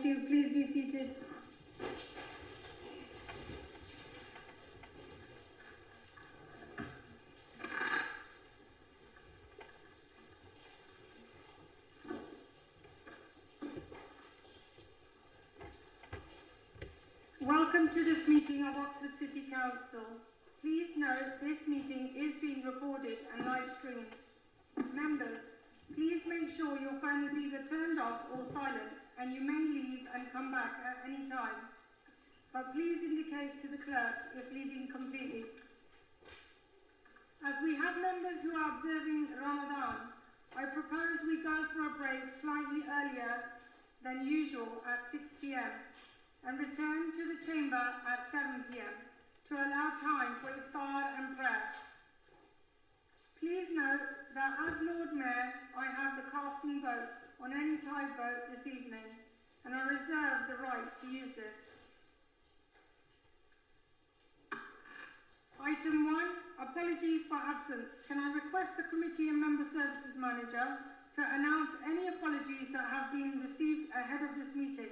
Thank you. Please be seated. Welcome to this meeting of Oxford City Council. Please note this meeting is being recorded and live streamed. Members, please make sure your phone is either turned off or silent, and you may leave and come back at any time. But please indicate to the clerk if leaving completely. As we have members who are observing Ramadan, I propose we go for a break slightly earlier than usual at 6 p.m. and return to the chamber at 7 p.m. to allow time for iftar and prayer. Please note that as Lord Mayor, I have the casting vote on any tied vote this evening, and I reserve the right to use this. Item 1, apologies for absence. Can I request the Committee and Member Services Manager to announce any apologies that have been received ahead of this meeting?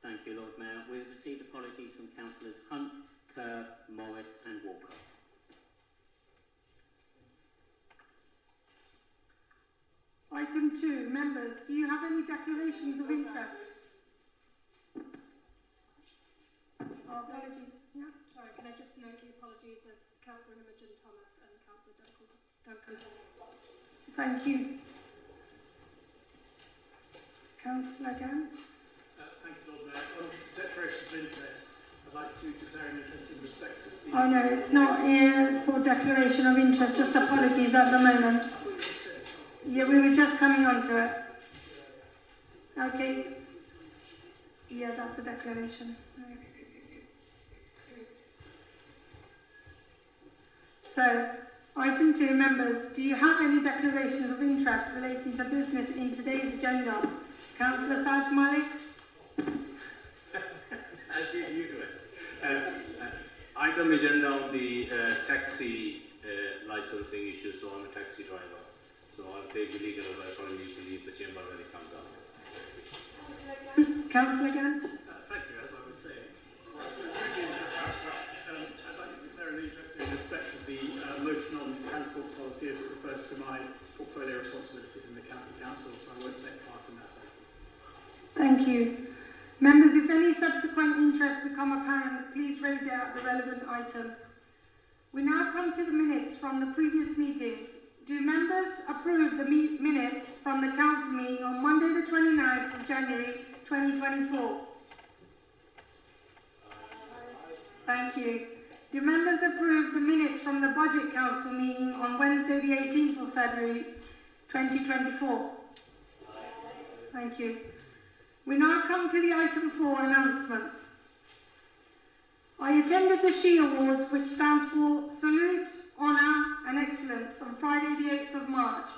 Thank you, Lord Mayor. We've received apologies from Councillors Hunt, Kerr, Morris and Walker. Item 2, members, do you have any declarations of interest? Oh, apologies. Yeah. Sorry, can I just note the apologies of Councillor Imogen Thomas and Councillor Duncan? Thank you. Councillor Gant. Thank you, Lord Mayor. On declarations of interest, I'd like to declare an interest in respect of the... Oh no, it's not here for declaration of interest, just apologies at the moment. Yeah, we were just coming on to it. Okay. Yeah, that's a declaration. So, item 2, members, do you have any declarations of interest relating to business in today's agenda? Councillor Saj Malik? I'll give you to it. Item agenda on the taxi licensing issue, so I'm a taxi driver. So I'll take the legal authority to leave the chamber when it comes up. Councillor Gant? Thank you, as I was saying. I'd like to declare an interest in respect of the motion on transport policy as it refers to my portfolio responsibilities in the County Council, so I won't take part in that session. Thank you. Members, if any subsequent interest become apparent, please raise it at the relevant item. We now come to the minutes from the previous meetings. Do members approve the minutes from the council meeting on Monday the 29th of January 2024? Thank you. Do members approve the minutes from the budget council meeting on Wednesday the 18th of February 2024? Thank you. We now come to the item 4, announcements. I attended the SHE Awards, which stands for Salute, Honour and Excellence, on Friday the 8th of March,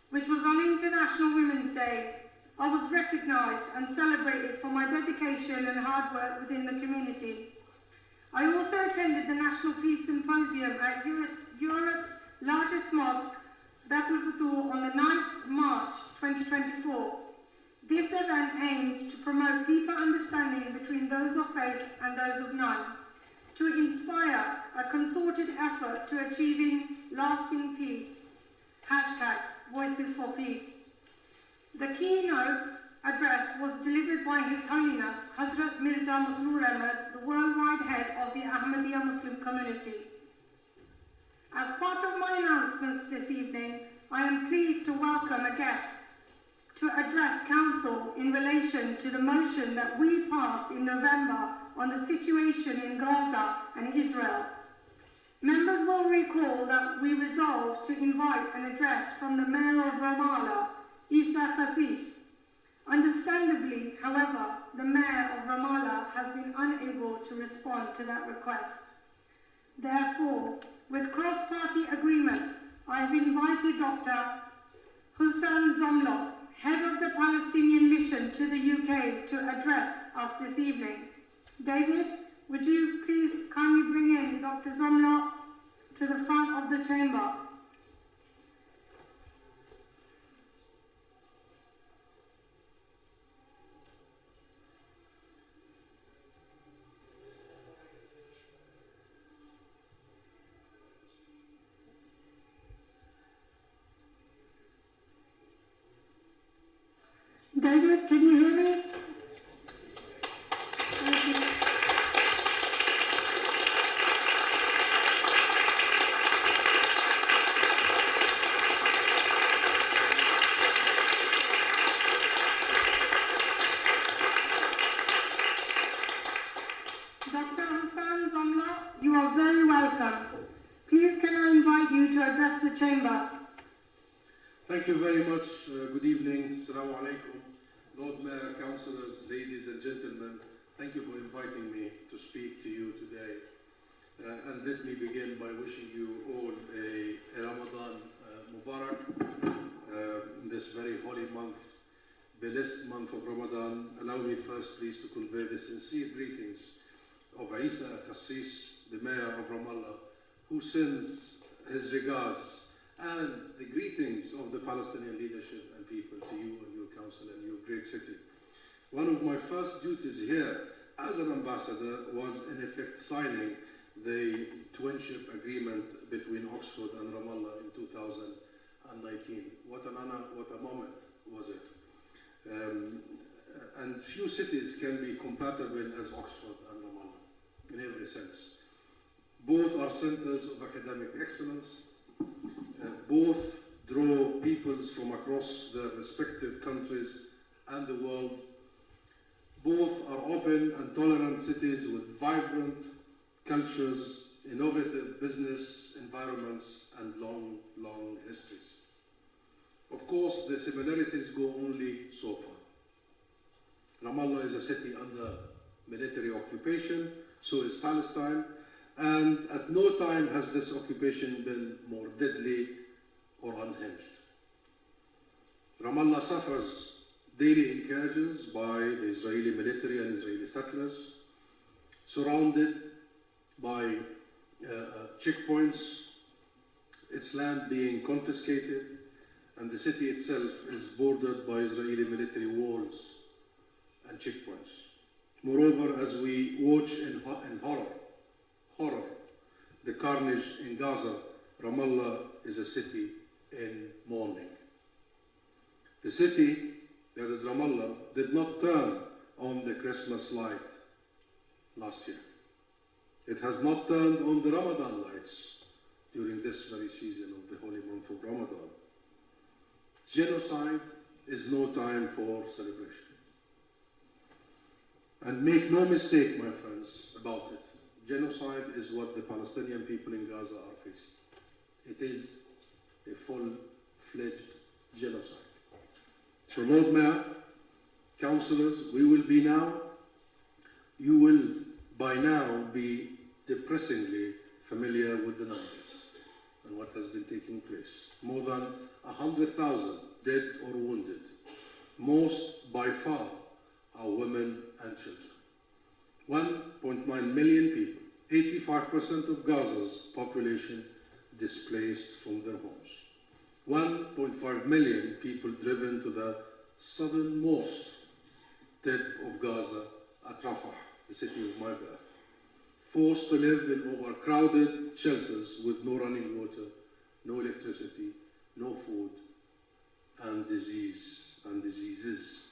which was on International Women's Day. I was recognised and celebrated for my dedication and hard work within the community. I also attended the National Peace Symposium at Europe's largest mosque, Beit al-Futuh, on the 9th of March 2024. This event aimed to promote deeper understanding between those of faith and those of none, to inspire a concerted effort to achieving lasting peace. #Voices for Peace. The keynote address was delivered by His Holiness Hazrat Mirza Masroor Ahmad, the worldwide head of the Ahmadiyya Muslim community. As part of my announcements this evening, I am pleased to welcome a guest to address Council in relation to the motion that we passed in November on the situation in Gaza and Israel. Members will recall that we resolved to invite an address from the Mayor of Ramallah, Issa Kassis. Understandably, however, the Mayor of Ramallah has been unable to respond to that request. Therefore, with cross-party agreement, I have invited Dr. Hussein Zomlot, head of the Palestinian mission to the UK, to address us this evening. David, would you please kindly bring in Dr. Zomlot to the front of the chamber? David, can you hear me? Thank you. Dr. Hassan Zamla, you are very welcome. Please can I invite you to address the chamber? Thank you very much. Good evening. Assalamu alaikum. Lord Mayor, councillors, ladies and gentlemen, thank you for inviting me to speak to you today. And let me begin by wishing you all a Ramadan Mubarak, in this very holy month, blessed month of Ramadan. Allow me first, please, to convey the sincere greetings of Isa Kassis, the Mayor of Ramallah, who sends his regards and the greetings of the Palestinian leadership and people to you and your council and your great city. One of my first duties here as an ambassador was in effect signing the twinship agreement between Oxford and Ramallah in 2019. What an honor, what a moment was it. And few cities can be compatible as Oxford and Ramallah in every sense. Both are centers of academic excellence. Both draw peoples from across their respective countries and the world. Both are open and tolerant cities with vibrant cultures, innovative business environments, and long, long histories. Of course, the similarities go only so far. Ramallah is a city under military occupation, so is Palestine, and at no time has this occupation been more deadly or unhinged. Ramallah suffers daily incursions by the Israeli military and Israeli settlers, surrounded by checkpoints, its land being confiscated, and the city itself is bordered by Israeli military walls and checkpoints. Moreover, as we watch in horror, the carnage in Gaza, Ramallah is a city in mourning. The city, that is Ramallah, did not turn on the Christmas light last year. It has not turned on the Ramadan lights during this very season of the holy month of Ramadan. Genocide is no time for celebration. And make no mistake, my friends, about it. Genocide is what the Palestinian people in Gaza are facing. It is a full-fledged genocide. So Lord Mayor, councillors, you will by now be depressingly familiar with the numbers and what has been taking place. More than 100,000 dead or wounded. Most by far are women and children. 1.9 million people, 85% of Gaza's population displaced from their homes. 1.5 million people driven to the southernmost tip of Gaza at Rafah, the city of my birth. Forced to live in overcrowded shelters with no running water, no electricity, no food, and diseases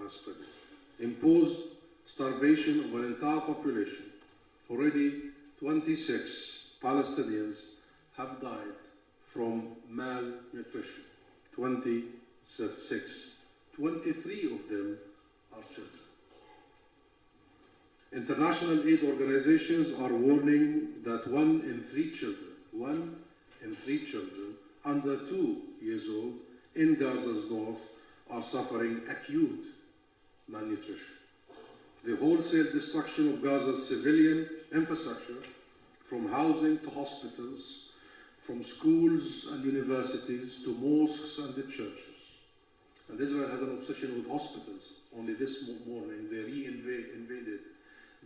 are spreading. Imposed starvation of an entire population. Already 26 Palestinians have died from malnutrition. 26. 23 of them are children. International aid organizations are warning that 1 in 3 children under 2 years old in Gaza's north are suffering acute malnutrition. The wholesale destruction of Gaza's civilian infrastructure, from housing to hospitals, from schools and universities to mosques and the churches. And Israel has an obsession with hospitals. Only this morning they invaded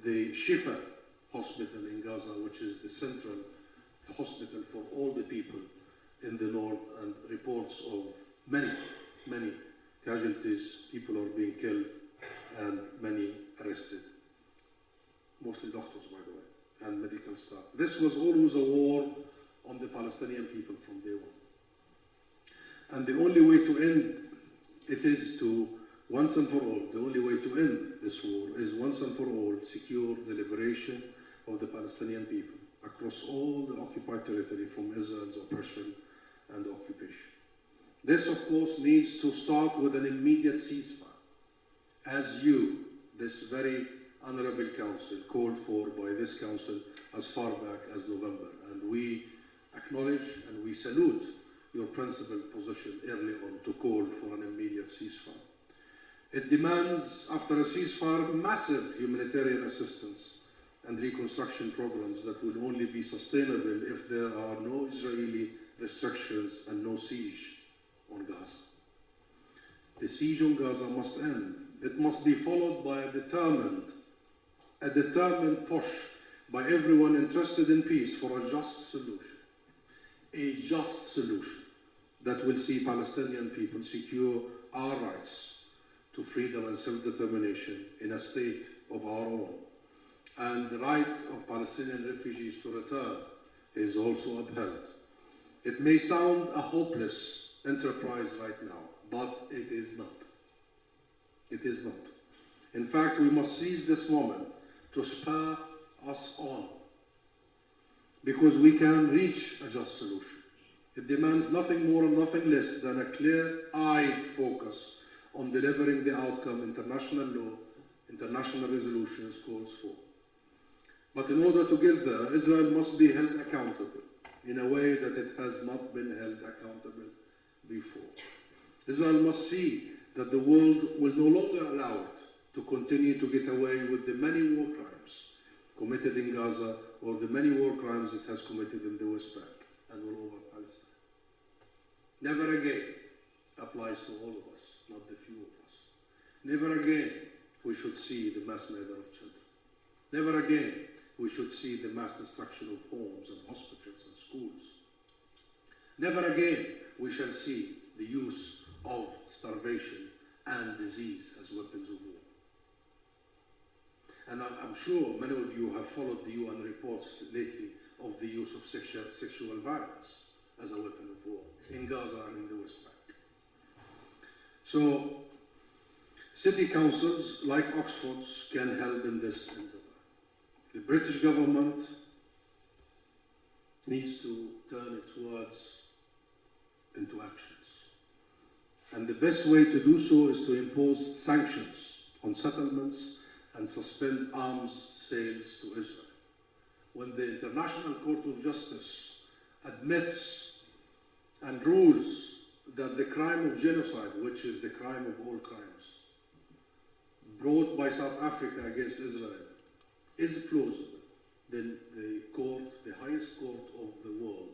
the Shifa hospital in Gaza, which is the central hospital for all the people in the north, and reports of many casualties. People are being killed and many arrested. Mostly doctors, by the way, and medical staff. This was always a war on the Palestinian people from day one. And the only way to end it is to once and for all, the only way to end this war is once and for all secure the liberation of the Palestinian people across all the occupied territory from Israel's oppression and occupation. This, of course, needs to start with an immediate ceasefire, as you, this very honorable council, called for by this council as far back as November. And we acknowledge and we salute your principled position early on to call for an immediate ceasefire. It demands, after a ceasefire, massive humanitarian assistance and reconstruction programs that will only be sustainable if there are no Israeli restrictions and no siege on Gaza. The siege on Gaza must end. It must be followed by a determined push by everyone interested in peace for a just solution that will see Palestinian people secure our rights to freedom and self-determination in a state of our own. And the right of Palestinian refugees to return is also upheld. It may sound a hopeless enterprise right now, but it is not. It is not. In fact, we must seize this moment to spur us on, because we can reach a just solution. It demands nothing more and nothing less than a clear-eyed focus on delivering the outcome international law, international resolutions calls for. But in order to get there, Israel must be held accountable in a way that it has not been held accountable before. Israel must see that the world will no longer allow it to continue to get away with the many war crimes committed in Gaza or the many war crimes it has committed in the West Bank and all over Palestine. Never again applies to all of us, not the few of us. Never again we should see the mass murder of children. Never again we should see the mass destruction of homes and hospitals and schools. Never again we shall see the use of starvation and disease as weapons of war. And I'm sure many of you have followed the UN reports lately of the use of sexual violence as a weapon of war in Gaza and in the West Bank. So, city councils like Oxford's can help in this endeavor. The British government needs to turn its words into actions. And the best way to do so is to impose sanctions on settlements and suspend arms sales to Israel. When the International Court of Justice admits and rules that the crime of genocide, which is the crime of all crimes, brought by South Africa against Israel, is plausible, then the court, the highest court of the world,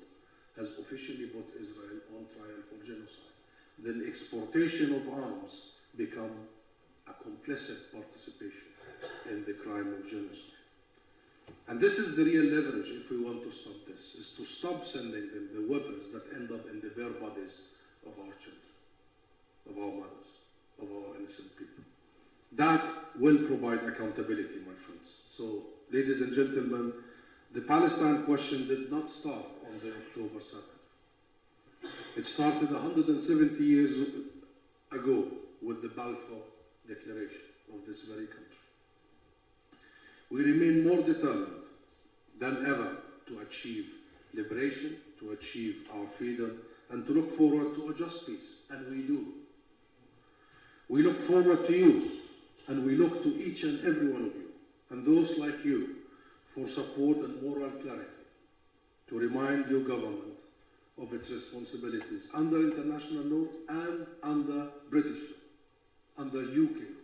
has officially put Israel on trial for genocide. Then exportation of arms become a complicit participation in the crime of genocide. And this is the real leverage if we want to stop this, is to stop sending them the weapons that end up in the bare bodies of our children, of our mothers, of our innocent people. That will provide accountability, my friends. So, ladies and gentlemen, the Palestine question did not start on the October 7th. It started 170 years ago with the Balfour Declaration of this very country. We remain more determined than ever to achieve liberation, to achieve our freedom, and to look forward to a just peace. And we do. We look forward to you, and we look to each and every one of you, and those like you, for support and moral clarity, to remind your government of its responsibilities under international law and under British law, under UK law.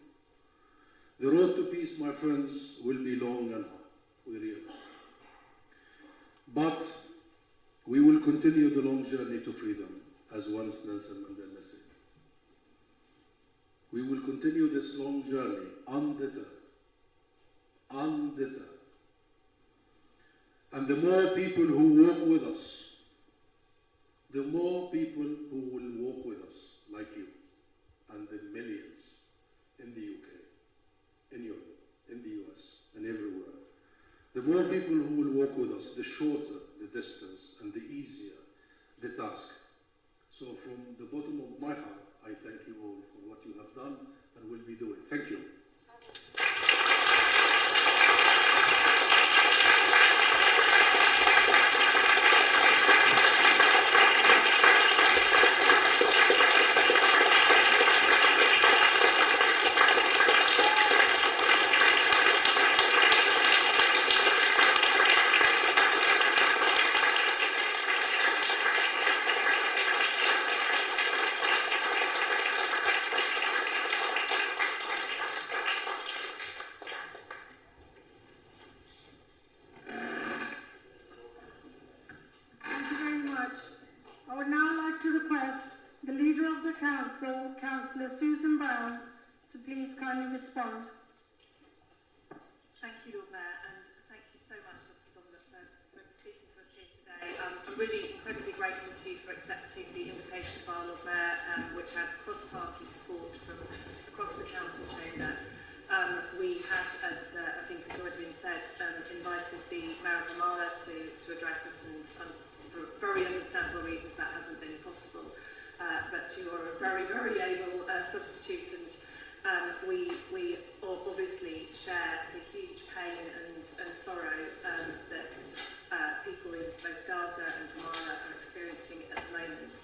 The road to peace, my friends, will be long and hard, we realize. But we will continue the long journey to freedom, as once Nelson Mandela said. We will continue this long journey undeterred. Undeterred. And the more people who walk with us, the more people who will walk with us, like you, and the millions in the UK, in Europe, in the US, and everywhere. The more people who will walk with us, the shorter the distance and the easier the task. So from the bottom of my heart, I thank you all for what you have done and will be doing. Thank you. Thank you very much. I would now like to request the Leader of the Council, Councillor Susan Brown, to please kindly respond. Thank you, Lord Mayor, and thank you so much, Dr. Sommer, for speaking to us here today. I'm really incredibly grateful to you for accepting the invitation of our Lord Mayor, which had cross-party support from across the council chamber. We had, as I think has already been said, invited the Mayor of Ramallah to address us, and for very understandable reasons that hasn't been possible. But you are a very, very able substitute, and we obviously share the huge pain and sorrow that people in both Gaza and Ramallah are experiencing at the moment.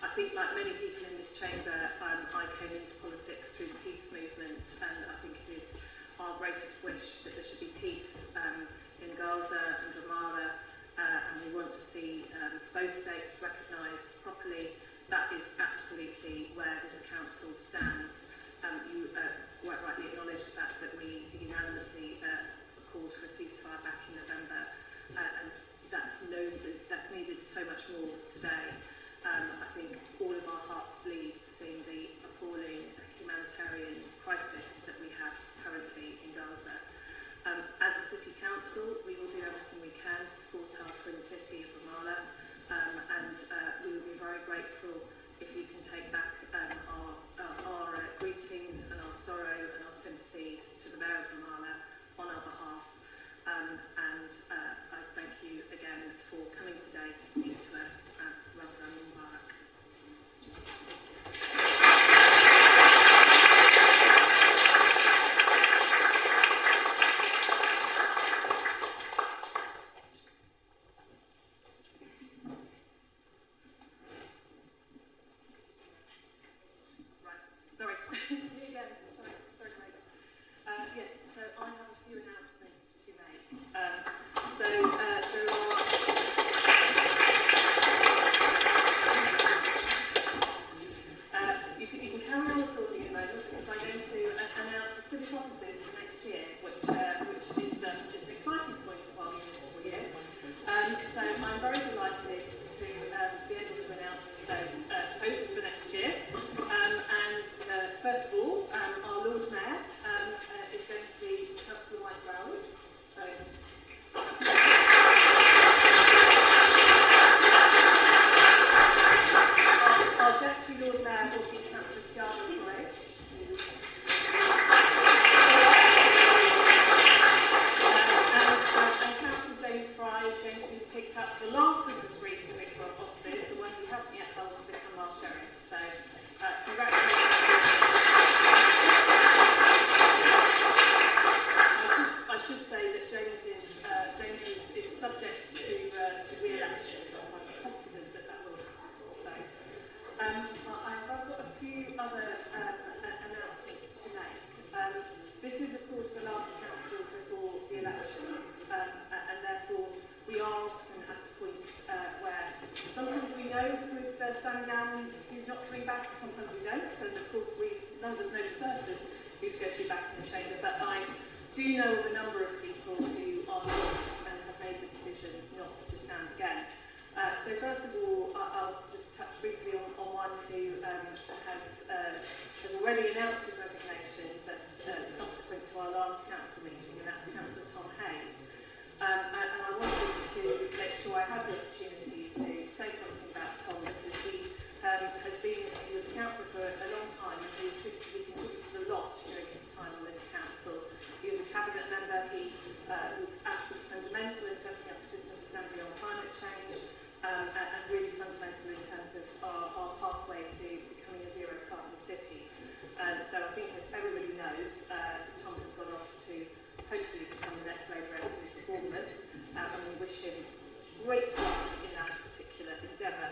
I think, like many people in this chamber, I came into politics through the peace movement, and I think it is our greatest wish that there should be peace in Gaza and Ramallah, and we want to see both states recognised properly. That is absolutely where this council stands. You quite rightly acknowledge the fact that we unanimously called for a ceasefire back in November, and that's needed so much more today. I think all of our hearts bleed seeing the appalling humanitarian crisis that we have currently in Gaza. As a city council, we will do everything we can to support our twin city of Ramallah, and we will be very grateful if you can take back our greetings and our sorrow and our sympathies to the Mayor of Ramallah on our behalf. And I thank you again for coming today to speak to us. Ramadan Mubarak. Sorry. Sorry, colleagues. Yes, so I have a few announcements to make. There are... you can carry on recording in a moment, because I'm going to announce the civic offices for next year, which is an exciting point of our municipal year. So I'm very delighted to be able to announce those posts for next year. First of all, our Lord Mayor is going to be Councillor Mike Rowley. So, our Deputy Lord Mayor will be Councillor Tiara Gray. And Councillor James Fry is going to be picked up the last of the three civic offices, the one he hasn't yet held to become our sheriff. So, congratulations. I should say that James is subject to re-election, so I'm confident that will happen. So, I've got a few other announcements to make. This is, of course, the last council before the elections, and therefore we are often at a point where sometimes we know who's standing down and who's not coming back, and sometimes we don't. So, of course, none of us know for certain who's going to be back in the chamber, but I do know of a number of people who are not and have made the decision not to stand again. So first of all, I'll just touch briefly on one who has already announced his resignation, but subsequent to our last council meeting, and that's Councillor Tom Hayes. And I wanted to make sure I had the opportunity to say something about Tom, because he was a councillor for a long time, and he contributed a lot during his time on this council. He was a cabinet member. He was absolutely fundamental in setting up the Citizens' Assembly on climate change, and really fundamental in terms of our pathway to becoming a zero carbon city. So I think, as everybody knows, Tom has gone off to hopefully become the next Labour MP for Bournemouth, and we wish him great luck in that particular endeavour.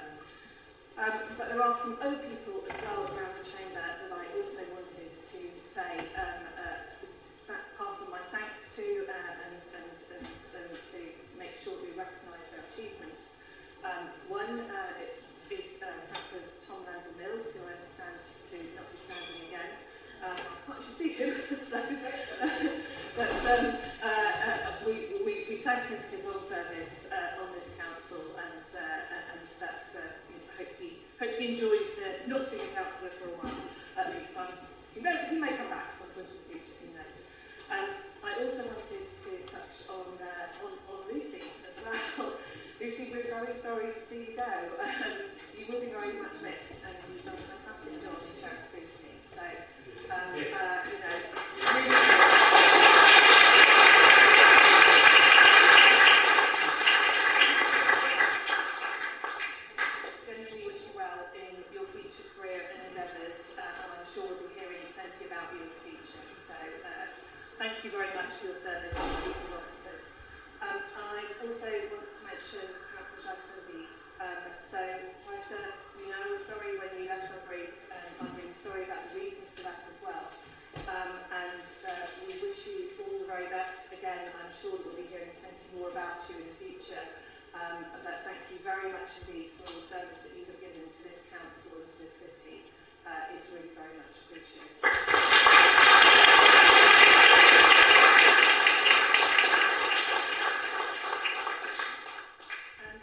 But there are some other people as well around the chamber that I also wanted to say, pass on my thanks to, and to make sure we recognise their achievements. One is Councillor Tom Landon-Mills, who I understand to not be standing again. I can't actually see him, so, but we thank him for his long service on this council, and that hope he enjoys not being a councillor for a while at least. He may come back some point in the future, who knows. I also wanted to touch on Lucy as well. Lucy, we're very sorry to see you go. You will be very much missed, and you've done a fantastic job in Chair Scrutiny. So, genuinely wish you well in your future career and endeavours, and I'm sure we'll be hearing plenty about you in the future. So, thank you very much for your service to the people of Oxford. I also want to mention Councillor Shasta-Aziz. Shasta, we're sorry when you left Hungary, and I'm really sorry about the reasons for that as well. We wish you all the very best. Again, I'm sure that we'll be hearing plenty more about you in the future. But thank you very much indeed for all the service that you have given to this council and to this city. It's really very much appreciated.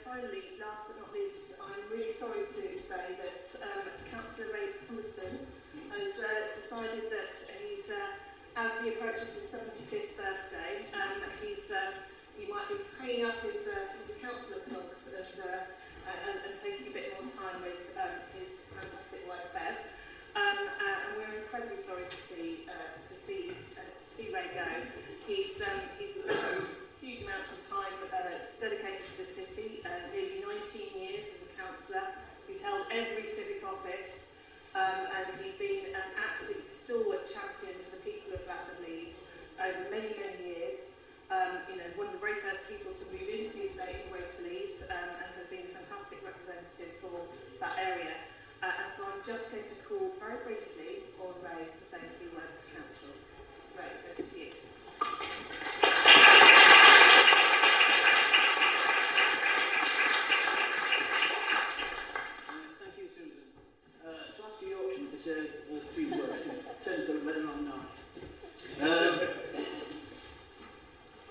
Finally, last but not least, I'm really sorry to say that Councillor Ray Humberston has decided that he's, as he approaches his 75th birthday, he might be paying up his councillor clogs and taking a bit more time with his fantastic wife Bev. And we're incredibly sorry to see Ray go. He's spent huge amounts of time dedicated to the city, nearly 19 years as a councillor. He's held every civic office, and he's been an absolutely stalwart champion for the people of Bradford Lees over many, many years. One of the very first people to move into the estate of Greater Lees, and has been a fantastic representative for that area. And so I'm just going to call very briefly on Ray to say a few words to council. Ray, over to you.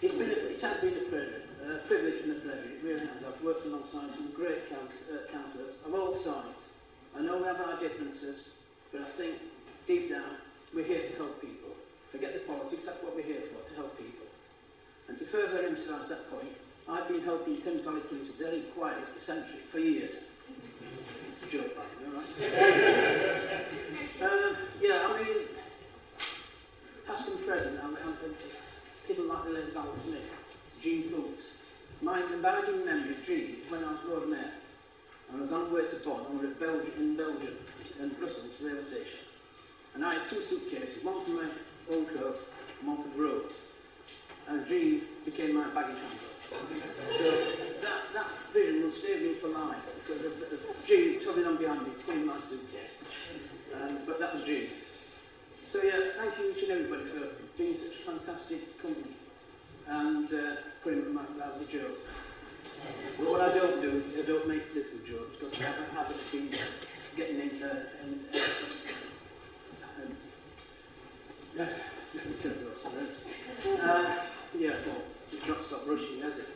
It has been a privilege and a pleasure. It really has. I've worked alongside some great councillors of all sides. I know we have our differences, but I think deep down we're here to help people. Forget the politics, that's what we're here for, to help people. And to further emphasise that point, I've been helping Thames Valley Police with their inquiries to Century for years. It's a joke, right? Yeah, I mean, past and present, I'm people like the late Val Smith, Jean Fuchs. My abiding memory of Jean when I was Lord Mayor. I was on the way to Bonn, and we were in Belgium and Brussels railway station. And I had two suitcases, one for my own coat and one for the roads. And Jean became my baggage handler. So that vision will stay with me for life, because of Jean tugging on behind me, pulling my suitcase. But that was Jean. So yeah, thank you each and everybody for being such a fantastic company. And pretty much that was a joke. But what I don't do is I don't make political jokes, because I have a habit of being getting into well, it's not stopped rushing, has it?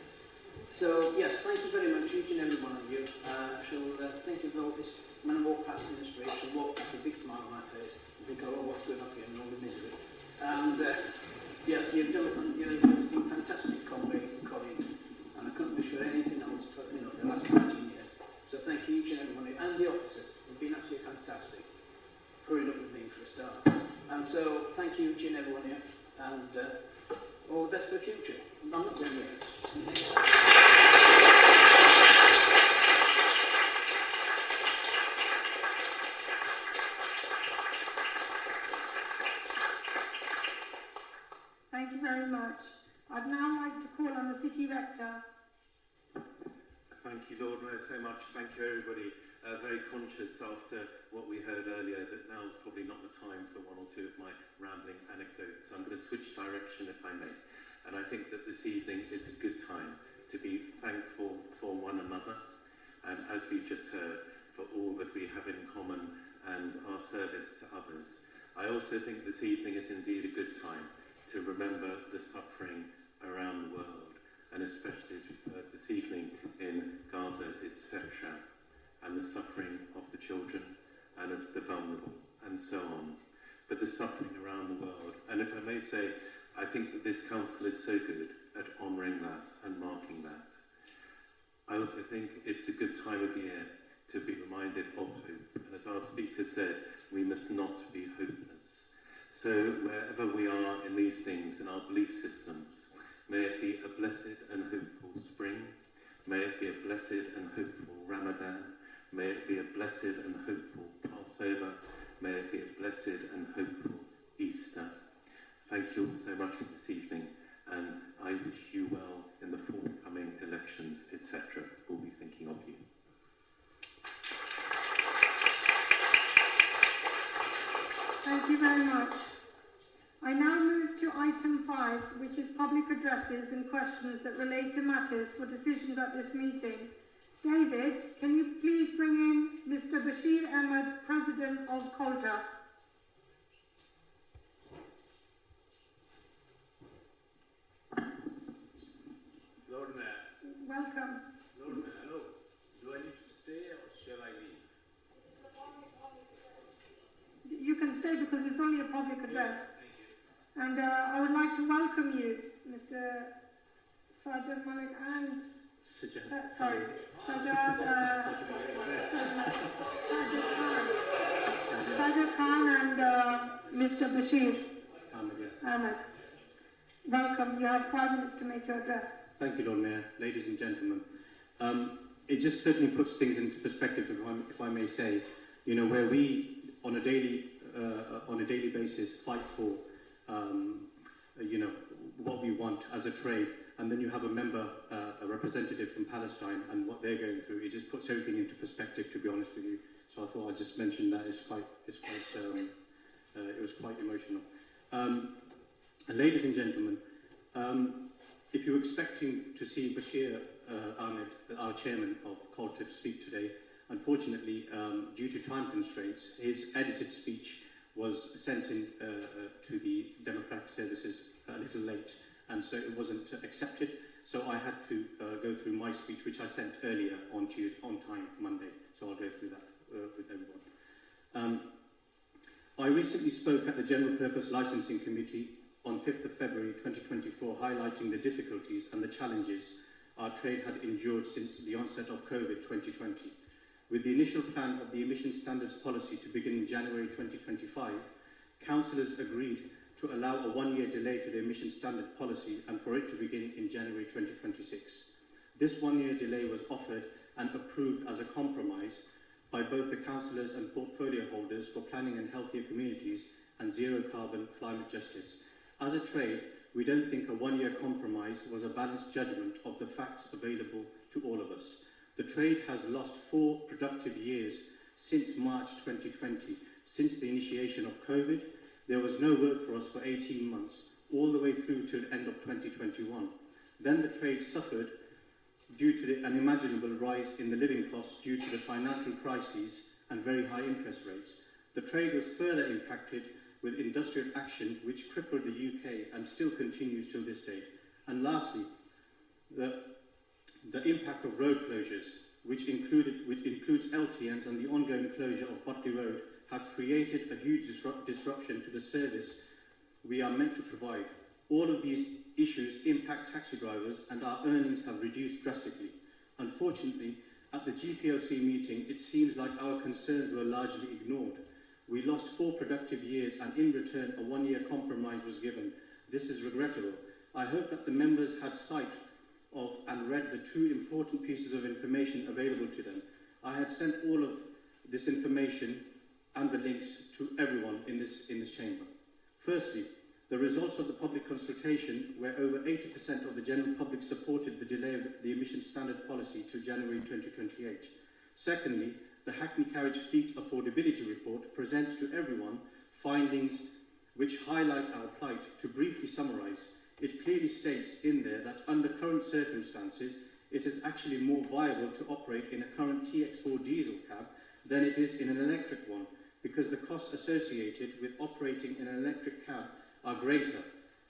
So yes, thank you very much, each and every one of you. I shall think of all this when I walk past in the street, and walk past with a big smile on my face, and think, oh, what's going on here, and all the misery. And yes, you've been fantastic comrades and colleagues, and I couldn't wish for anything else for the last 19 years. So thank you each and every one of you, and the officers. You've been absolutely fantastic, putting up with me for a start. And so thank you each and every one of you, and all the best for the future. I'm not going to City Rector. Thank you, Lord Mayor, so much. Thank you, everybody. Very conscious after what we heard earlier that now is probably not the time for one or two of my rambling anecdotes. So I'm going to switch direction if I may. And I think that this evening is a good time to be thankful for one another. And as we've just heard, for all that we have in common and our service to others. I also think this evening is indeed a good time to remember the suffering around the world, and especially as we've heard this evening in Gaza, etc., and the suffering of the children and of the vulnerable, and so on. But the suffering around the world. And if I may say, I think that this council is so good at honouring that and marking that. I also think it's a good time of year to be reminded of hope. And as our speaker said, we must not be hopeless. So wherever we are in these things, in our belief systems, may it be a blessed and hopeful spring. May it be a blessed and hopeful Ramadan. May it be a blessed and hopeful Passover. May it be a blessed and hopeful Easter. Thank you all so much for this evening, and I wish you well in the forthcoming elections, etc. We'll be thinking of you. Thank you very much. I now move to item 5, which is public addresses and questions that relate to matters for decisions at this meeting. David, can you please bring in Mr. Bashir Ahmed, President of COLTA? Lord Mayor. Welcome. Lord Mayor, hello. Do I need to stay or shall I leave? You can stay because it's only a public address. Thank you. And I would like to welcome you, Mr. Sajid Malik and Sajid Khan and Mr. Bashir Ahmed. Welcome. You have 5 minutes to make your address. Thank you, Lord Mayor. Ladies and gentlemen, it just certainly puts things into perspective, if I may say. You know, where we on a daily basis fight for, you know, what we want as a trade, and then you have a member, a representative from Palestine, and what they're going through. It just puts everything into perspective, to be honest with you. So I thought I'd just mention that. It was quite emotional. And ladies and gentlemen, if you're expecting to see Bashir Ahmed, our chairman of COLTA, to speak today, unfortunately, due to time constraints, his edited speech was sent in to the Democratic Services a little late, and so it wasn't accepted. So I had to go through my speech, which I sent earlier on time, Monday. So I'll go through that with everyone. I recently spoke at the General Purpose Licensing Committee on 5th of February 2024, highlighting the difficulties and the challenges our trade had endured since the onset of COVID 2020. With the initial plan of the emission standards policy to begin in January 2025, councillors agreed to allow a 1-year delay to the emission standard policy and for it to begin in January 2026. This 1-year delay was offered and approved as a compromise by both the councillors and portfolio holders for planning and healthier communities and zero carbon climate justice. As a trade, we don't think a 1-year compromise was a balanced judgment of the facts available to all of us. The trade has lost 4 productive years since March 2020. Since the initiation of COVID, there was no work for us for 18 months, all the way through to the end of 2021. Then the trade suffered due to the unimaginable rise in the living costs due to the financial crises and very high interest rates. The trade was further impacted with industrial action which crippled the UK and still continues till this date. And lastly, the impact of road closures, which includes LTNs and the ongoing closure of Botley Road, have created a huge disruption to the service we are meant to provide. All of these issues impact taxi drivers and our earnings have reduced drastically. Unfortunately, at the GPLC meeting, it seems like our concerns were largely ignored. We lost 4 productive years and in return a 1-year compromise was given. This is regrettable. I hope that the members had sight of and read the 2 important pieces of information available to them. I had sent all of this information and the links to everyone in this chamber. Firstly, The results of the public consultation, where over 80% of the general public supported the delay of the emission standard policy to January 2028. Secondly, the Hackney Carriage Fleet Affordability Report presents to everyone findings which highlight our plight. To briefly summarise, it clearly states in there that under current circumstances, it is actually more viable to operate in a current TX4 diesel cab than it is in an electric one, because the costs associated with operating in an electric cab are greater.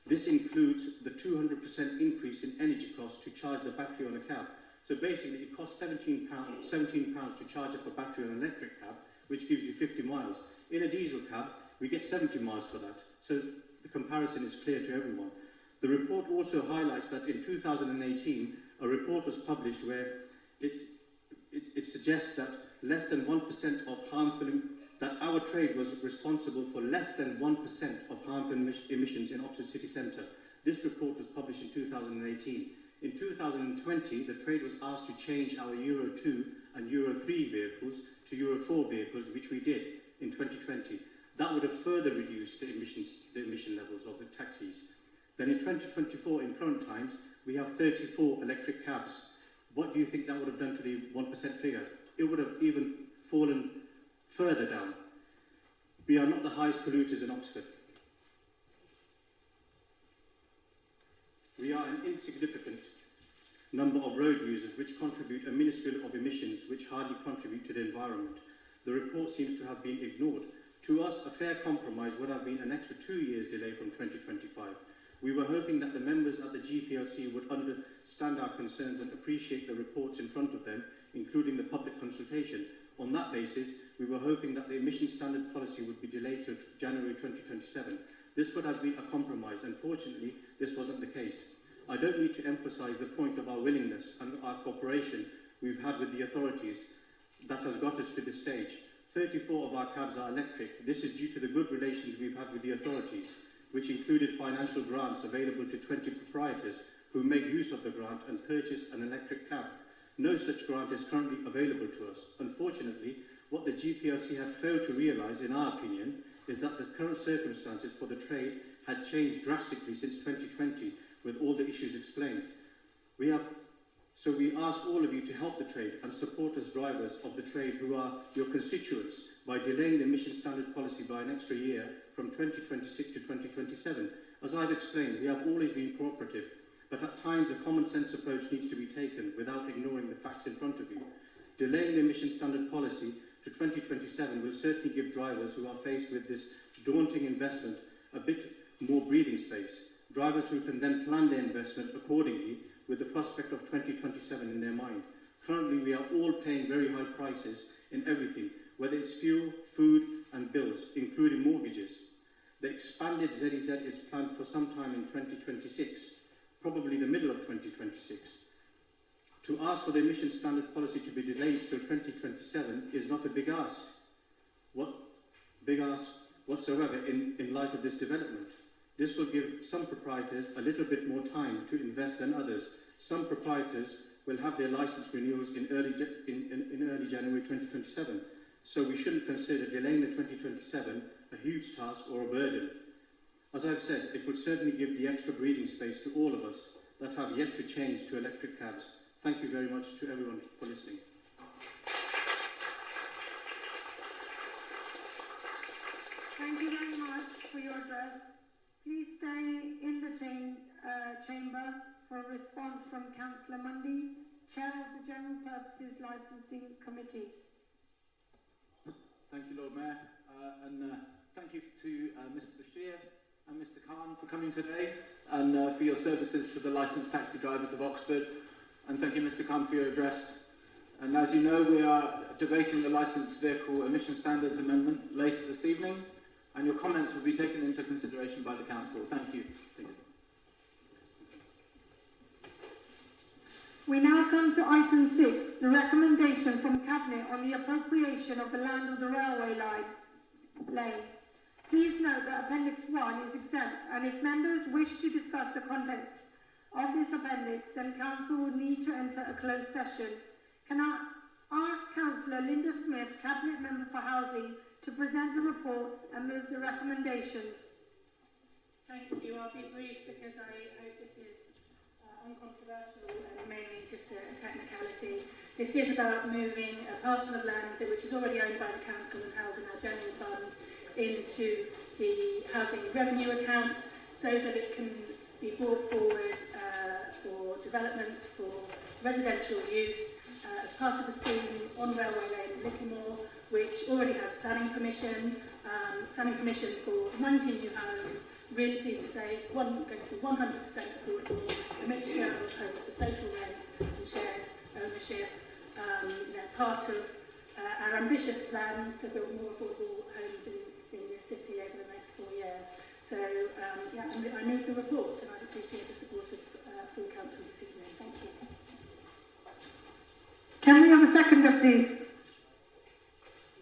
This includes the 200% increase in energy costs to charge the battery on a cab. So basically it costs £17 to charge up a battery on an electric cab, which gives you 50 miles. In a diesel cab, we get 70 miles for that. So the comparison is clear to everyone. The report also highlights that in 2018, a report was published where it suggests that less than 1% of harmful, that our trade was responsible for less than 1% of harmful emissions in Oxford city centre. This report was published in 2018. In 2020, the trade was asked to change our Euro 2 and Euro 3 vehicles to Euro 4 vehicles, which we did in 2020. That would have further reduced the emission levels of the taxis. Then in 2024, in current times, we have 34 electric cabs. What do you think that would have done to the 1% figure? It would have even fallen further down. We are not the highest polluters in Oxford. We are an insignificant number of road users which contribute a minuscule of emissions which hardly contribute to the environment. The report seems to have been ignored. To us, a fair compromise would have been an extra 2 years delay from 2025. We were hoping that the members at the GPLC would understand our concerns and appreciate the reports in front of them, including the public consultation. On that basis, we were hoping that the emission standard policy would be delayed to January 2027. This would have been a compromise. Unfortunately, this wasn't the case. I don't need to emphasise the point of our willingness and our cooperation we've had with the authorities that has got us to this stage. 34 of our cabs are electric. This is due to the good relations we've had with the authorities, which included financial grants available to 20 proprietors who made use of the grant and purchased an electric cab. No such grant is currently available to us. Unfortunately, what the GPLC had failed to realise, in our opinion, is that the current circumstances for the trade had changed drastically since 2020, with all the issues explained. So we ask all of you to help the trade and support us drivers of the trade who are your constituents by delaying the emission standard policy by an extra year from 2026 to 2027. As I've explained, we have always been cooperative, but at times a common sense approach needs to be taken without ignoring the facts in front of you. Delaying the emission standard policy to 2027 will certainly give drivers who are faced with this daunting investment a bit more breathing space. Drivers who can then plan their investment accordingly with the prospect of 2027 in their mind. Currently, we are all paying very high prices in everything, whether it's fuel, food and bills, including mortgages. The expanded ZEZ is planned for some time in 2026, probably the middle of 2026. To ask for the emission standard policy to be delayed till 2027 is not a big ask. What big ask whatsoever in light of this development. This will give some proprietors a little bit more time to invest than others. Some proprietors will have their licence renewals in early January 2027. So we shouldn't consider delaying the 2027 a huge task or a burden. As I've said, it would certainly give the extra breathing space to all of us that have yet to change to electric cabs. Thank you very much to everyone for listening. Thank you very much for your address. Please stay in the chamber for a response from Councillor Mundy, Chair of the General Purposes Licensing Committee. Thank you, Lord Mayor, and thank you to Mr Bashir and Mr Khan for coming today and for your services to the licensed taxi drivers of Oxford. And thank you, Mr Khan, for your address. And as you know, we are debating the Licensed Vehicle Emission Standards Amendment later this evening, and your comments will be taken into consideration by the Council. Thank you. We now come to item 6, the recommendation from Cabinet on the appropriation of the land of the railway lane. Please note that Appendix 1 is exempt, and if members wish to discuss the contents of this appendix, then Council will need to enter a closed session. Can I ask Councillor Linda Smith, Cabinet Member for Housing, to present the report and move the recommendations? Thank you. I'll be brief because I hope this is uncontroversial and mainly just a technicality. This is about moving a parcel of land which is already owned by the council and held in our general fund into the housing revenue account so that it can be brought forward for development for residential use as part of the scheme on Railway Lane, Lickmore, which already has planning permission for 19 new homes. Really pleased to say it's going to be 100% affordable, a mixture of homes for social rent and shared ownership. They're part of our ambitious plans to build more affordable homes in this city over the next 4 years. So, yeah, I move the report and I'd appreciate the support of full council this evening. Thank you. Can we have a seconder, please?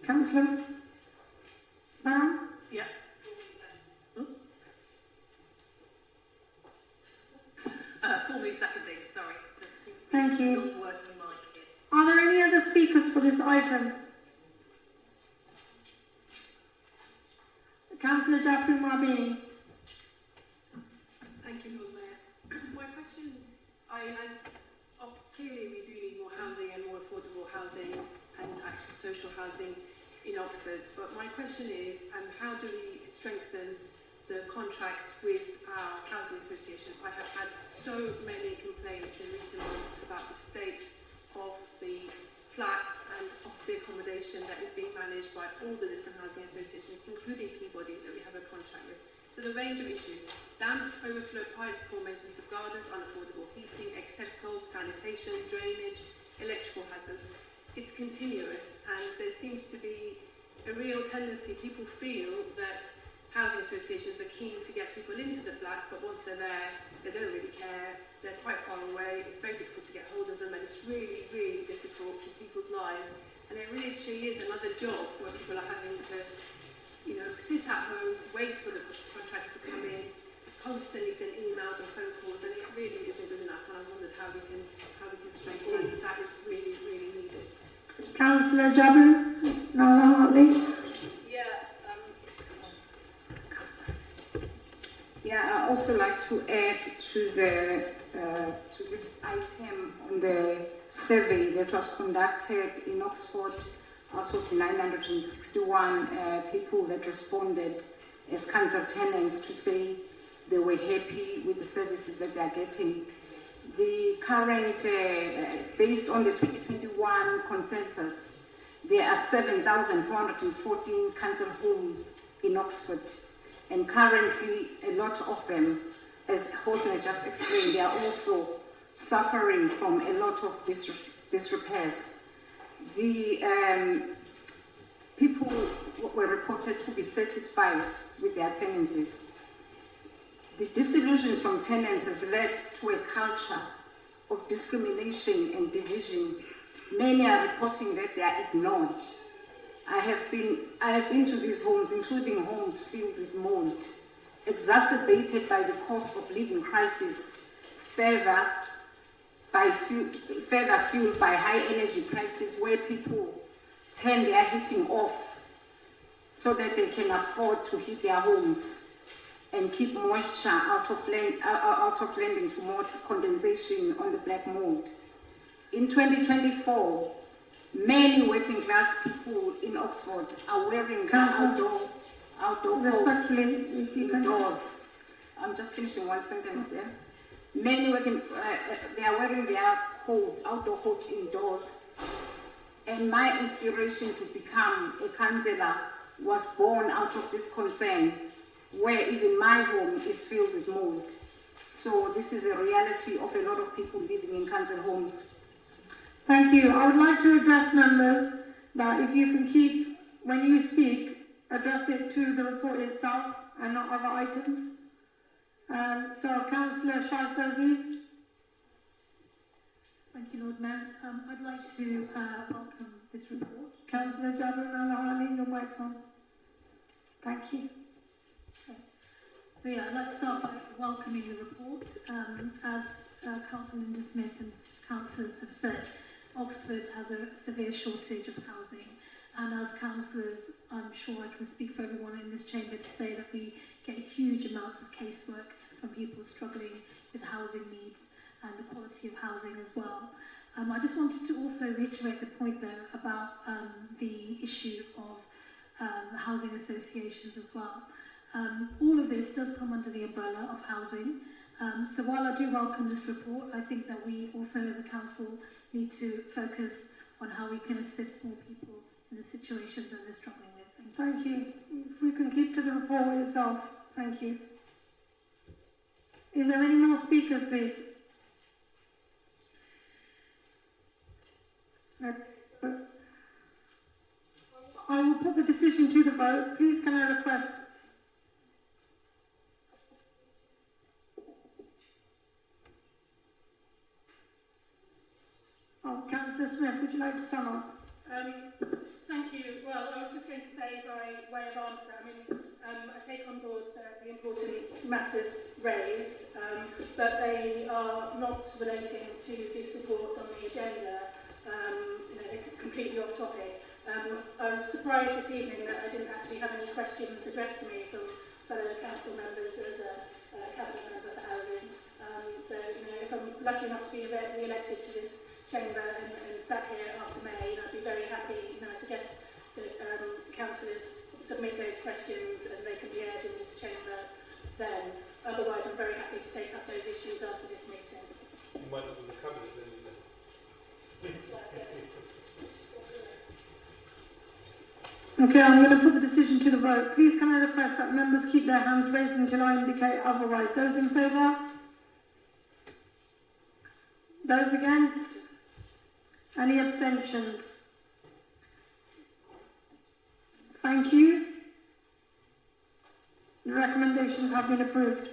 Councillor Brown? Yeah. Formally seconding, sorry. Thank you. Not working mic here. Are there any other speakers for this item? Councillor Jaffrey Marbini. Thank you, Lord Mayor. My question, clearly we do need more housing and more affordable housing and actual social housing in Oxford, but my question is, how do we strengthen the contracts with our housing associations? I have had so many complaints in recent months about the state of the flats and of the accommodation that is being managed by all the different housing associations, including Peabody, that we have a contract with. So the range of issues: damp, overflow pipes, poor maintenance of gardens, unaffordable heating, excess cold, sanitation, drainage, electrical hazards. It's continuous, and there seems to be a real tendency, people feel that housing associations are keen to get people into the flats, but once they're there, they don't really care. They're quite far away. It's very difficult to get hold of them, and it's really, really difficult for people's lives. And it really is another job where people are having to, sit at home, wait for the contractor to come in, constantly send emails and phone calls, and it really isn't good enough. And I wondered how we can strengthen that, because that is really, really needed. Councillor Jabu, Nala Hartley. Yeah, I also like to add to this item on the survey that was conducted in Oxford. Out of the 961 people that responded as council tenants to say they were happy with the services that they are getting. The current, based on the 2021 consensus, there are 7,414 council homes in Oxford. And currently, a lot of them, as Hosna just explained, they are also suffering from a lot of disrepairs. The people were reported to be satisfied with their tenancies. The disillusions from tenants has led to a culture of discrimination and division. Many are reporting that they are ignored. I have been to these homes, including homes filled with mold, exacerbated by the cost of living crisis, further fueled by high energy prices, where people turn their heating off so that they can afford to heat their homes and keep moisture out of lending to more condensation on the black mold. In 2024, many working class people in Oxford are wearing outdoor coats indoors. I'm just finishing one sentence here. Many they are wearing their coats, outdoor coats indoors. And my inspiration to become a councillor was born out of this concern, where even my home is filled with mold. So this is a reality of a lot of people living in council homes. Thank you. I would like to address members that if you can keep, when you speak, address it to the report itself and not other items. So, Councillor Shasta Aziz. Thank you, Lord Mayor. I'd like to welcome this report. Councillor Jabir Nalahali, your mic's on. Thank you. So yeah, I'd like to start by welcoming the report. As Councillor Linda Smith and councillors have said, Oxford has a severe shortage of housing, And as councillors, I'm sure I can speak for everyone in this chamber to say that we get huge amounts of casework from people struggling with housing needs and the quality of housing as well. I just wanted to also reiterate the point though about the issue of housing associations as well. All of this does come under the umbrella of housing. So while I do welcome this report, I think that we also as a council need to focus on how we can assist more people in the situations that they're struggling with. Thank you. If we can keep to the report with yourself. Thank you. Is there any more speakers, please? I will put the decision to the vote. Please can I request... Oh, Councillor Smith, would you like to sum up? Thank you. Well, I was just going to say by way of answer, I mean, I take on board the important matters raised, but they are not relating to this report on the agenda. They're completely off topic. I was surprised this evening that I didn't actually have any questions addressed to me from fellow council members as a cabinet member for housing. So, if I'm lucky enough to be re-elected to this chamber and sat here after May, I'd be very happy. I suggest that councillors submit those questions and they can be aired in this chamber then. Otherwise, I'm very happy to take up those issues after this meeting. You might not be in the cabinet then. Okay, I'm going to put the decision to the vote. Please can I request that members keep their hands raised until I indicate otherwise. Those in favour? Those against? Any abstentions? Thank you. The recommendations have been approved.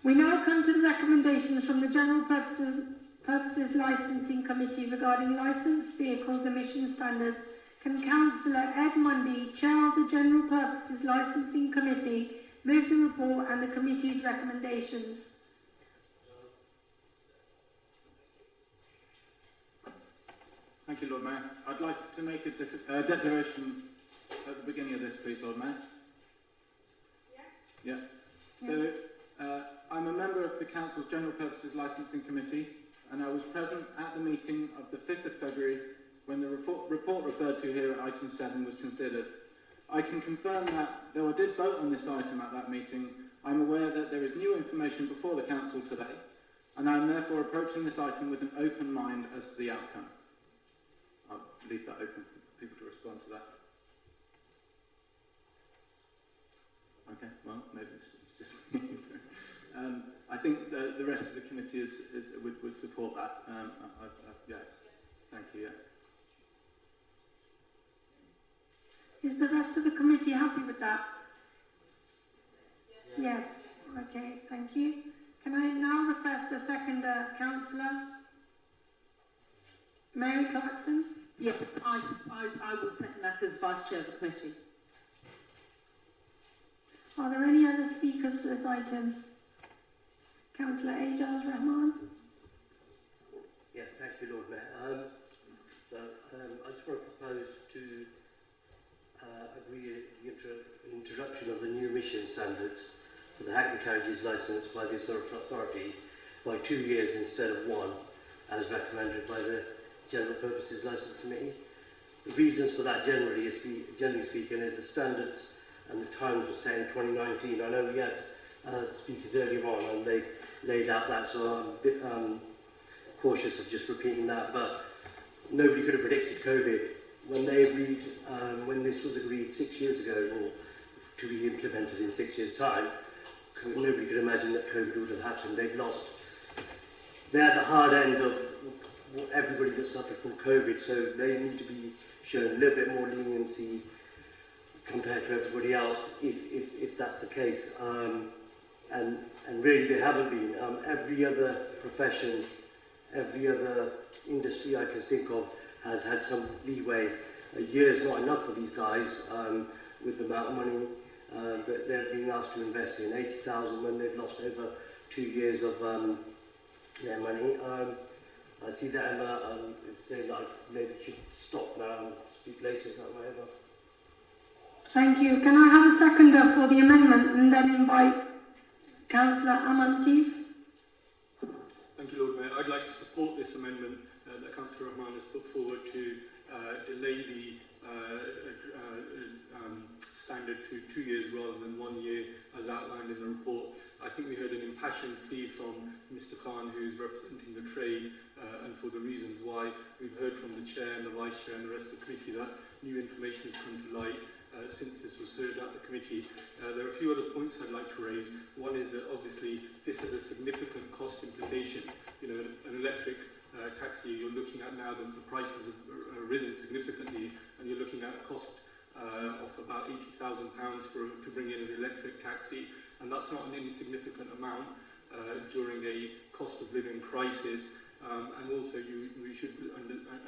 We now come to the recommendations from the General Purposes Licensing Committee regarding licensed vehicles emission standards. Can Councillor Ed Mundy, Chair of the General Purposes Licensing Committee, move the report and the committee's recommendations? Thank you, Lord Mayor. I'd like to make a declaration at the beginning of this, please, Lord Mayor. Yes? Yeah. So, I'm a member of the Council's General Purposes Licensing Committee, and I was present at the meeting of the 5th of February when the report referred to here at item 7 was considered. I can confirm that, though I did vote on this item at that meeting, I'm aware that there is new information before the Council today, and I am therefore approaching this item with an open mind as to the outcome. I'll leave that open for people to respond to that. Okay, well, maybe it's just me. I think the rest of the committee would support that. Yes, thank you. Yeah. Is the rest of the committee happy with that? Yes. Okay, thank you. Can I now request a seconder, Councillor Mary Clarkson? Yes, I would second that as Vice Chair of the committee. Are there any other speakers for this item? Councillor Ajaz Rahman. Yeah, thank you, Lord Mayor. I just want to propose to agree the introduction of the new emission standards for the Hackney carriages licensed by the authority by 2 years instead of 1, as recommended by the General Purposes Licence Committee. The reasons for that generally speaking, is the standards and the times were set in 2019. I know we had speakers earlier on and they laid out that, so I'm a bit cautious of just repeating that, but nobody could have predicted COVID. When they agreed, when this was agreed 6 years ago, or to be implemented in 6 years' time, nobody could imagine that COVID would have happened. They're at the hard end of everybody that suffered from COVID, so they need to be shown a little bit more leniency compared to everybody else, if that's the case. And really, they haven't been. Every other profession, every other industry I can think of has had some leeway. A year's not enough for these guys with the amount of money that they're being asked to invest in. 80,000 when they've lost over 2 years of their money. I see that Emma is saying that I maybe should stop now and speak later, or whatever. Thank you. Can I have a seconder for the amendment and then invite Councillor Amanteef? Thank you, Lord Mayor. I'd like to support this amendment that Councillor Rahman has put forward to delay the standard to 2 years rather than 1 year as outlined in the report. I think we heard an impassioned plea from Mr Khan, who's representing the trade, and for the reasons why. We've heard from the Chair and the Vice Chair and the rest of the committee that new information has come to light since this was heard at the committee. There are a few other points I'd like to raise. One is that obviously this has a significant cost implication. You know, an electric taxi you're looking at now, the prices have risen significantly, and you're looking at a cost of about £80,000 to bring in an electric taxi, and that's not an insignificant amount during a cost of living crisis. And also we should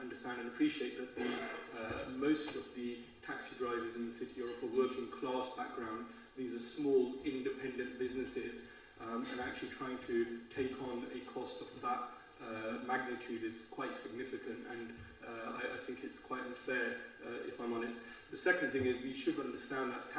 understand and appreciate that most of the taxi drivers in the city are of a working class background. These are small independent businesses, and actually trying to take on a cost of that magnitude is quite significant, and I think it's quite unfair, if I'm honest. The second thing is we should understand that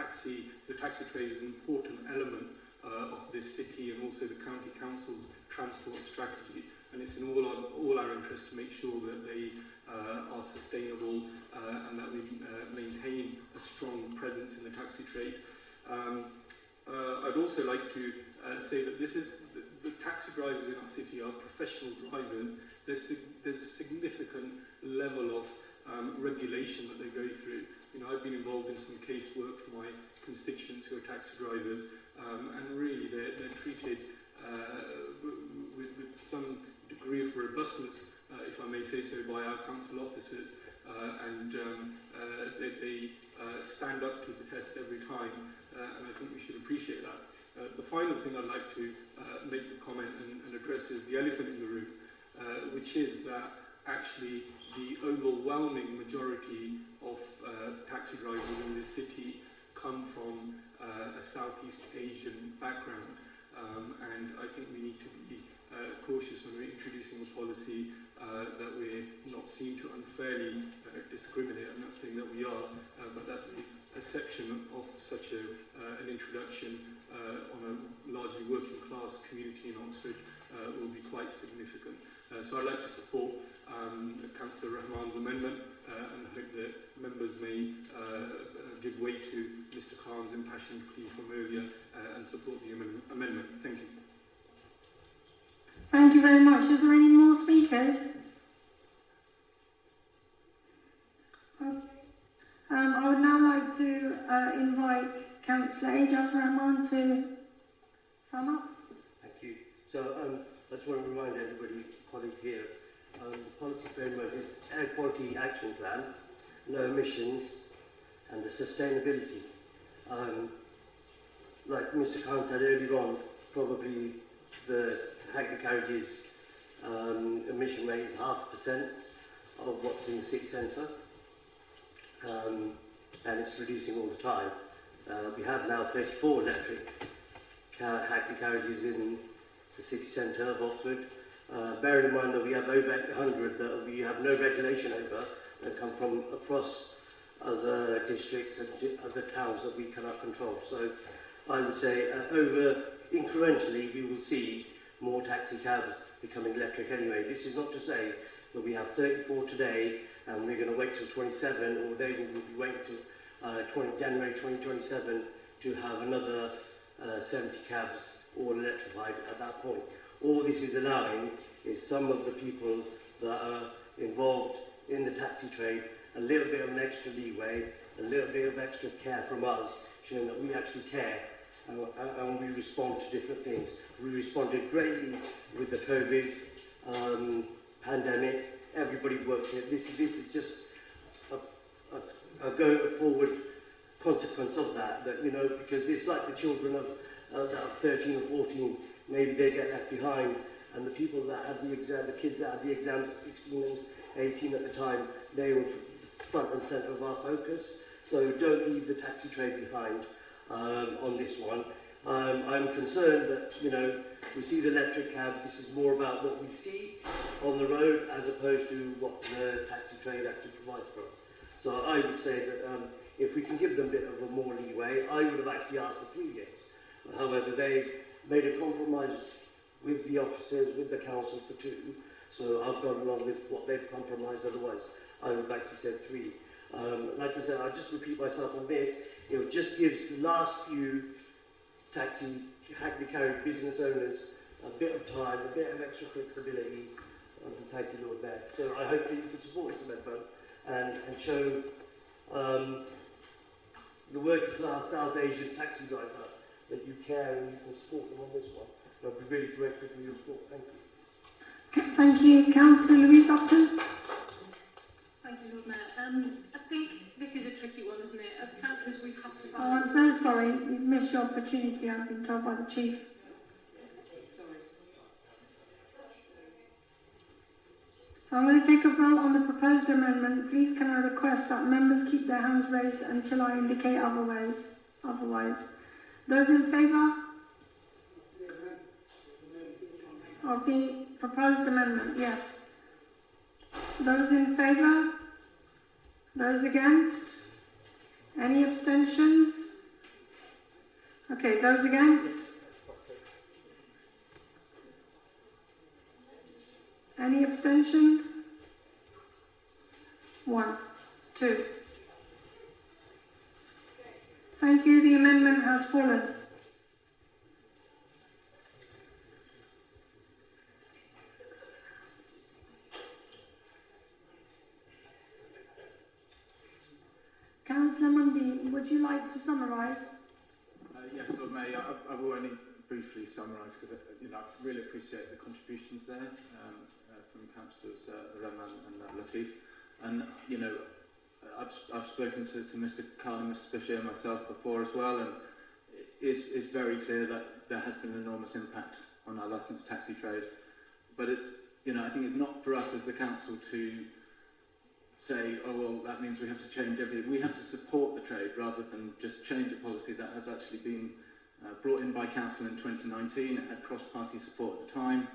the taxi trade is an important element of this city and also the county council's transport strategy, and it's in all our interest to make sure that they are sustainable and that we maintain a strong presence in the taxi trade. I'd also like to say that the taxi drivers in our city are professional drivers. There's a significant level of regulation that they go through. You know, I've been involved in some casework for my constituents who are taxi drivers, and really they're treated with some degree of robustness, if I may say so, by our council officers, and they stand up to the test every time, and I think we should appreciate that. The final thing I'd like to make the comment and address is the elephant in the room, which is that actually the overwhelming majority of taxi drivers in this city come from a Southeast Asian background, and I think we need to be cautious when we're introducing a policy that we're not seen to unfairly discriminate. I'm not saying that we are, but that the perception of such an introduction on a largely working class community in Oxford will be quite significant. So I'd like to support Councillor Rahman's amendment and hope that members may give way to Mr Khan's impassioned plea from earlier and support the amendment. Thank you. Thank you very much. Is there any more speakers? Okay. I would now like to invite Councillor Ejaz Rahman to sum up. Thank you. So I just want to remind everybody, colleagues here, the policy framework is Air Quality Action Plan, no emissions, and the sustainability. Like Mr Khan said earlier on, probably the Hackney carriages emission rate is 0.5% of what's in the city centre, and it's reducing all the time. We have now 34 electric Hackney carriages in the city centre of Oxford. Bearing in mind that we have over 800 that we have no regulation over, that come from across other districts and other towns that we cannot control. So I would say over incrementally we will see more taxi cabs becoming electric anyway. This is not to say that we have 34 today and we're going to wait till 27, or they will be waiting till January 2027 to have another 70 cabs all electrified at that point. All this is allowing is some of the people that are involved in the taxi trade a little bit of an extra leeway, a little bit of extra care from us, showing that we actually care and we respond to different things. We responded greatly with the COVID pandemic. Everybody worked here. This is just a going forward consequence of that, you know, because it's like the children of that are 13 or 14, maybe they get left behind, and the people that had the exam, the kids that had the exams at 16 and 18 at the time, they were front and centre of our focus. So don't leave the taxi trade behind on this one. I'm concerned that, you know, we see the electric cab, this is more about what we see on the road as opposed to what the taxi trade actually provides for us. So I would say that if we can give them a bit of a more leeway, I would have actually asked for 3 years. However, they've made a compromise with the officers, with the council for 2, so I've gone along with what they've compromised, otherwise I would have actually said 3. Like I said, I'll just repeat myself on this, it just gives the last few taxi, Hackney carriage business owners a bit of time, a bit of extra flexibility, and thank you, Lord Mayor. So I hope that you can support this amendment and show the working class South Asian taxi driver that you care and you can support them on this one. And I'll be really grateful for your support. Thank you. Okay, thank you. Councillor Louise Upton. Thank you, Lord Mayor. I think this is a tricky one, isn't it? As councillors, we have to Oh, I'm balance. so sorry. You've missed your opportunity, I've been told by the Chief. So I'm going to take a vote on the proposed amendment. Please can I request that members keep their hands raised until I indicate otherwise. Those in favour of the proposed amendment, yes. Those in favour? Those against? Any abstentions? Okay, those against? Any abstentions? 1, 2. Thank you, the amendment has fallen. Councillor Mundy, would you like to summarise? Yes, Lord Mayor, I will only briefly summarise because I really appreciate the contributions there from Councillors Rahman and Latif. And I've spoken to Mr. Khan and Mr. Bashir myself before as well, and it's very clear that there has been an enormous impact on our licensed taxi trade. But it's I think it's not for us as the council to say, oh well, that means we have to change everything. We have to support the trade rather than just change a policy that has actually been brought in by council in 2019. It had cross-party support at the time.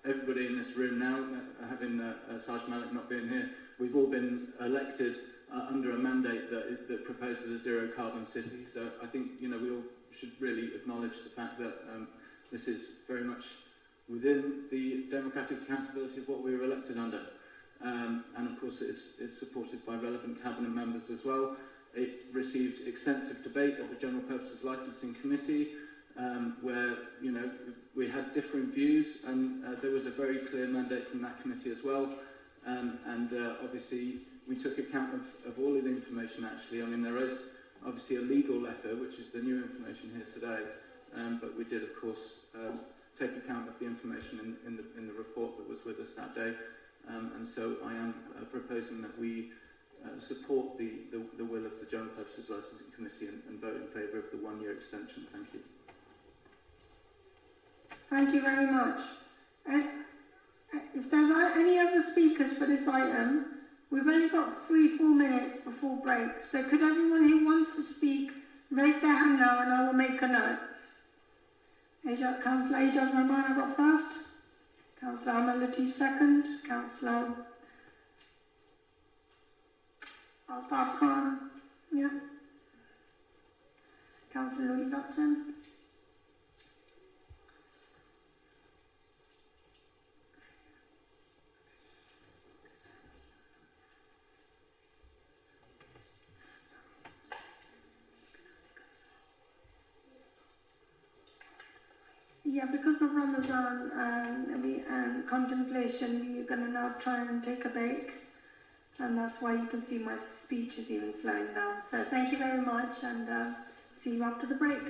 Everybody in this room now, having Sarge Malik not being here, we've all been elected under a mandate that proposes a zero carbon city. So I think we all should really acknowledge the fact that this is very much within the democratic accountability of what we were elected under. And of course it's supported by relevant cabinet members as well. It received extensive debate at the General Purposes Licensing Committee, where we had differing views, and there was a very clear mandate from that committee as well. And obviously we took account of all of the information actually. I mean, there is obviously a legal letter, which is the new information here today, but we did of course take account of the information in the report that was with us that day. And so I am proposing that we support the will of the General Purposes Licensing Committee and vote in favour of the 1-year extension. Thank you. Thank you very much. If there's any other speakers for this item, we've only got 3-4 minutes before break. So could everyone who wants to speak raise their hand now and I will make a note. Councillor Ijaz Rahman, I got first. Councillor Ahmed Latif second. Councillor Altaf Khan. Yeah. Councillor Louise Upton. Yeah, because of Ramadan and contemplation, we're going to now try and take a break. And that's why you can see my speech is even slowing down. So thank you very much, and see you after the break.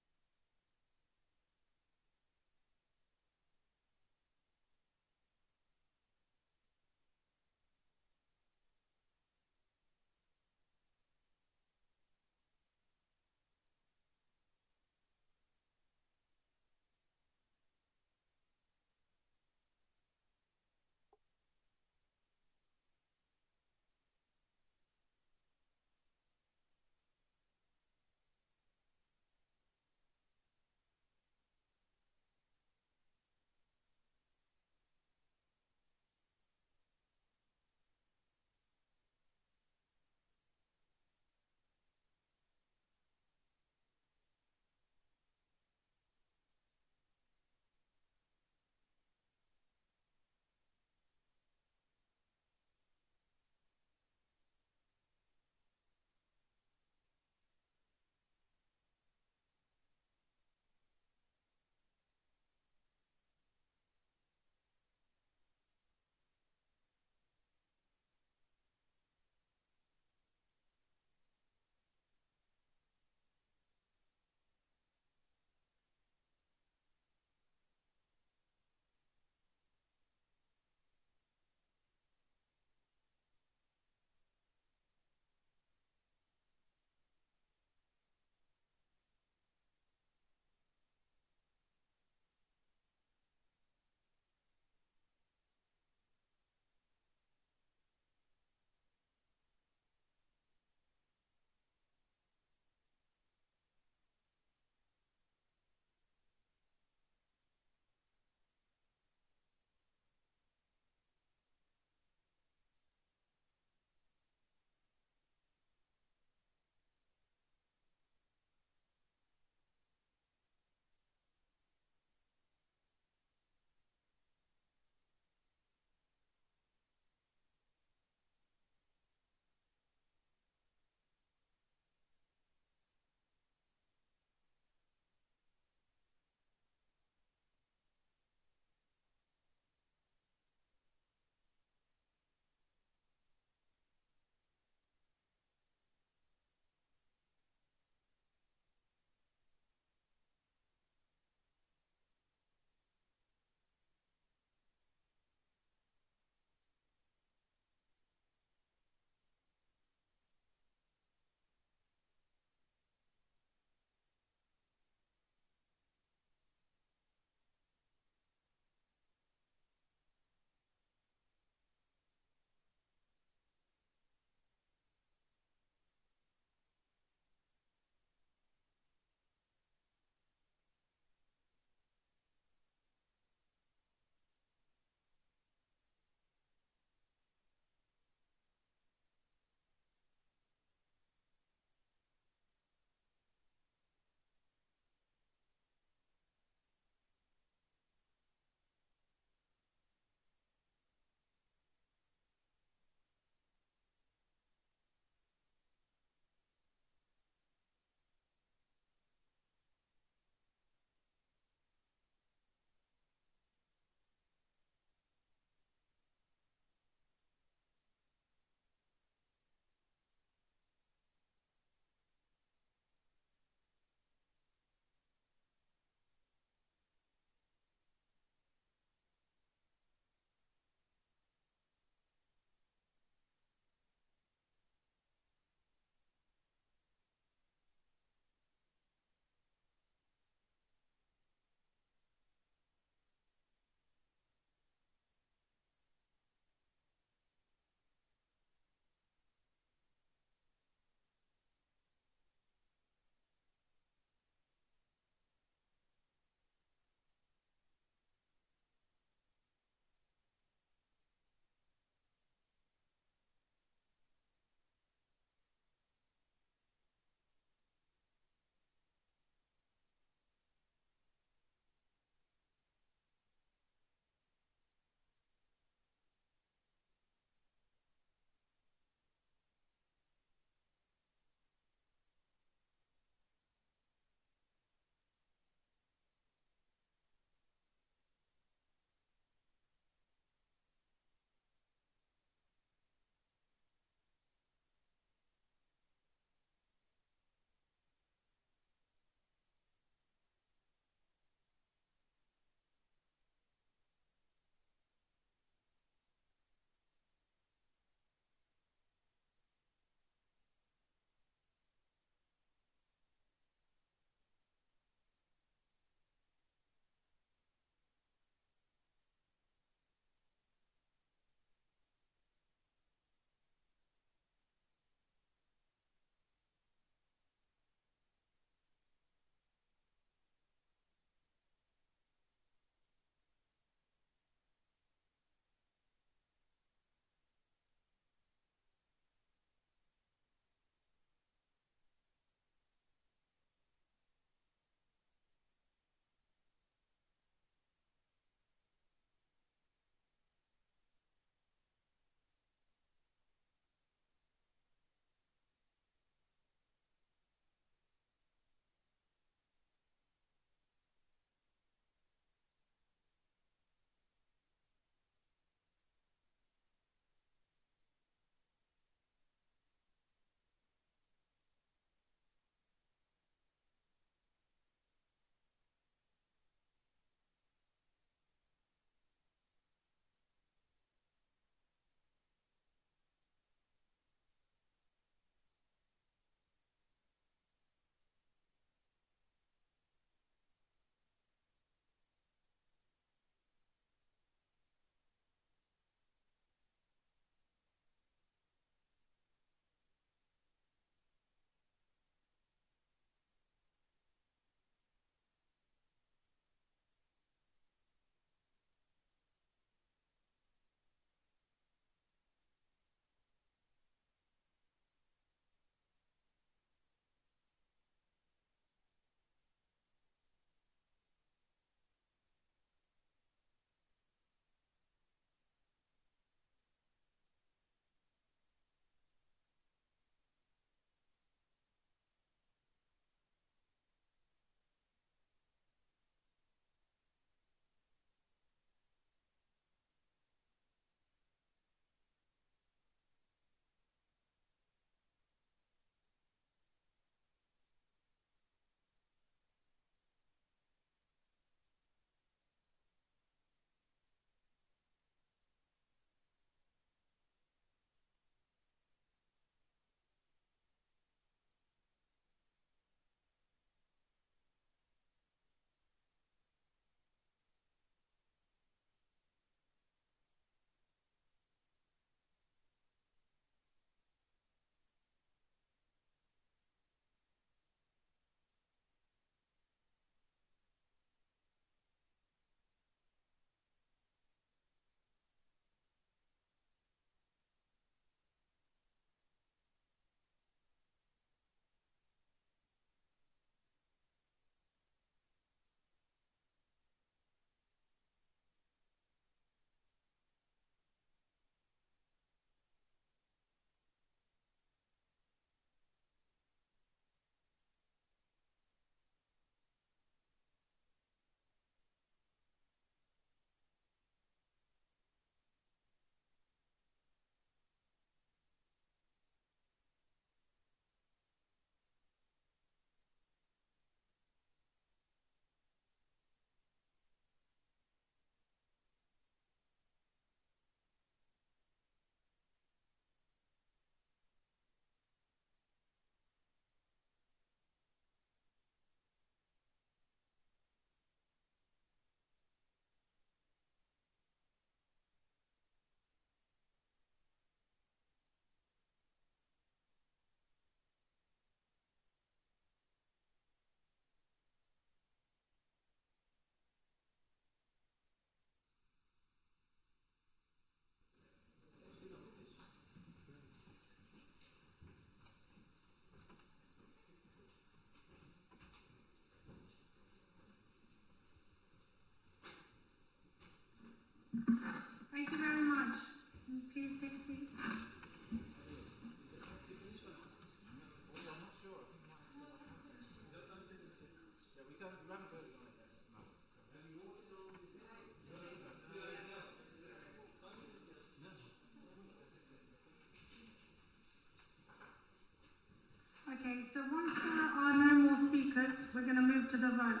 so once there are no more speakers, we're going to move to the vote.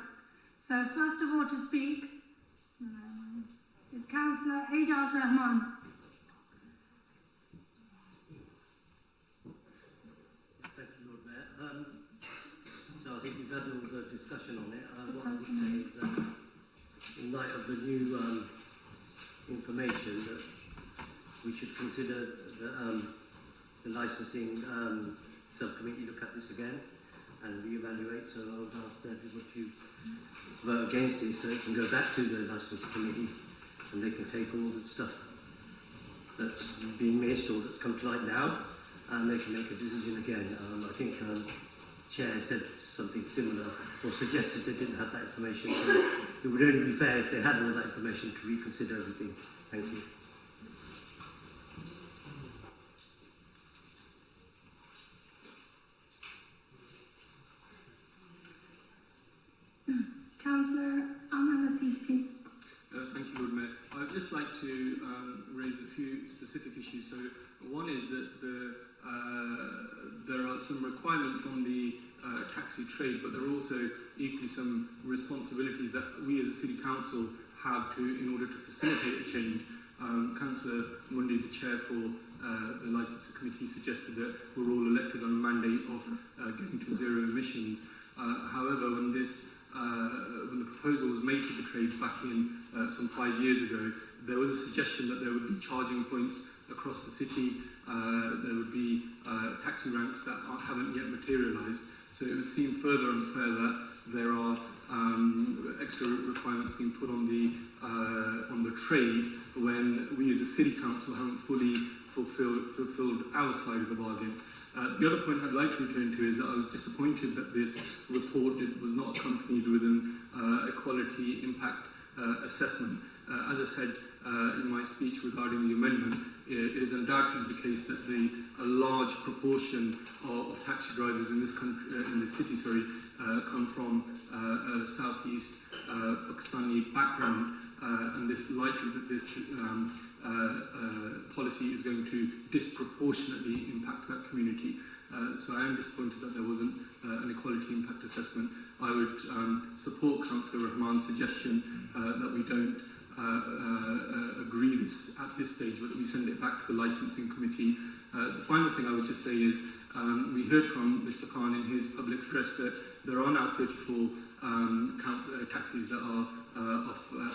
So first of all to speak is Councillor Ejaz Rahman. Thank you, Lord Mayor. So I think we've had all the discussion on it. What I would say is that in light of the new information, that we should consider the licensing subcommittee look at this again and reevaluate. So I would ask everybody to vote against it so it can go back to the licensing committee and they can take all the stuff that's been missed or that's come to light now and they can make a decision again. I think Chair said something similar or suggested they didn't have that information. So it would only be fair if they had all that information to reconsider everything. Thank you. Councillor Ahmed Latif, please. Thank you, Lord Mayor. I'd just like to raise a few specific issues. So one is that there are some requirements on the taxi trade, but there are also equally some responsibilities that we as a City Council have to, in order to facilitate a change. Councillor Mundy, the chair for the licensing committee, suggested that we're all elected on a mandate of getting to zero emissions. However, when the proposal was made to the trade back in some 5 years ago, there was a suggestion that there would be charging points across the city, there would be taxi ranks that haven't yet materialised. So it would seem further unfair that there are extra requirements being put on the trade when we as a City Council haven't fully fulfilled our side of the bargain. The other point I'd like to return to is that I was disappointed that this report was not accompanied with an equality impact assessment. As I said in my speech regarding the amendment, it is undoubtedly the case that a large proportion of taxi drivers in this country, in this city, come from a southeast Pakistani background, and this likely that this policy is going to disproportionately impact that community. So I am disappointed that there wasn't an equality impact assessment. I would support Councillor Rahman's suggestion that we don't agree this at this stage, but that we send it back to the licensing committee. The final thing I would just say is we heard from Mr. Khan in his public address that there are now 34 taxis that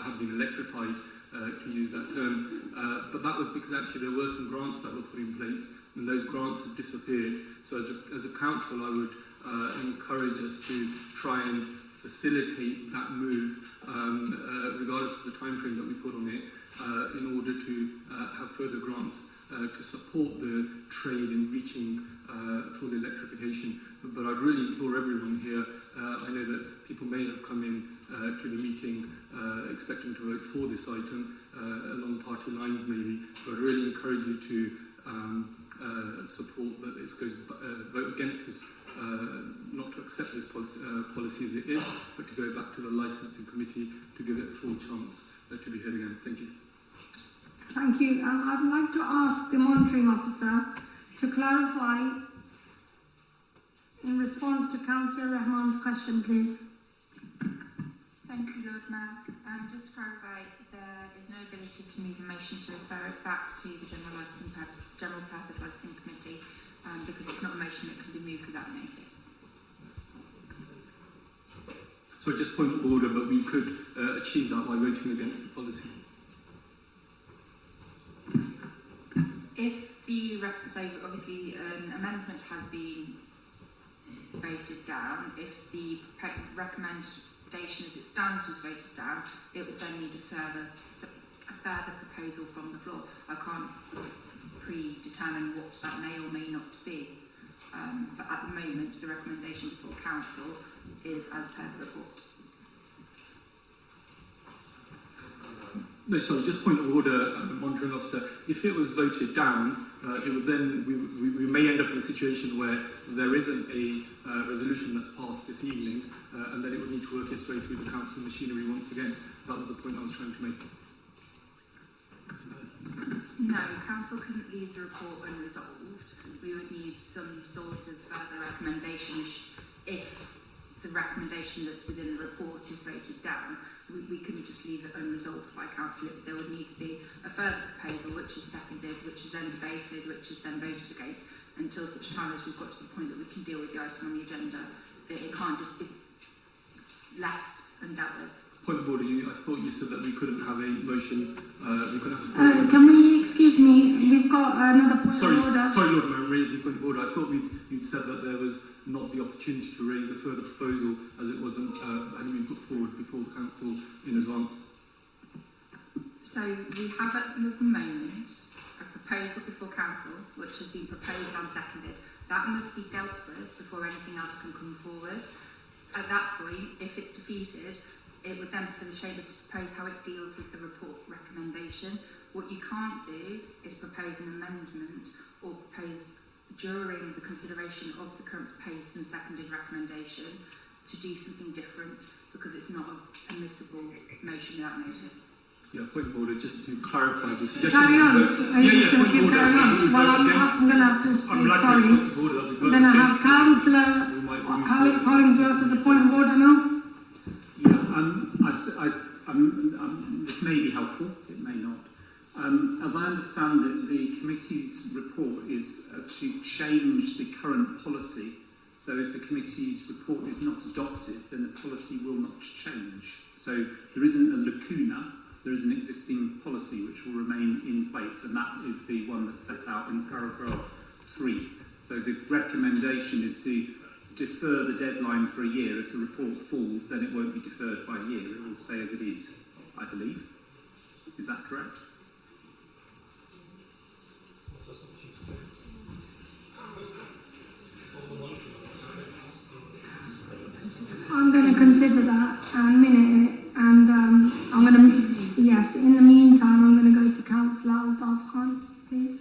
have been electrified, to use that term, but that was because actually there were some grants that were put in place and those grants have disappeared. So as a council I would encourage us to try and facilitate that move, regardless of the time frame that we put on it, in order to have further grants to support the trade in reaching full electrification. But I'd really implore everyone here, I know that people may have come in to the meeting expecting to vote for this item, along party lines maybe, but I'd really encourage you to support that this goes, vote against this, not to accept this policy as it is, but to go back to the licensing committee to give it a full chance to be heard again. Thank you. Thank you. I'd like to ask the monitoring officer to clarify in response to Councillor Rahman's question, please. Thank you, Lord Mayor. Just to clarify, there is no ability to move a motion to refer it back to the General Purpose Licensing Committee because it's not a motion that can be moved without notice. So just point of order, but we could achieve that by voting against the policy. If the, so obviously an amendment has been voted down, if the recommendation as it stands was voted down, it would then need a further proposal from the floor. I can't predetermine what that may or may not be, but at the moment the recommendation before council is as per the report. No, sorry, just point of order, monitoring officer. If it was voted down, it would then, we may end up in a situation where there isn't a resolution that's passed this evening, and then it would need to work its way through the council machinery once again. That was the point I was trying to make. No, council couldn't leave the report unresolved. we would need some sort of further recommendation if the recommendation that's within the report is voted down. We couldn't just leave it unresolved by council. There would need to be a further proposal which is seconded, which is then debated, which is then voted against, until such time as we've got to the point that we can deal with the item on the agenda. It can't just be left and dealt with. Point of order, I thought you said that we couldn't have a motion, we couldn't have a... Can we, excuse me, we've got another point Sorry, of order. sorry, Lord Mayor, I'm raising a point of order. I thought you'd said that there was not the opportunity to raise a further proposal as it wasn't hadn't been put forward before the council in advance. So we have at the moment a proposal before council which has been proposed and seconded. That must be dealt with before anything else can come forward. At that point, if it's defeated, it would then be for the Chamber to propose how it deals with the report recommendation. What you can't do is propose an amendment or propose during the consideration of the current proposed and seconded recommendation to do something different, because it's not a permissible motion without notice. Yeah, point of order, just to clarify the suggestion. Carry on. Yeah, point of order. Carry on. Well, I'm going to have to say sorry. Then I have Councillor Alex Hollingsworth as a point of order now. This may be helpful, it may not. As I understand it, the committee's report is to change the current policy. So if the committee's report is not adopted, then the policy will not change. So there isn't a lacuna, there is an existing policy which will remain in place, and that is the one that's set out in paragraph 3. So the recommendation is to defer the deadline for a year. If the report falls, then it won't be deferred by a year, it will stay as it is, I believe. Is that correct? I'm going to consider that and minute it, and I'm going to, yes, in the meantime, I'm going to go to Councillor Altaf Khan, please.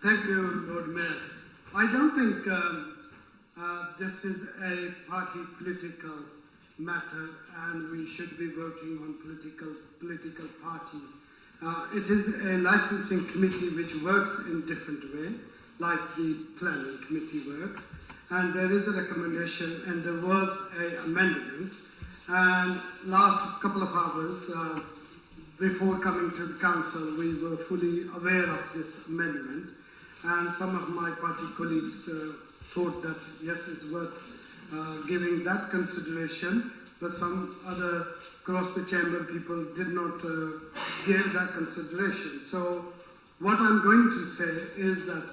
Thank you, Lord Mayor. I don't think this is a party political matter, and we should be voting on political party. It is a licensing committee which works in different way, like the planning committee works, and there is a recommendation and there was an amendment, and last couple of hours before coming to the council we were fully aware of this amendment, and some of my party colleagues thought that yes, it's worth giving that consideration, but some other across the chamber people did not give that consideration. So what I'm going to say is that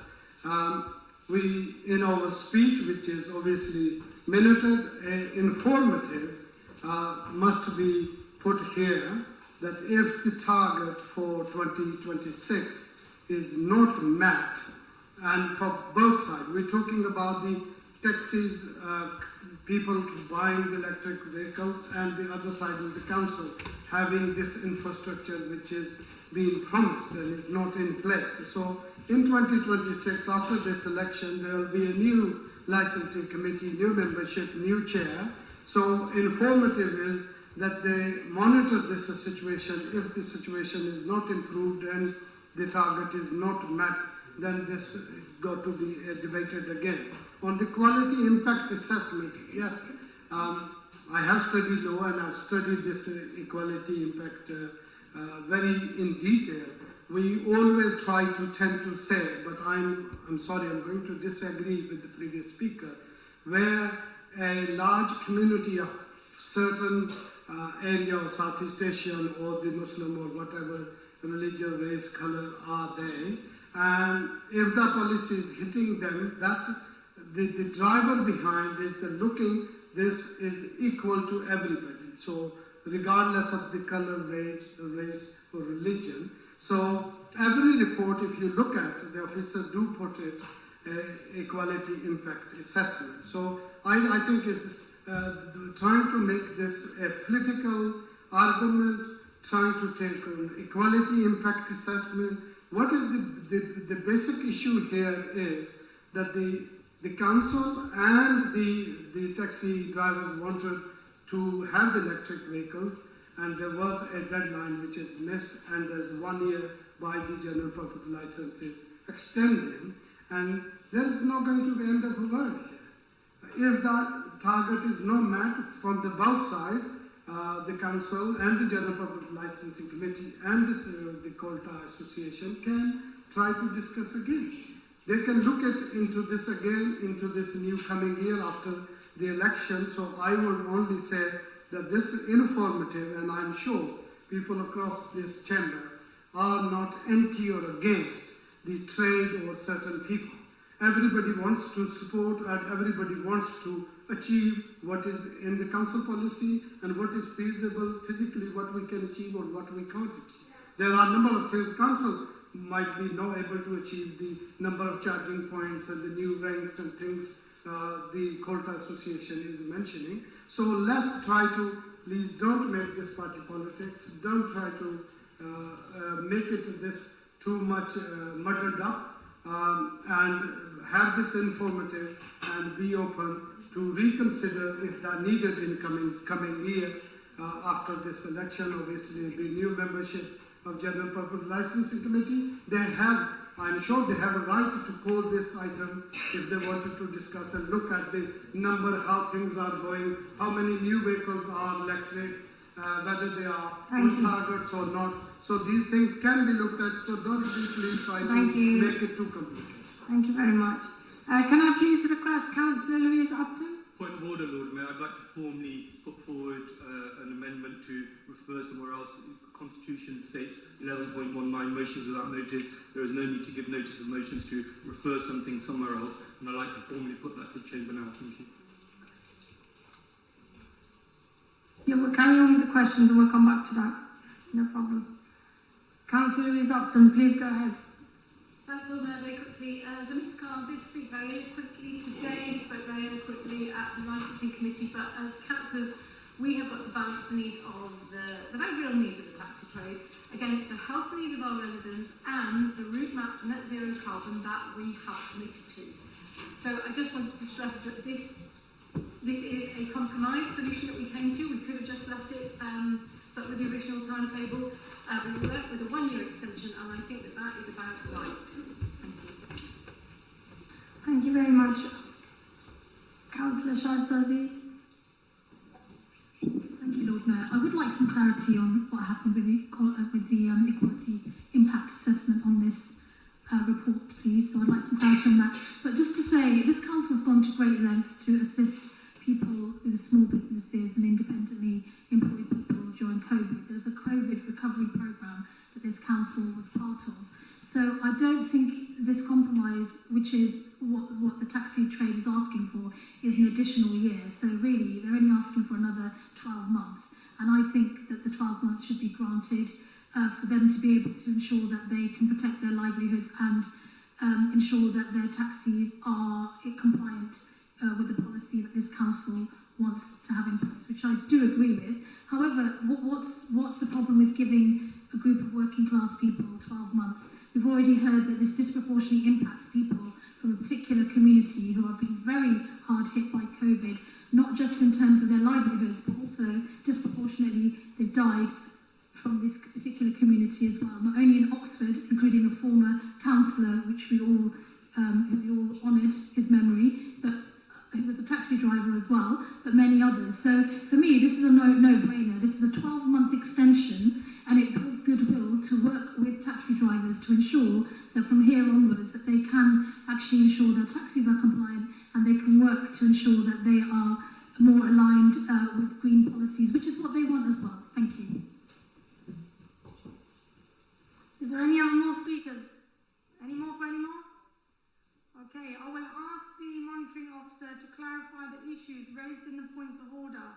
we, in our speech, which is obviously minuted, informative, must be put here that if the target for 2026 is not met, and for both sides, we're talking about the taxis, people buying the electric vehicles, and the other side is the council having this infrastructure which is being promised and is not in place. So in 2026, after this election, there will be a new licensing committee, new membership, new chair. So informative is that they monitor this situation. If the situation is not improved and the target is not met, then this got to be debated again. On the quality impact assessment, yes, I have studied law and I've studied this equality impact very in detail. We always try to tend to say, but I'm sorry, I'm going to disagree with the previous speaker, where a large community of certain area of Southeast Asian or the Muslim or whatever religion, race, color are they, and if the policy is hitting them, that the driver behind is the looking, this is equal to everybody. So regardless of the color, race or religion. So every report, if you look at, the officer do put it, equality impact assessment. So I think is trying to make this a political argument, trying to take an equality impact assessment. What is the basic issue here is that the council and the taxi drivers wanted to have the electric vehicles, and there was a deadline which is missed, and there's 1 year by the general purpose licenses extending, And there is not going to be end of the world here. If the target is not met from the both side, the council and the General Public Licensing Committee and the Colta Association can try to discuss again. They can look into this again, into this new coming year after the election. So I would only say that this is informative, and I'm sure people across this chamber are not anti or against the trade or certain people. Everybody wants to support and everybody wants to achieve what is in the council policy and what is feasible physically, what we can achieve or what we can't achieve. There are a number of things council might be not able to achieve, the number of charging points and the new ranks and things the Colta Association is mentioning. So let's try to, please don't make this party politics, don't try to make it this too much muddled up, and have this informative and be open to reconsider if they are needed in coming year after this election. Obviously, there will be new membership of General Purpose Licensing Committees. They have, I'm sure they have a right to call this item if they wanted to discuss and look at the number, how things are going, how many new vehicles are electric, whether they are on targets or not. So these things can be looked at, so don't please try to make it too complicated. Thank you very much. Can I please request Councillor Louise Upton? Point of order, Lord Mayor. I'd like to formally put forward an amendment to refer somewhere else. The Constitution states 11.19 motions without notice. There is no need to give notice of motions to refer something somewhere else, and I'd like to formally put that to the Chamber now. Thank you. Yeah, we'll carry on with the questions and we'll come back to that. No problem. Councillor Louise Upton, please go ahead. Thanks, Lord Mayor, very quickly. So Mr. Khan did speak very eloquently today. He spoke very eloquently at the Licensing Committee, but as councillors, we have got to balance the needs of the very real needs of the taxi trade against the health needs of our residents and the route map to net zero carbon that we have committed to. So I just wanted to stress that this is a compromise solution that we came to. We could have just left it stuck with the original timetable. We were left with a one-year extension, and I think that that is about right. Thank you. Thank you very much. Councillor Shaista Aziz. Thank you, Lord Mayor. I would like some clarity on what happened with the equality impact assessment on this report, please. So I'd like some clarity on that. But just to say, this council has gone to great lengths to assist people with small businesses and independently employed people during COVID. There's a COVID recovery programme that this council was part of. So I don't think this compromise, which is what the taxi trade is asking for, is an additional year. So really, they're only asking for another 12 months. And I think that the 12 months should be granted for them to be able to ensure that they can protect their livelihoods and ensure that their taxis are compliant with the policy that this council wants to have in place, which I do agree with. However, what's the problem with giving a group of working class people 12 months? We've already heard that this disproportionately impacts people from a particular community who have been very hard hit by COVID, not just in terms of their livelihoods, but also disproportionately they've died from this particular community as well. Not only in Oxford, including a former councillor, which we all honoured his memory, but he was a taxi driver as well, but many others. So for me, this is a no-brainer. This is a 12-month extension, and it builds goodwill to work with taxi drivers to ensure that from here onwards that they can actually ensure that taxis are compliant and they can work to ensure that they are more aligned with green policies, which is what they want as well. Thank you. Is there any other more speakers? Any more for any more? Okay, I will ask the monitoring officer to clarify the issues raised in the points of order,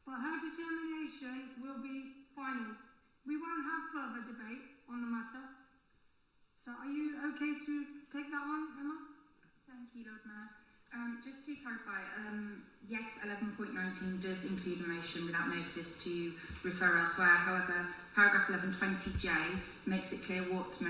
but her determination will be final. We won't have further debate on the matter. So are you okay to take that on, Emma? Thank you, Lord Mayor. Just to clarify, yes, 11.19 does include a motion without notice to refer elsewhere. However, paragraph 1120J makes it clear what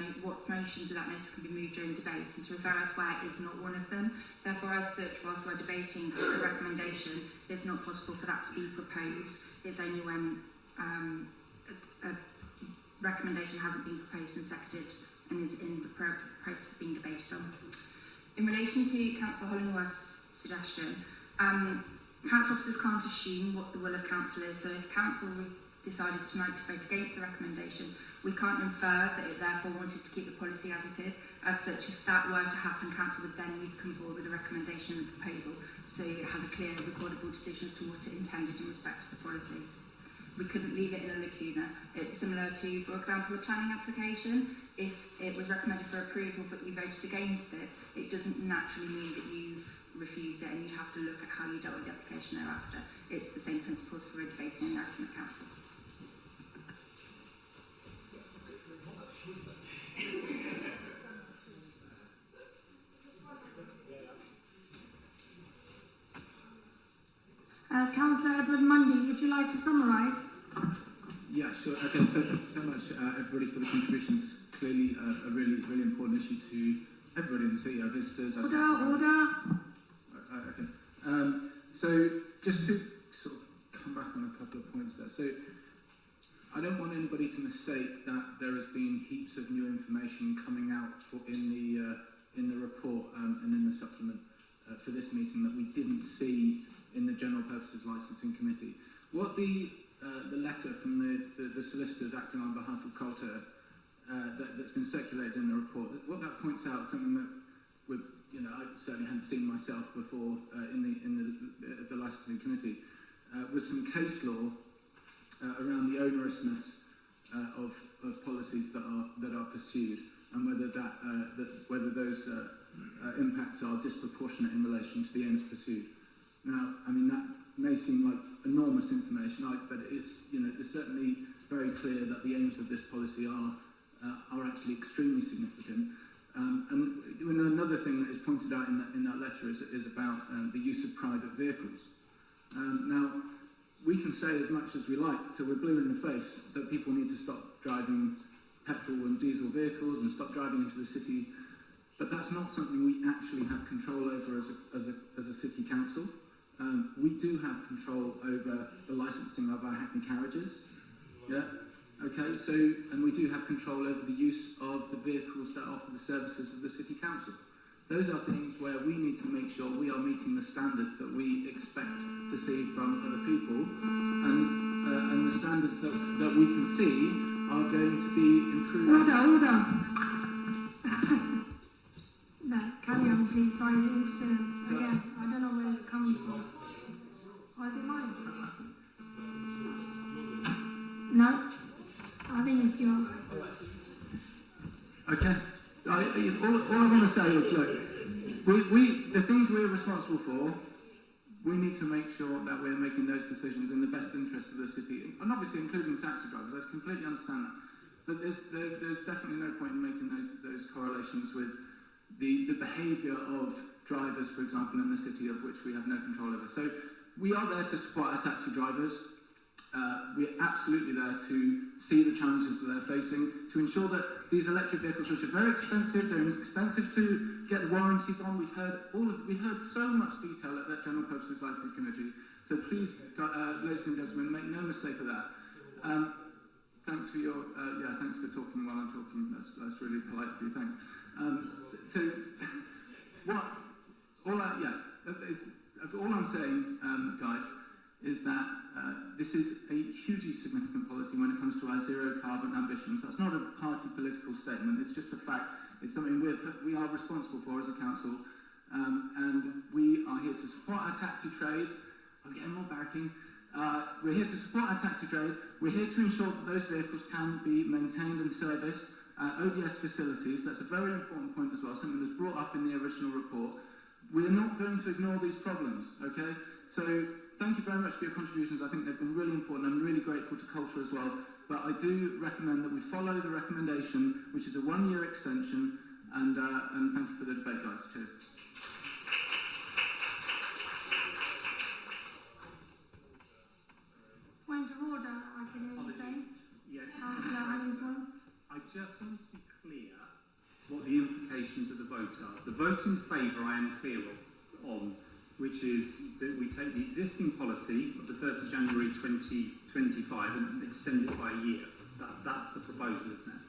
motions without notice can be moved during debate, and to refer elsewhere is not one of them. Therefore, as such, whilst we're debating the recommendation, it's not possible for that to be proposed. It's only when a recommendation hasn't been proposed and seconded and is in the process of being debated on. In relation to Councillor Hollingworth's suggestion, council officers can't assume what the will of council is, so if council decided tonight to vote against the recommendation, we can't infer that it therefore wanted to keep the policy as it is. As such, if that were to happen, council would then need to come forward with a recommendation and proposal, so it has a clear recordable decision as to what it intended in respect to the policy. We couldn't leave it in a lacuna. It's similar to, for example, a planning application. If it was recommended for approval but you voted against it, it doesn't naturally mean that you've refused it, and you'd have to look at how you dealt with the application thereafter. It's the same principles for debating and acting of council. Councillor Edward Mundy, would you like to summarise? Yeah, sure. Okay, so much everybody for the contributions. It's clearly a really important issue to everybody in the city, our visitors. Order. Okay. So just to sort of come back on a couple of points there. So I don't want anybody to mistake that there has been heaps of new information coming out in the report and in the supplement for this meeting that we didn't see in the General Purposes Licensing Committee. What the letter from the solicitors acting on behalf of Coulter that's been circulated in the report, what that points out, something that I certainly hadn't seen myself before in the Licensing Committee, was some case law around the onerousness of policies that are pursued, and whether those impacts are disproportionate in relation to the aims pursued. Now, I mean, that may seem like enormous information, but it's certainly very clear that the aims of this policy are actually extremely significant. And another thing that is pointed out in that letter is about the use of private vehicles. Now, we can say as much as we like till we're blue in the face that people need to stop driving petrol and diesel vehicles and stop driving into the city, but that's not something we actually have control over as a city council. We do have control over the licensing of our Hackney carriages. Yeah. Okay. So, and we do have control over the use of the vehicles that offer the services of the city council. Those are things where we need to make sure we are meeting the standards that we expect to see from other people, and the standards that we can see are going to be improved. Order. No, carry on, please. Sorry, interference. Again, I don't know where it's coming from. Or is it mine? No, I think it's yours. Okay. All I want to say is, look, the things we're responsible for, we need to make sure that we're making those decisions in the best interest of the city, and obviously including taxi drivers. I completely understand that. But there's definitely no point in making those correlations with the behaviour of drivers, for example, in the city of which we have no control over. So we are there to support our taxi drivers. We're absolutely there to see the challenges that they're facing, to ensure that these electric vehicles, which are very expensive, they're expensive to get the warranties on. We heard so much detail at that General Purposes Licensing Committee. So please, ladies and gentlemen, make no mistake of that. Thanks for your thanks for talking while I'm talking. That's really polite of you. Thanks. All I'm saying, guys, is that this is a hugely significant policy when it comes to our zero carbon ambitions. That's not a party political statement. It's just a fact. It's something we are responsible for as a council, and we are here to support our taxi trade. I'm getting more barracking. We're here to support our taxi trade. We're here to ensure that those vehicles can be maintained and serviced at ODS facilities. That's a very important point as well, something that's brought up in the original report. We're not going to ignore these problems, okay? So thank you very much for your contributions. I think they've been really important. I'm really grateful to Culture as well. But I do recommend that we follow the recommendation, which is a 1-year extension, and thank you for the debate, guys. Cheers. Point of order, I can hear you saying. Yes. Councillor Hannington. I just want to be clear what the implications of the vote are. The vote in favour I am clear on, which is that we take the existing policy of the 1st of January 2025 and extend it by a year. That's the proposal, isn't it?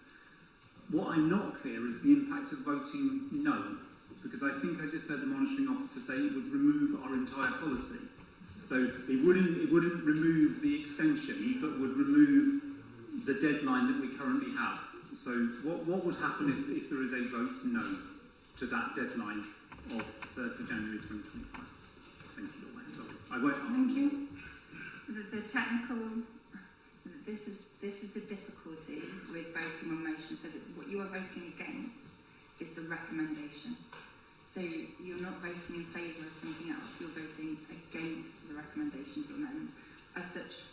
What I'm not clear is the impact of voting no. because I think I just heard the monitoring officer say it would remove our entire policy. So it wouldn't remove the extension, but would remove the deadline that we currently have. So what would happen if there is a vote no to that deadline of 1st of January 2025? Thank you, Lord Mayor. Sorry, I won't ask. Thank you. The technical, this is the difficulty with voting on motions. So that what you are voting against is the recommendation. So you're not voting in favour of something else. You're voting against the recommendation to amend. As such,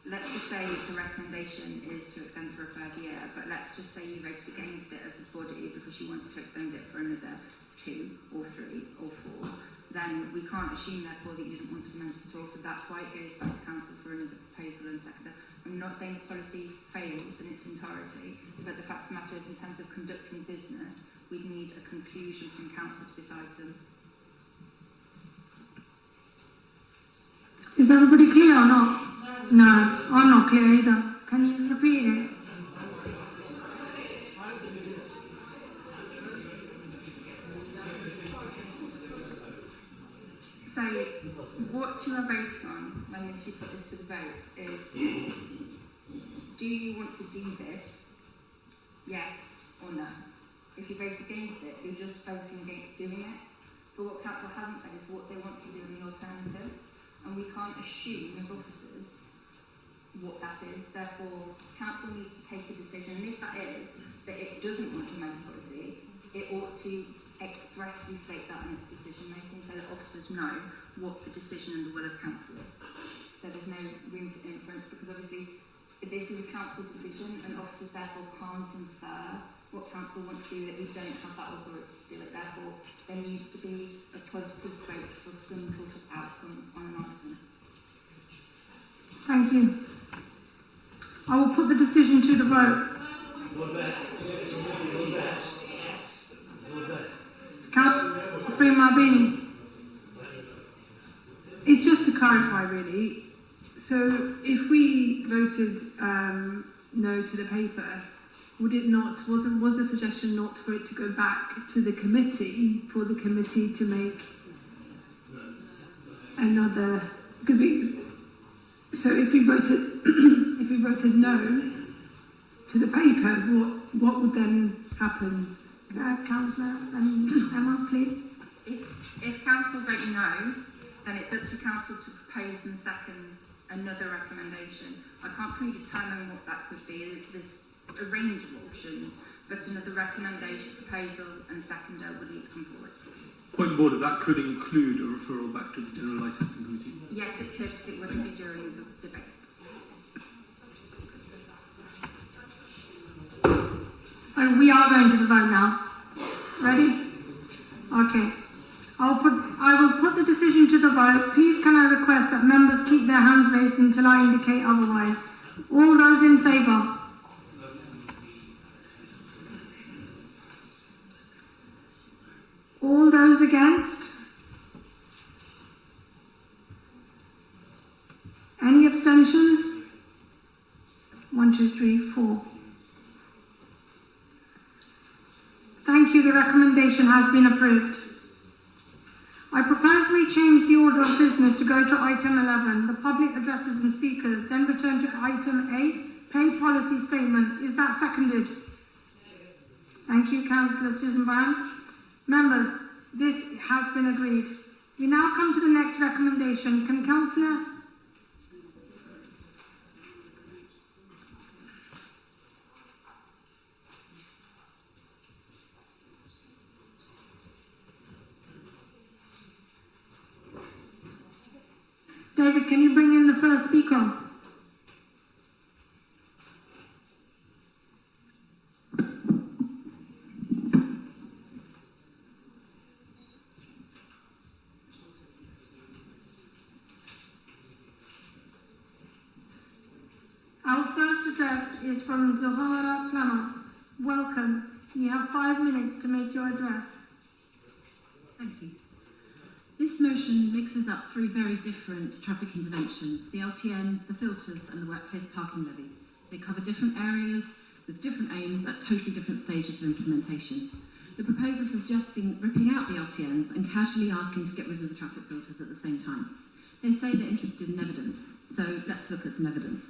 let's just say the recommendation is to extend for a further year, but let's just say you voted against it as a body because you wanted to extend it for another 2 or 3 or 4, then we can't assume therefore that you didn't want to amend it at all. So that's why it goes back to council for another proposal and seconder. I'm not saying the policy fails in its entirety, but the fact of the matter is, in terms of conducting business, we'd need a conclusion from council to this item. Is everybody clear or not? No, I'm not clear either. Can you repeat it? So what you are voting on when you put this to the vote is, do you want to do this? Yes or no? If you vote against it, you're just voting against doing it. But what council hasn't said is what they want to do in the alternative. And we can't assume as officers what that is. Therefore, council needs to take a decision. And if that is that it doesn't want to amend policy, it ought to expressly state that in its decision making so that officers know what the decision and the will of council is. So there's no room for inference, because obviously this is a council decision and officers therefore can't infer what council wants to do, that we don't have that authority to do it. Therefore, there needs to be a positive vote for some sort of outcome on an item. Thank you. I will put the decision to the vote. Councillor Freeman. It's just to clarify, really. So, if we voted no to the paper, would it not? Was the suggestion not for it to go back to the committee for the committee to make another? Because so if we voted no to the paper, what would then happen? Councillor Emma, please. If council vote no, then it's up to council to propose and second another recommendation. I can't predetermine what that could be. There's a range of options, but another recommendation, proposal and seconder would need to come forward. Point of order, that could include a referral back to the General Licensing Committee. Yes, it could, because it wouldn't be during the debate. And we are going to the vote now. Ready? Okay. I will put the decision to the vote. Please can I request that members keep their hands raised until I indicate otherwise. All those in favour? All those against? Any abstentions? 1, 2, 3, 4. Thank you, the recommendation has been approved. I propose we change the order of business to go to item 11, the public addresses and speakers, then return to item 8, pay policy statement. Is that seconded? Yes. Thank you, Councillor Susan Brown. Members, this has been agreed. We now come to the next recommendation. Can Councillor David, can you bring in the first speaker? Our first address is from Zohara Plummer. Welcome. You have 5 minutes to make your address. Thank you. This motion mixes up 3 very different traffic interventions: the LTNs, the filters and the workplace parking levy. They cover different areas with different aims at totally different stages of implementation. The proposers are suggesting ripping out the LTNs and casually asking to get rid of the traffic filters at the same time. They say they're interested in evidence, so let's look at some evidence.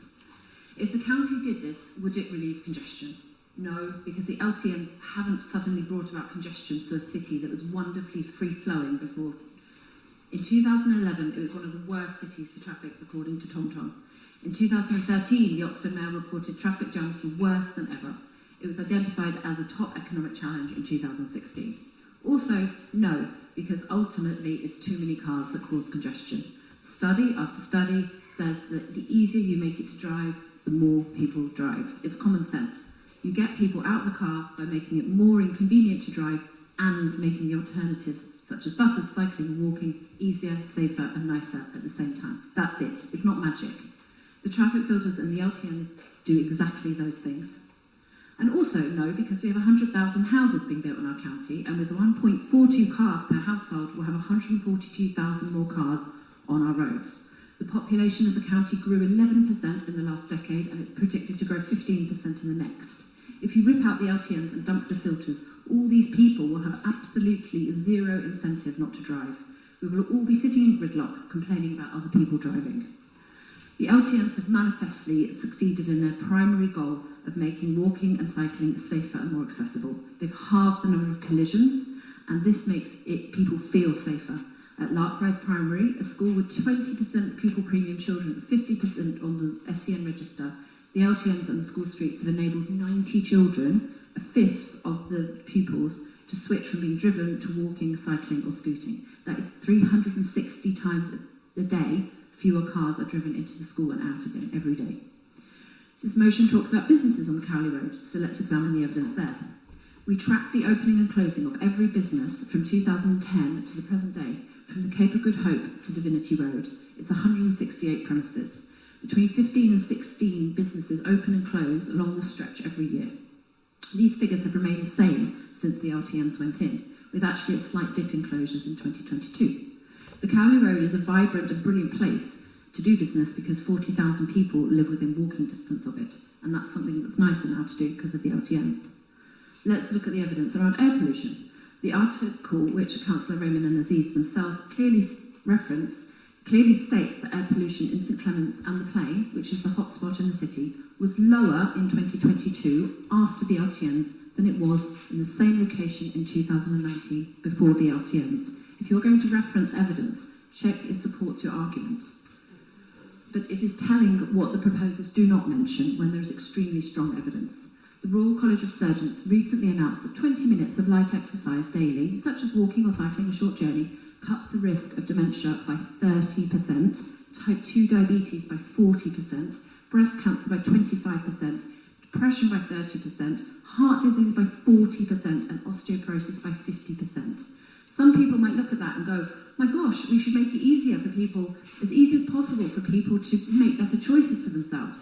If the county did this, would it relieve congestion? No, because the LTNs haven't suddenly brought about congestion to a city that was wonderfully free-flowing before. In 2011, it was one of the worst cities for traffic, according to TomTom. In 2013, the Oxford Mayor reported traffic jams were worse than ever. It was identified as a top economic challenge in 2016. Also, no, because ultimately it's too many cars that cause congestion. Study after study says that the easier you make it to drive, the more people drive. It's common sense. You get people out of the car by making it more inconvenient to drive and making the alternatives, such as buses, cycling and walking, easier, safer and nicer at the same time. That's it. It's not magic. The traffic filters and the LTNs do exactly those things. And also, no, because we have 100,000 houses being built in our county, and with 1.42 cars per household, we'll have 142,000 more cars on our roads. The population of the county grew 11% in the last decade, and it's predicted to grow 15% in the next. If you rip out the LTNs and dump the filters, all these people will have absolutely zero incentive not to drive. We will all be sitting in gridlock, complaining about other people driving. The LTNs have manifestly succeeded in their primary goal of making walking and cycling safer and more accessible. They've halved the number of collisions, and this makes people feel safer. At Larkrise Primary, a school with 20% pupil premium children and 50% on the SEN register, the LTNs and the school streets have enabled 90 children, a fifth of the pupils, to switch from being driven to walking, cycling or scooting. That is 360 times a day fewer cars are driven into the school and out again every day. This motion talks about businesses on the Cowley Road, so let's examine the evidence there. We tracked the opening and closing of every business from 2010 to the present day, from the Cape of Good Hope to Divinity Road. It's 168 premises. Between 15 and 16 businesses open and close along the stretch every year. These figures have remained the same since the LTNs went in, with actually a slight dip in closures in 2022. The Cowley Road is a vibrant and brilliant place to do business because 40,000 people live within walking distance of it, and that's something that's nicer now to do because of the LTNs. Let's look at the evidence around air pollution. The article, which Councillor Raymond and Aziz themselves clearly states that air pollution in St Clements and the Plain, which is the hotspot in the city, was lower in 2022 after the LTNs than it was in the same location in 2019 before the LTNs. If you're going to reference evidence, check it supports your argument. But it is telling what the proposers do not mention when there is extremely strong evidence. The Royal College of Surgeons recently announced that 20 minutes of light exercise daily, such as walking or cycling a short journey, cuts the risk of dementia by 30%, type 2 diabetes by 40%, breast cancer by 25%, depression by 30%, heart disease by 40%, and osteoporosis by 50%. Some people might look at that and go, my gosh, we should make it easier for people, as easy as possible for people to make better choices for themselves.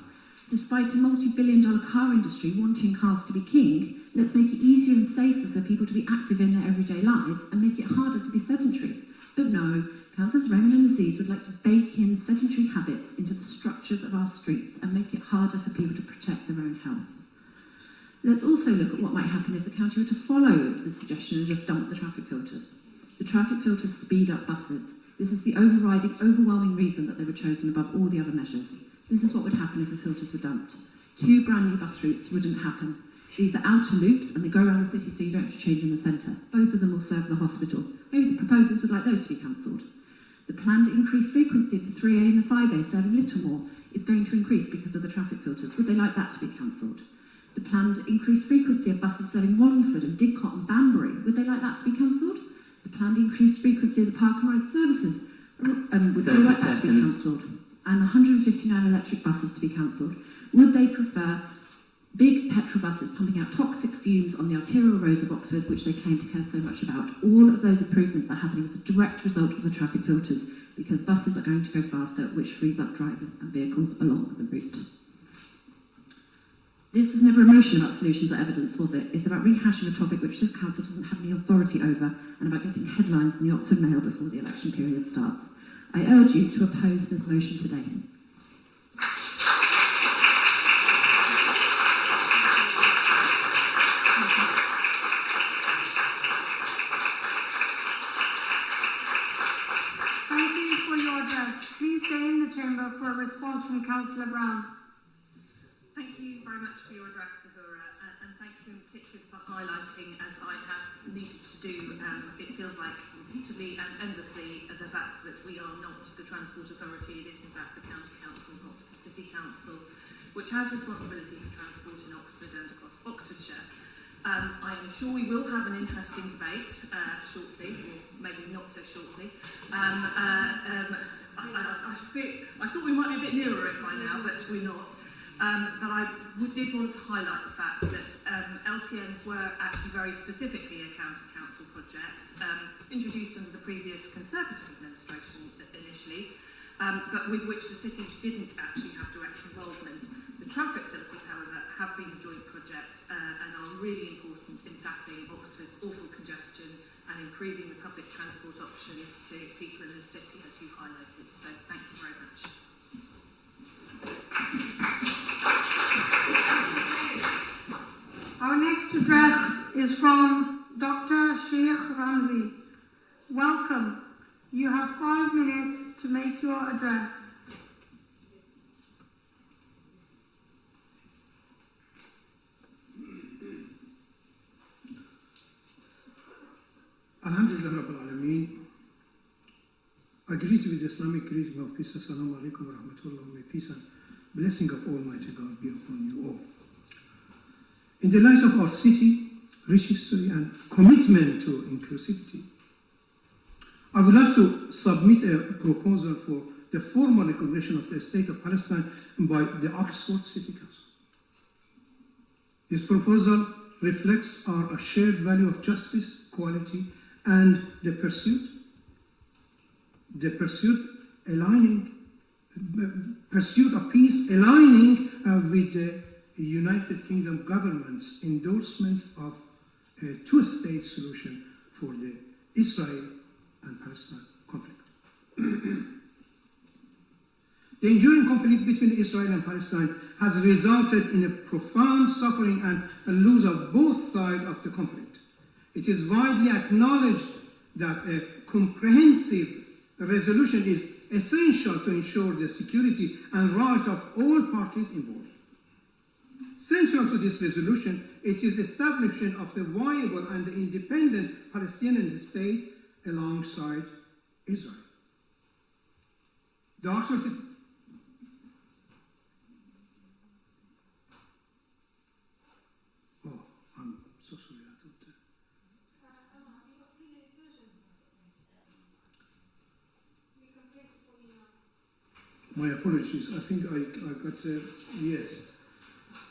Despite a multi-billion-dollar car industry wanting cars to be king, let's make it easier and safer for people to be active in their everyday lives and make it harder to be sedentary. But no, Councillors Raymond and Aziz would like to bake in sedentary habits into the structures of our streets and make it harder for people to protect their own health. Let's also look at what might happen if the county were to follow the suggestion and just dump the traffic filters. The traffic filters speed up buses. This is the overwhelming reason that they were chosen above all the other measures. This is what would happen if the filters were dumped. 2 brand new bus routes wouldn't happen. These are outer loops and they go around the city so you don't have to change in the centre. Both of them will serve the hospital. Maybe the proposers would like those to be cancelled. The planned increased frequency of the 3A and the 5A serving Littlemore is going to increase because of the traffic filters. Would they like that to be cancelled? The planned increased frequency of buses serving Wallingford and Didcot and Banbury, would they like that to be cancelled? The planned increased frequency of the park and ride services, would they like that to be cancelled? And 159 electric buses to be cancelled. Would they prefer big petrol buses pumping out toxic fumes on the arterial roads of Oxford, which they claim to care so much about? All of those improvements are happening as a direct result of the traffic filters because buses are going to go faster, which frees up drivers and vehicles along the route. This was never a motion about solutions or evidence, was it? It's about rehashing a topic which this council doesn't have any authority over and about getting headlines in the Oxford Mail before the election period starts. I urge you to oppose this motion today. for a response from Councillor Brown. Thank you very much for your address, Zahura, and thank you in particular for highlighting, as I have needed to do, it feels like repeatedly and endlessly, the fact that we are not the Transport Authority. It is in fact the County Council, not the City Council, which has responsibility for transport in Oxford and across Oxfordshire. I am sure we will have an interesting debate shortly, or maybe not so shortly. I thought we might be a bit nearer it by now, but we're not. But I did want to highlight the fact that LTNs were actually very specifically a county council project, introduced under the previous Conservative administration initially, but with which the city didn't actually have direct involvement. The traffic filters, however, have been a joint project and are really important in tackling Oxford's awful congestion and improving the public transport options to people in the city, as you highlighted. So thank you very much. Our next address is from Dr. Sheikh Ramzi. Welcome. You have 5 minutes to make your address. Alhamdulillah Rabbil Alameen. I greet you with the Islamic greeting of peace. Assalamu alaikum wa rahmatullah. May peace and blessing of Almighty God be upon you all. In the light of our city, rich history and commitment to inclusivity, I would like to submit a proposal for the formal recognition of the State of Palestine by the Oxford City Council. This proposal reflects our shared value of justice, equality, and the pursuit of peace, aligning with the United Kingdom government's endorsement of a two-state solution for the Israel and Palestine conflict. The enduring conflict between Israel and Palestine has resulted in a profound suffering and a loss of both sides of the conflict. It is widely acknowledged that a comprehensive resolution is essential to ensure the security and right of all parties involved. Central to this resolution, it is establishment of the viable and independent Palestinian state alongside Israel. The Oxford City I'm so sorry, I thought my apologies. I think I got yes.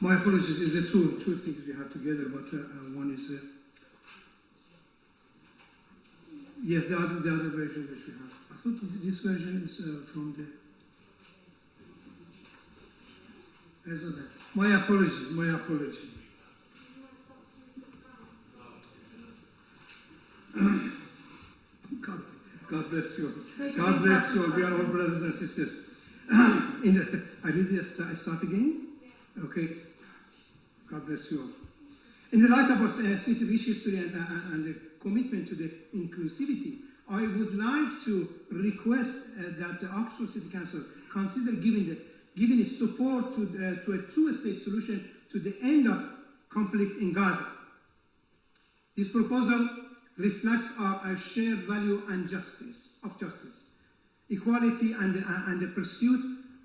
My apologies. Is there two things we have together, but one is yes, the other version which we have. I thought this version is from the. My apologies. My apologies. God bless you. God bless you. We are all brothers and sisters. I read this. I start again. Okay. God bless you all. In the light of our city's rich history and the commitment to the inclusivity, I would like to request that the Oxford City Council consider giving its support to a two-state solution to the end of conflict in Gaza. This proposal reflects our shared value and justice, equality, and the pursuit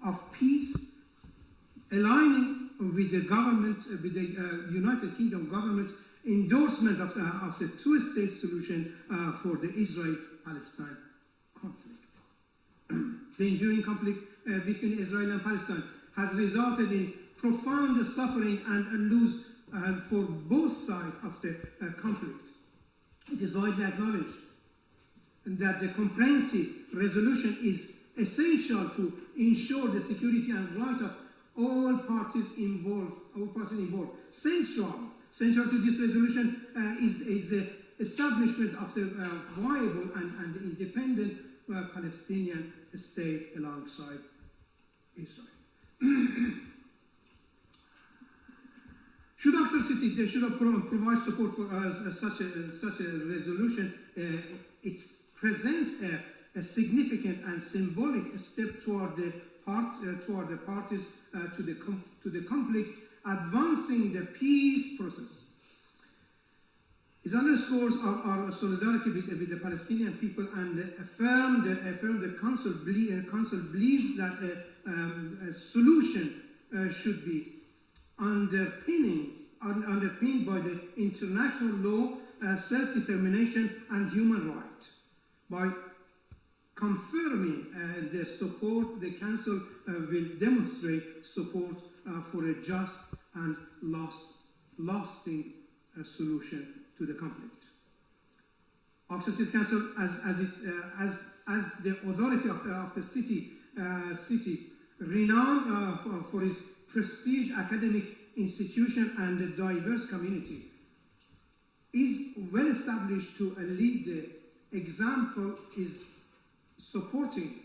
of peace, aligning with the government, with the United Kingdom government's endorsement of the two-state solution for the Israel-Palestine conflict. The enduring conflict between Israel and Palestine has resulted in profound suffering and a loss for both sides of the conflict. It is widely acknowledged that the comprehensive resolution is essential to ensure the security and right of all parties involved. Central to this resolution is the establishment of the viable and independent Palestinian state alongside Israel. Should Oxford City provide support for such a resolution, it presents a significant and symbolic step toward the toward the parties to the conflict, advancing the peace process. It underscores our solidarity with the Palestinian people and affirmed the Council believes that a solution should be underpinned by the international law, self-determination and human rights. By confirming the support, the Council will demonstrate support for a just and lasting solution to the conflict. Oxford City Council, as the authority of the city, renowned for its prestige academic institution and a diverse community, is well established to lead the example, is supporting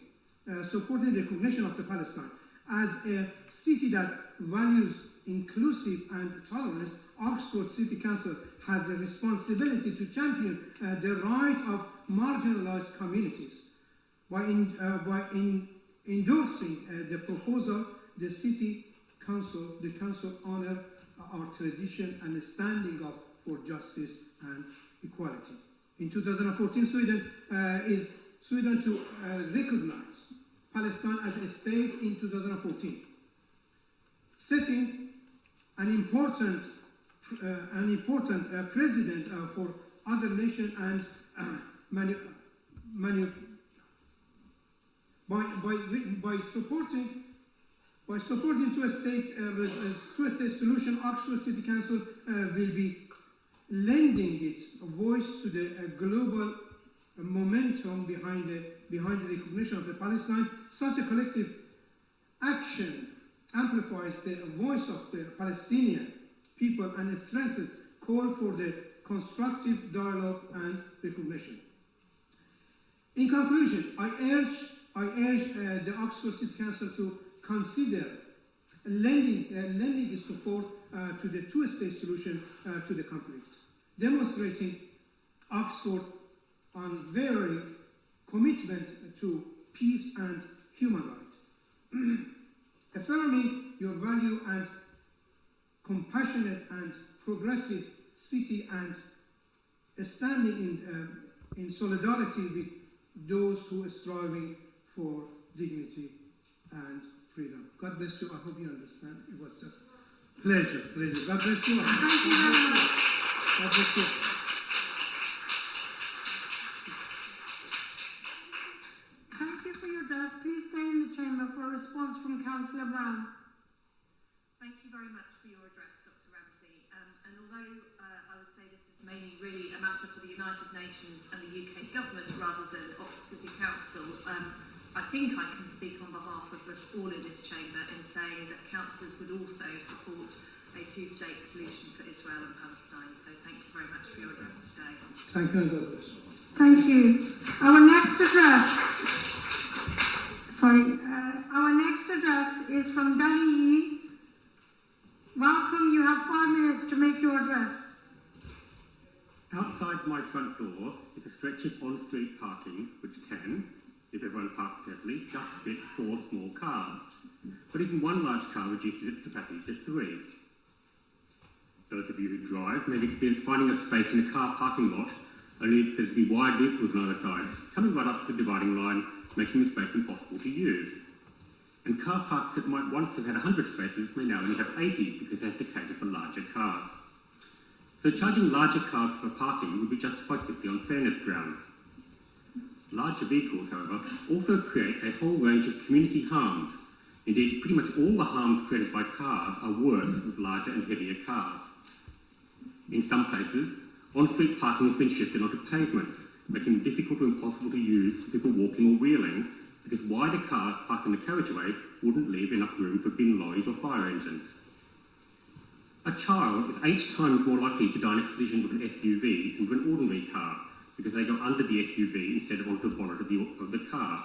recognition of the Palestine. As a city that values inclusive and tolerance, Oxford City Council has a responsibility to champion the right of marginalized communities. By endorsing the proposal, the council honor our tradition and standing up for justice and equality. In 2014, Sweden to recognize Palestine as a state in 2014, setting an important precedent for other nations and by supporting two-state solution, Oxford City Council will be lending its voice to the global momentum behind the recognition of the Palestine. Such a collective action amplifies the voice of the Palestinian people and strengthens call for the constructive dialogue and recognition. In conclusion, I urge the Oxford City Council to consider lending its support to the two-state solution to the conflict, demonstrating Oxford's unwavering commitment to peace and human rights, affirming your value and compassionate and progressive city, and standing in solidarity with those who are striving for dignity and freedom. God bless you. I hope you understand. It was just pleasure. God bless you. Thank you very much. God bless you. Thank you for your address. Please stay in the chamber for a response from Councillor Brown. Thank you very much for your address, Dr. Ramsey. And although I would say this is mainly really a matter for the United Nations and the UK government rather than Oxford City Council, I think I can speak on behalf of us all in this chamber in saying that councillors would also support a two-state solution for Israel and Palestine. So thank you very much for your address today. Thank you, God bless. Thank you. Our next address is from Danny Yee. Welcome, you have 5 minutes to make your address. Outside my front door is a stretch of on-street parking which can, if everyone parks carefully, just fit 4 small cars. But even one large car reduces its capacity to 3. Those of you who drive may have experienced finding a space in a car parking lot, only for there to be wide vehicles on either side, coming right up to the dividing line, making the space impossible to use. And car parks that might once have had 100 spaces may now only have 80 because they have to cater for larger cars. So charging larger cars for parking would be justified simply on fairness grounds. Larger vehicles, however, also create a whole range of community harms. Indeed, pretty much all the harms created by cars are worse with larger and heavier cars. In some places, on-street parking has been shifted onto pavements, making it difficult or impossible to use for people walking or wheeling, because wider cars parked in the carriageway wouldn't leave enough room for bin lorries or fire engines. A child is 8 times more likely to die in a collision with an SUV than with an ordinary car, because they go under the SUV instead of onto the bonnet of the car.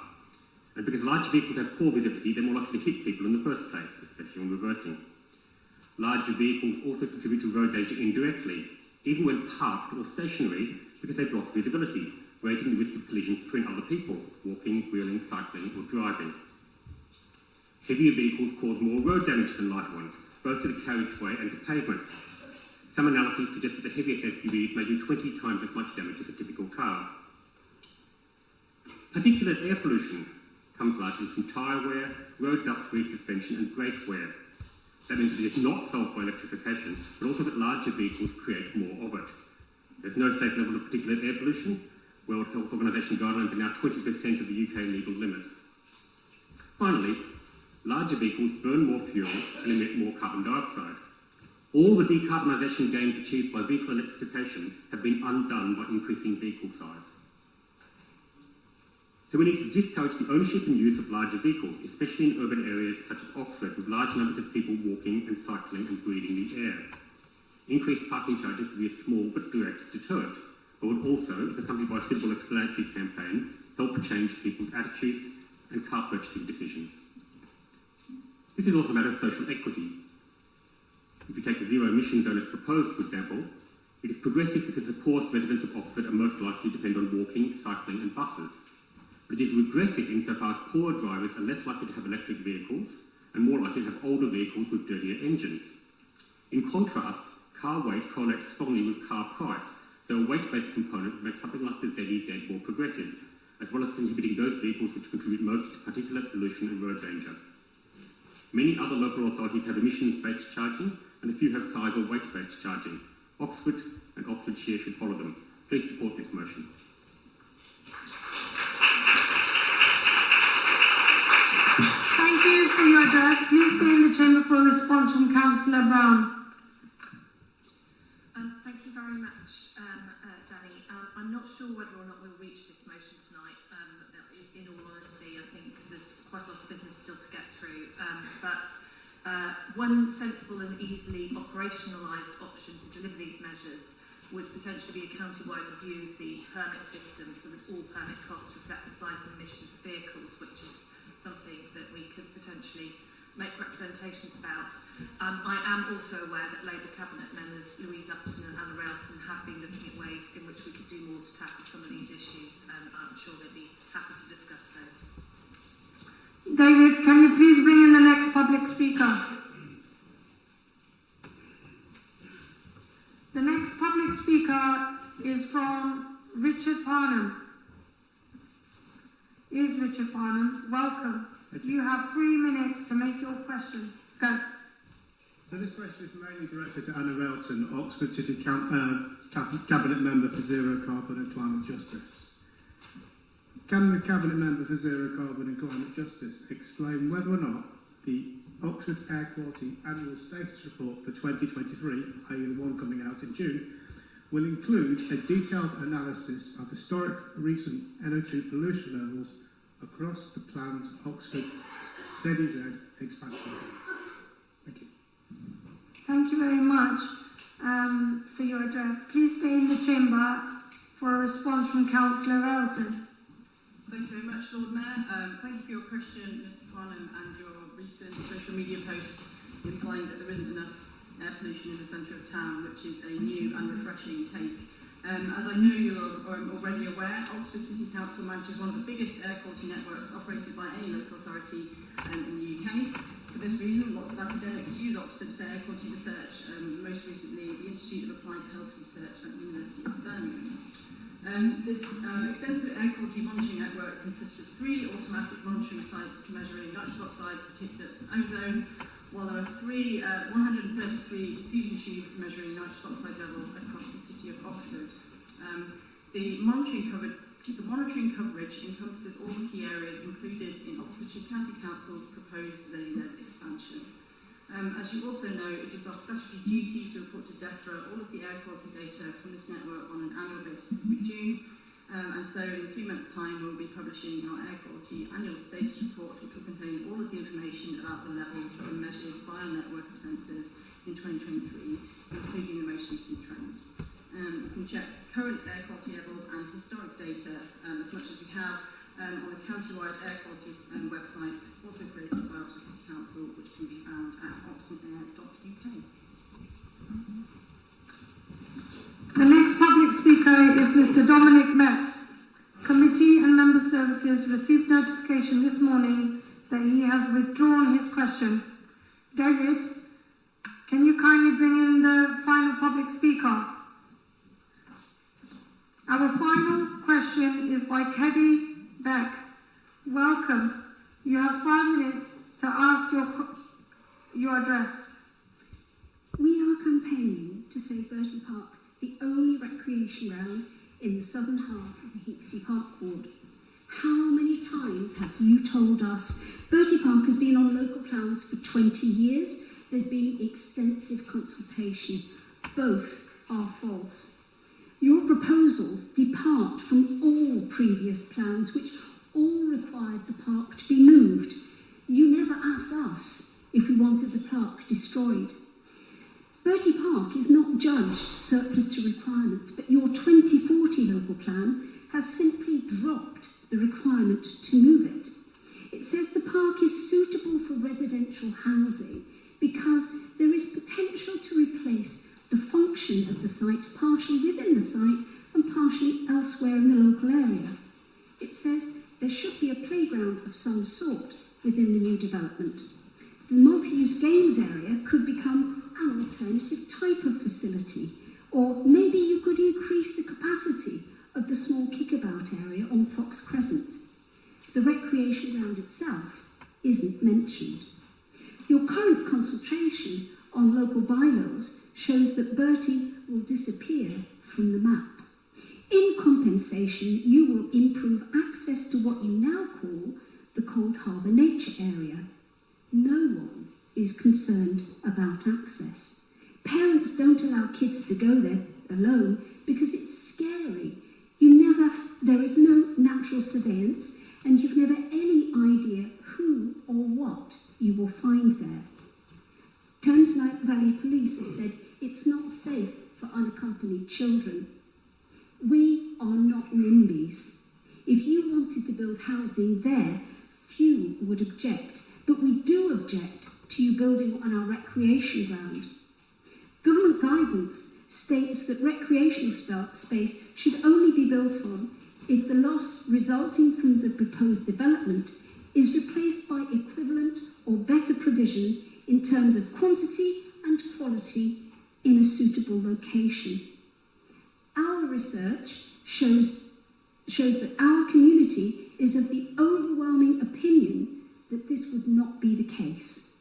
And because larger vehicles have poor visibility, they're more likely to hit people in the first place, especially when reversing. Larger vehicles also contribute to road danger indirectly, even when parked or stationary, because they block visibility, raising the risk of collisions between other people, walking, wheeling, cycling or driving. Heavier vehicles cause more road damage than lighter ones, both to the carriageway and to pavements. Some analyses suggest that the heaviest SUVs may do 20 times as much damage as a typical car. Particulate air pollution comes largely from tyre wear, road dust resuspension and brake wear. That means that it is not solved by electrification, but also that larger vehicles create more of it. There's no safe level of particulate air pollution. World Health Organization guidelines are now 20% of the UK legal limits. Finally, larger vehicles burn more fuel and emit more carbon dioxide. All the decarbonisation gains achieved by vehicle electrification have been undone by increasing vehicle size. So we need to discourage the ownership and use of larger vehicles, especially in urban areas such as Oxford, with large numbers of people walking and cycling and breathing the air. Increased parking charges would be a small but direct deterrent, but would also, if accompanied by a suitable explanatory campaign, help change people's attitudes and car purchasing decisions. This is also a matter of social equity. If you take the zero emission zone as proposed, for example, it is progressive because the poorest residents of Oxford are most likely to depend on walking, cycling and buses. But it is regressive insofar as poorer drivers are less likely to have electric vehicles and more likely to have older vehicles with dirtier engines. In contrast, car weight correlates strongly with car price, so a weight-based component makes something like the ZEZ more progressive, as well as inhibiting those vehicles which contribute most to particulate pollution and road danger. Many other local authorities have emissions-based charging, and a few have size or weight-based charging. Oxford and Oxfordshire should follow them. Please support this motion. Thank you for your address. Please stay in the chamber for a response from Councillor Brown. Thank you very much, Danny. I'm not sure whether or not we'll reach this motion tonight. In all honesty, I think there's quite a lot of business still to get through. But one sensible and easily operationalised option to deliver these measures would potentially be a county-wide review of the permit system so that all permit costs reflect the size and emissions of vehicles, which is something that we could potentially make representations about. I am also aware that Labour Cabinet members Louise Upton and Anna Railton have been looking at ways in which we could do more to tackle some of these issues, and I'm sure they'd be happy to discuss those. David, can you please bring in the next public speaker? The next public speaker is from Richard Parnham. Is Richard Parnham. Welcome. You have 3 minutes to make your question. Go. So this question is mainly directed to Anna Railton, Oxford City Cabinet Member for Zero Carbon and Climate Justice. Can the Cabinet Member for Zero Carbon and Climate Justice explain whether or not the Oxford Air Quality Annual Status Report for 2023, i.e. the one coming out in June, will include a detailed analysis of historic recent NO2 pollution levels across the planned Oxford ZEZ expansion. Thank you. Thank you very much for your address. Please stay in the chamber for a response from Councillor Elton. Thank you very much, Lord Mayor. Thank you for your question, Mr. Farnham, and your recent social media posts implying that there isn't enough air pollution in the centre of town, which is a new and refreshing take. As I know you're already aware, Oxford City Council manages one of the biggest air quality networks operated by any local authority in the UK. For this reason, lots of academics use Oxford for air quality research, most recently the Institute of Applied Health Research at the University of Birmingham. This extensive air quality monitoring network consists of 3 automatic monitoring sites measuring nitrous oxide, particulates and ozone, while there are 133 diffusion tubes measuring nitrous oxide levels across the city of Oxford. The monitoring coverage encompasses all the key areas included in Oxfordshire County Council's proposed ZEZ expansion. As you also know, it is our statutory duty to report to DEFRA all of the air quality data from this network on an annual basis every June. And so in 3 months' time, we'll be publishing our air quality annual status report, which will contain all of the information about the levels that were measured by our network of sensors in 2023, including the most recent trends. You can check current air quality levels and historic data as much as we have on the county-wide air quality website, also created by Oxford City Council, which can be found at oxonair.uk. The next public speaker is Mr. Dominic Metz. Committee and Member Services received notification this morning that he has withdrawn his question. David, can you kindly bring in the final public speaker? Our final question is by Keddy Beck. Welcome. You have 5 minutes to ask your address. We are campaigning to save Bertie Park, the only recreation ground in the southern half of the Hicksey Park ward. How many times have you told us Bertie Park has been on local plans for 20 years? There's been extensive consultation. Both are false. Your proposals depart from all previous plans, which all required the park to be moved. You never asked us if we wanted the park destroyed. Bertie Park is not judged surplus to requirements, but your 2040 local plan has simply dropped the requirement to move it. It says the park is suitable for residential housing because there is potential to replace the function of the site partially within the site and partially elsewhere in the local area. It says there should be a playground of some sort within the new development. The multi-use games area could become an alternative type of facility, or maybe you could increase the capacity of the small kickabout area on Fox Crescent. The recreation ground itself isn't mentioned. Your current concentration on local bylaws shows that Bertie will disappear from the map. In compensation, you will improve access to what you now call the Cold Harbour Nature Area. No one is concerned about access. Parents don't allow kids to go there alone because it's scary. There is no natural surveillance, and you've never any idea who or what you will find there. Thames Valley Police have said it's not safe for unaccompanied children. We are not NIMBYs. If you wanted to build housing there, few would object, but we do object to you building on our recreation ground. Government guidance states that recreational space should only be built on if the loss resulting from the proposed development is replaced by equivalent or better provision in terms of quantity and quality in a suitable location. Our research shows that our community is of the overwhelming opinion that this would not be the case.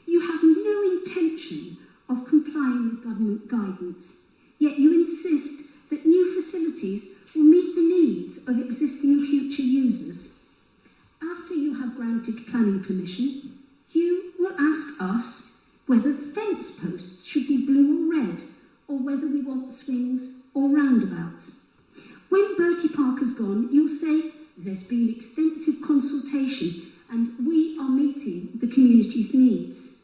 You have no intention of complying with government guidance, yet you insist that new facilities will meet the needs of existing and future users. After you have granted planning permission, you will ask us whether the fence posts should be blue or red, or whether we want swings or roundabouts. When Bertie Park has gone, you'll say there's been extensive consultation and we are meeting the community's needs.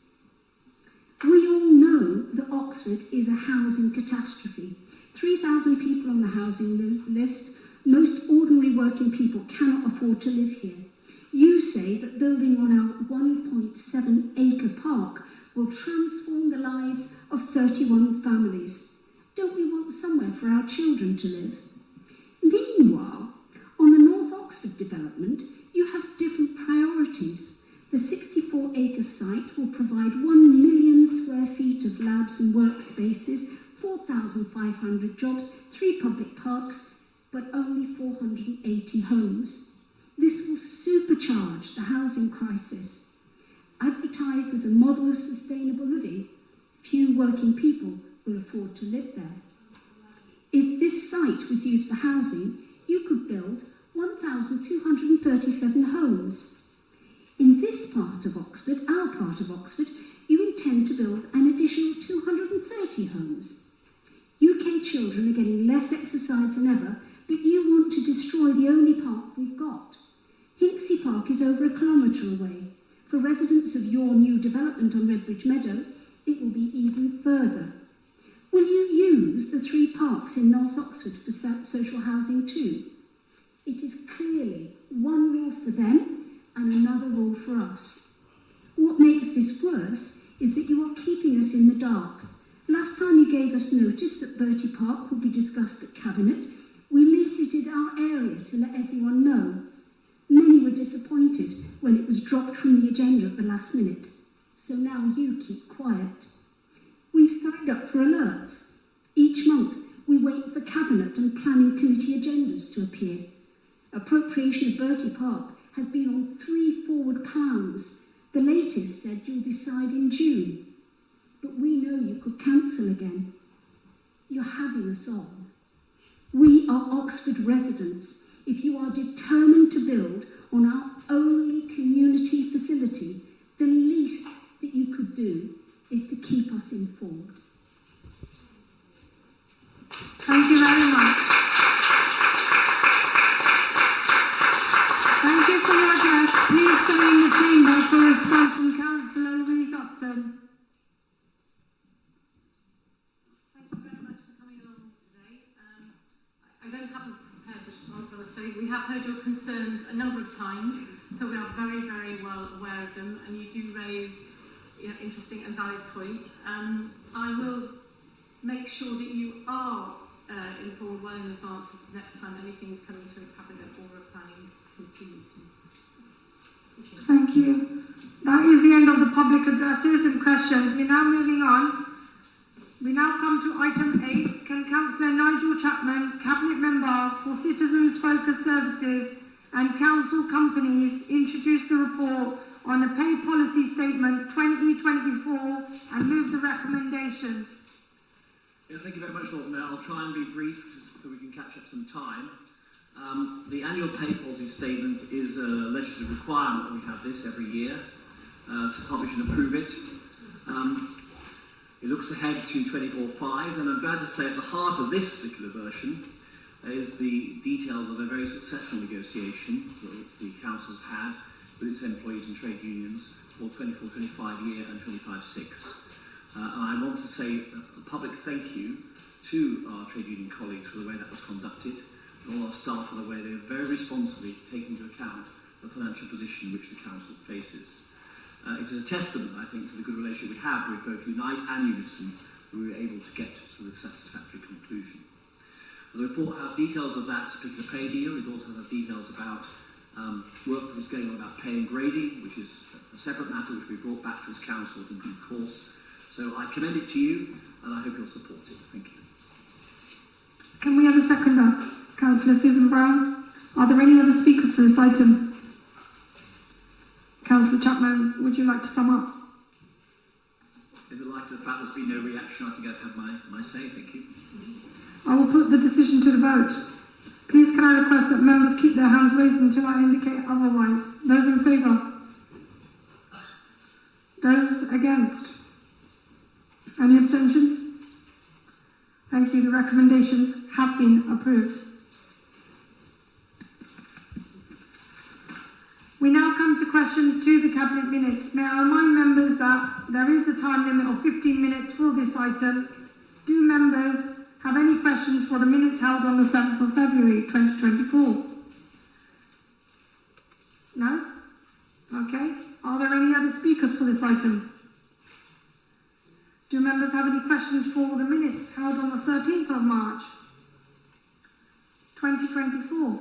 We all know that Oxford is a housing catastrophe. 3,000 people on the housing list. Most ordinary working people cannot afford to live here. You say that building on our 1.7-acre park will transform the lives of 31 families. Don't we want somewhere for our children to live? Meanwhile, on the North Oxford development, you have different priorities. The 64-acre site will provide 1 million square feet of labs and workspaces, 4,500 jobs, 3 public parks, but only 480 homes. This will supercharge the housing crisis. Advertised as a model of sustainable living, few working people will afford to live there. If this site was used for housing, you could build 1,237 homes. In this part of Oxford, our part of Oxford, you intend to build an additional 230 homes. UK children are getting less exercise than ever, but you want to destroy the only park we've got. Hicksey Park is over 1 kilometre away. For residents of your new development on Redbridge Meadow, it will be even further. Will you use the 3 parks in North Oxford for social housing too? It is clearly one rule for them and another rule for us. What makes this worse is that you are keeping us in the dark. Last time you gave us notice that Bertie Park would be discussed at Cabinet, we leafleted our area to let everyone know. Many were disappointed when it was dropped from the agenda at the last minute. So now you keep quiet. We've signed up for alerts. Each month we wait for Cabinet and Planning Committee agendas to appear. Appropriation of Bertie Park has been on 3 forward pounds. The latest said you'll decide in June. But we know you could cancel again. You're having us on. We are Oxford residents. If you are determined to build on our only community facility, the least that you could do is to keep us informed. Thank you very much. Thank you for your address. Please stay in the chamber for a response from Councillor Louise Upton. Thank you very much for coming along today. I don't have a prepared response, I would say. We have heard your concerns a number of times, so we are very, very well aware of them, and you do raise interesting and valid points. I will make sure that you are informed well in advance of the next time anything is coming to a Cabinet or a Planning Committee meeting. Thank you. That is the end of the public addresses and questions. We're now moving on. We now come to item 8. Can Councillor Nigel Chapman, Cabinet Member for Citizens Focused Services and Council Companies, introduce the report on the Pay Policy Statement 2024 and move the recommendations? Yeah, thank you very much, Lord Mayor. I'll try and be brief so we can catch up some time. The annual pay policy statement is a legislative requirement that we have this every year to publish and approve it. It looks ahead to 24/5, and I'm glad to say at the heart of this particular version is the details of a very successful negotiation that the Council's had with its employees and trade unions for 24-25 year and 25/6. And I want to say a public thank you to our trade union colleagues for the way that was conducted, and all our staff for the way they have very responsibly taken into account the financial position which the Council faces. It is a testament, I think, to the good relationship we have with both Unite and Unison, who we were able to get to the satisfactory conclusion. The report has details of that particular pay deal. It also has details about work that is going on about pay and grading, which is a separate matter which we brought back to this Council in due course. So I commend it to you, and I hope you'll support it. Thank you. Can we have a seconder? Councillor Susan Brown. Are there any other speakers for this item? Councillor Chapman, would you like to sum up? In the light of the fact there's been no reaction, I think I've had my say. Thank you. I will put the decision to the vote. Please can I request that members keep their hands raised until I indicate otherwise. Those in favour? Those against? Any abstentions? Thank you. The recommendations have been approved. We now come to questions to the Cabinet minutes. May I remind members that there is a time limit of 15 minutes for this item. Do members have any questions for the minutes held on the 7th of February 2024? No? Okay. Are there any other speakers for this item? Do members have any questions for the minutes held on the 13th of March 2024?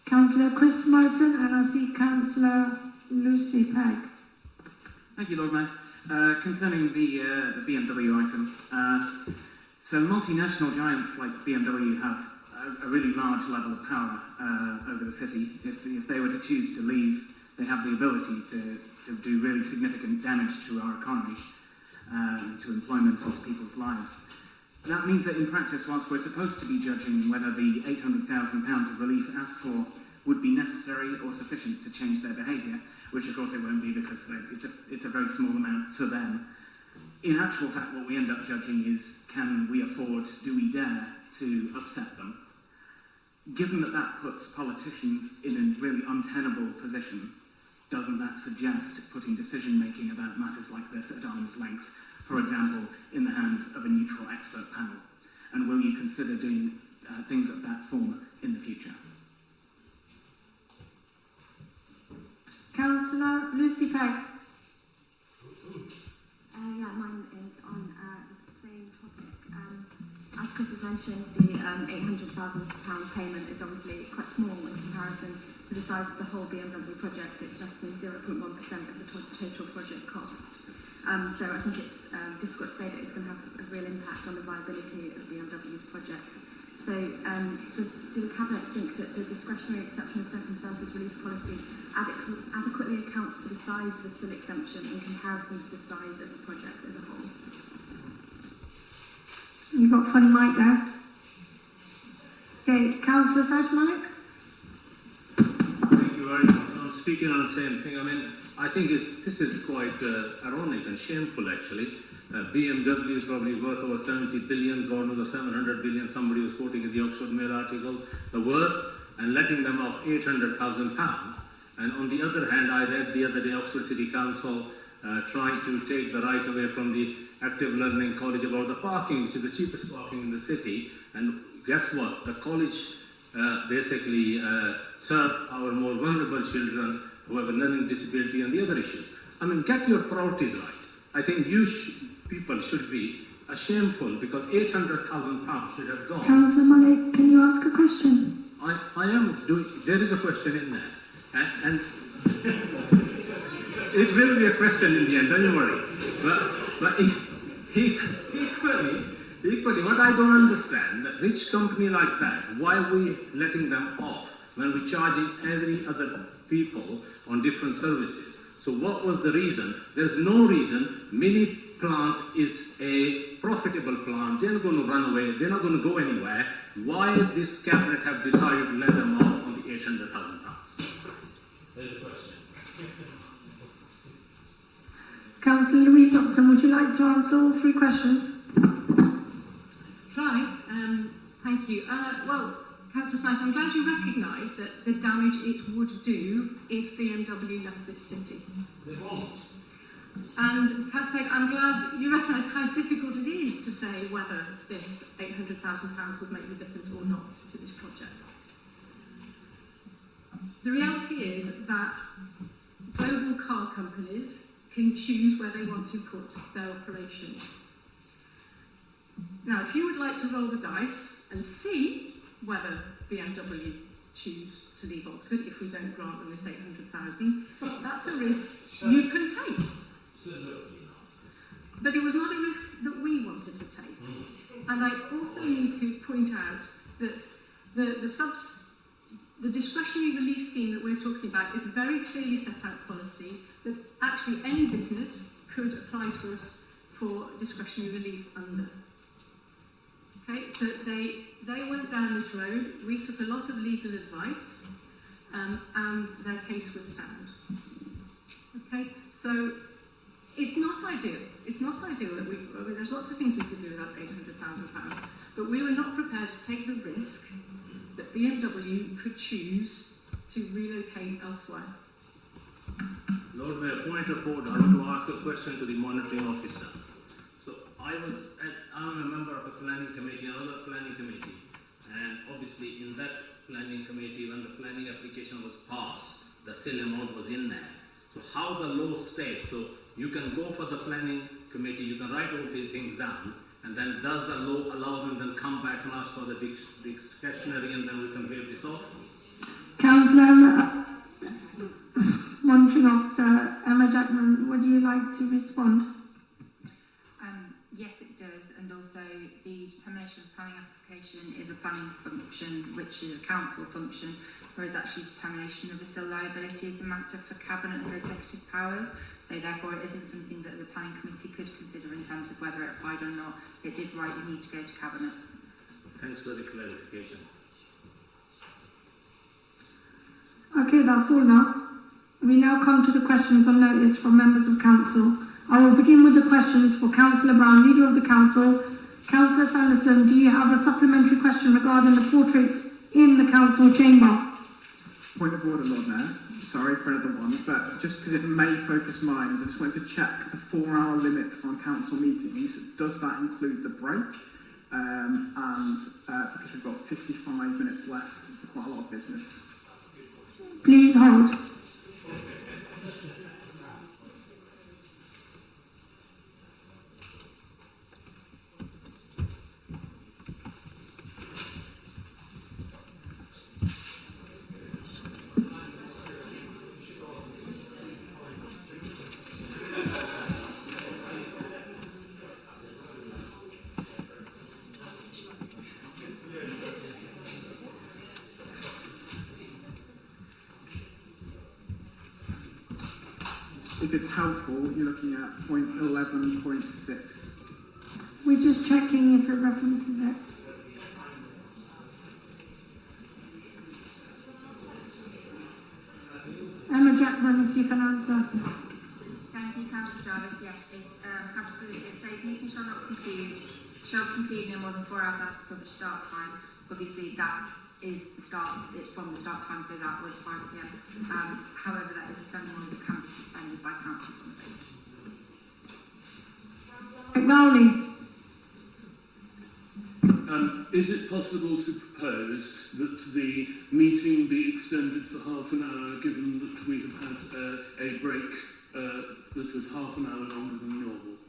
Councillor Chris Merton, and I see Councillor Lucy Pegg. Thank you, Lord Mayor. Concerning the BMW item, so multinational giants like BMW have a really large level of power over the city. If they were to choose to leave, they have the ability to do really significant damage to our economy, to employment and to people's lives. That means that in practice, whilst we're supposed to be judging whether the £800,000 of relief asked for would be necessary or sufficient to change their behaviour, which of course it won't be because it's a very small amount to them, in actual fact what we end up judging is, can we afford, do we dare to upset them? Given that that puts politicians in a really untenable position, doesn't that suggest putting decision-making about matters like this at arm's length, for example, in the hands of a neutral expert panel? And will you consider doing things of that form in the future? Councillor Lucy Pegg. Yeah, mine is on the same topic. As Chris has mentioned, the £800,000 payment is obviously quite small in comparison for the size of the whole BMW project, it's less than 0.1% of the total project cost. So I think it's difficult to say that it's going to have a real impact on the viability of BMW's project. So do the Cabinet think that the discretionary exception of circumstances relief policy adequately accounts for the size of the SIL exemption in comparison to the size of the project as a whole? You got a funny mic there. Okay, Councillor Sajmalik. Thank you very much. I'm speaking on the same thing. I mean, I think this is quite ironic and shameful, actually. BMW is probably worth over 70 billion, God knows, or 700 billion. Somebody was quoting in the Oxford Mail article the worth, and letting them off £800,000. And on the other hand, I read the other day Oxford City Council trying to take the right away from the Active Learning College about the parking, which is the cheapest parking in the city. And guess what? The college basically serve our more vulnerable children who have a learning disability and the other issues. I mean, get your priorities right. I think people should be shameful because £800,000 should have gone. Councillor Malik, can you ask a question? I am doing, there is a question in there. And it will be a question in the end, don't you worry. But equally, what I don't understand, a rich company like that, why are we letting them off when we're charging every other people on different services? So what was the reason? There's no reason. Mini plant is a profitable plant. They're not going to run away. They're not going to go anywhere. Why this Cabinet have decided to let them off on the £800,000? There's a question. Councillor Louise Upton, would you like to answer all three questions? Try. Thank you. Well, Councillor Smith, I'm glad you recognise that the damage it would do if BMW left this city. They won't. And Kathleen, I'm glad you recognise how difficult it is to say whether this £800,000 would make the difference or not to this project. The reality is that global car companies can choose where they want to put their operations. Now, if you would like to roll the dice and see whether BMW choose to leave Oxford if we don't grant them this 800,000, that's a risk you can take. But it was not a risk that we wanted to take. And I also need to point out that the discretionary relief scheme that we're talking about is a very clearly set out policy that actually any business could apply to us for discretionary relief under. Okay, so they went down this road, we took a lot of legal advice, and their case was sound. Okay, so it's not ideal. It's not ideal that there's lots of things we could do without £800,000, but we were not prepared to take the risk that BMW could choose to relocate elsewhere. Lord Mayor, point of order. I want to ask a question to the monitoring officer. So I'm a member of a planning committee, another planning committee, and obviously in that planning committee, when the planning application was passed, the SIL amount was in there. So how the law states, so you can go for the planning committee, you can write all these things down, and then does the law allow them then come back and ask for the discretionary and then we can waive this off? Councillor Monitoring Officer Emma Jackman, would you like to respond? Yes, it does, and also the determination of planning application is a planning function, which is a council function, whereas actually determination of the SIL liability is a matter for Cabinet under executive powers. So therefore, it isn't something that the planning committee could consider in terms of whether it applied or not. It did rightly need to go to Cabinet. Thanks for the clarification. Okay, that's all now. We now come to the questions on notice from members of council. I will begin with the questions for Councillor Brown, Leader of the Council. Councillor Sanderson, do you have a supplementary question regarding the portraits in the council chamber? Point of order, Lord Mayor. Sorry for another one, but just because it may focus minds, I just wanted to check the 4-hour limit on council meetings. Does that include the break? Because we've got 55 minutes left for quite a lot of business. Please hold. if it's helpful, you're looking at point 11.6. We're just checking if it references it. Emma Jackman, if you can answer. Thank you, Councillor Jarvis. Yes, it says meeting shall conclude no more than 4 hours after published start time. Obviously, that is the start. It's from the start time, so that was 5 p.m. However, that is a Sunday morning that can be suspended by council on the vote. McNally. Is it possible to propose that the meeting be extended for half an hour, given that we have had a break that was half an hour longer than normal?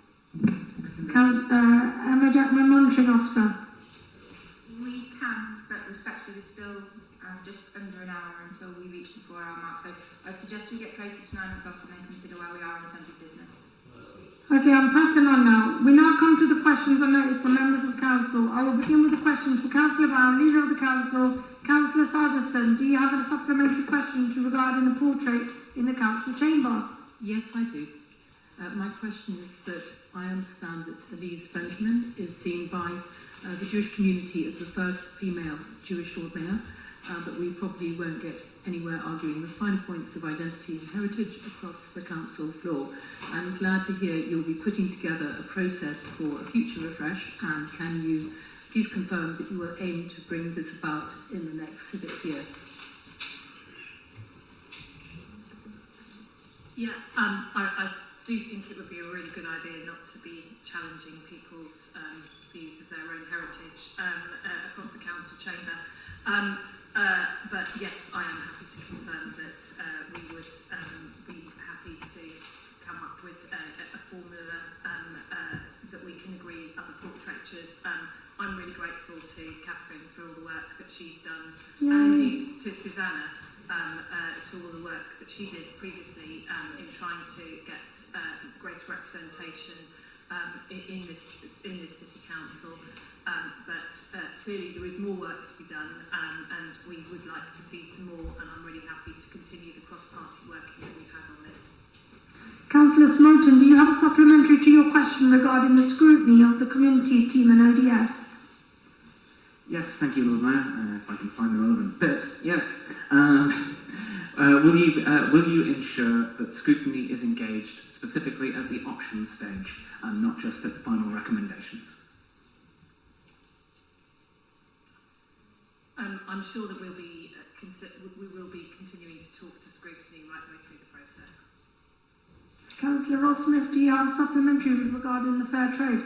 Emma Jackman, Monitoring Officer. We can, but respectfully, we're still just under an hour until we reach the 4-hour mark. So I'd suggest we get closer to 9 o'clock and then consider where we are in terms of business. Okay, I'm pressing on now. We now come to the questions on notice for members of council. I will begin with the questions for Councillor Brown, Leader of the Council. Councillor Sanderson, do you have a supplementary question regarding the portraits in the council chamber? Yes, I do. My question is that I understand that Elise Benjamin is seen by the Jewish community as the first female Jewish Lord Mayor, but we probably won't get anywhere arguing the fine points of identity and heritage across the council floor. I'm glad to hear you'll be putting together a process for a future refresh, and can you please confirm that you will aim to bring this about in the next civic year? Yeah, I do think it would be a really good idea not to be challenging people's views of their own heritage across the council chamber. But yes, I am happy to confirm that we would be happy to come up with a formula that we can agree other portraitures. I'm really grateful to Catherine for all the work that she's done, and indeed to Susanna to all the work that she did previously in trying to get greater representation in this city council. But clearly there is more work to be done, and we would like to see some more, and I'm really happy to continue the cross-party working that we've had on this. Councillor Smoton, do you have a supplementary to your question regarding the scrutiny of the communities team and ODS? Yes, thank you, Lord Mayor. If I can find the relevant bit. Yes. Will you ensure that scrutiny is engaged specifically at the options stage and not just at the final recommendations? I'm sure that we will be continuing to talk to scrutiny right the way through the process. Councillor Ross-Smith, do you have a supplementary regarding the fair trade?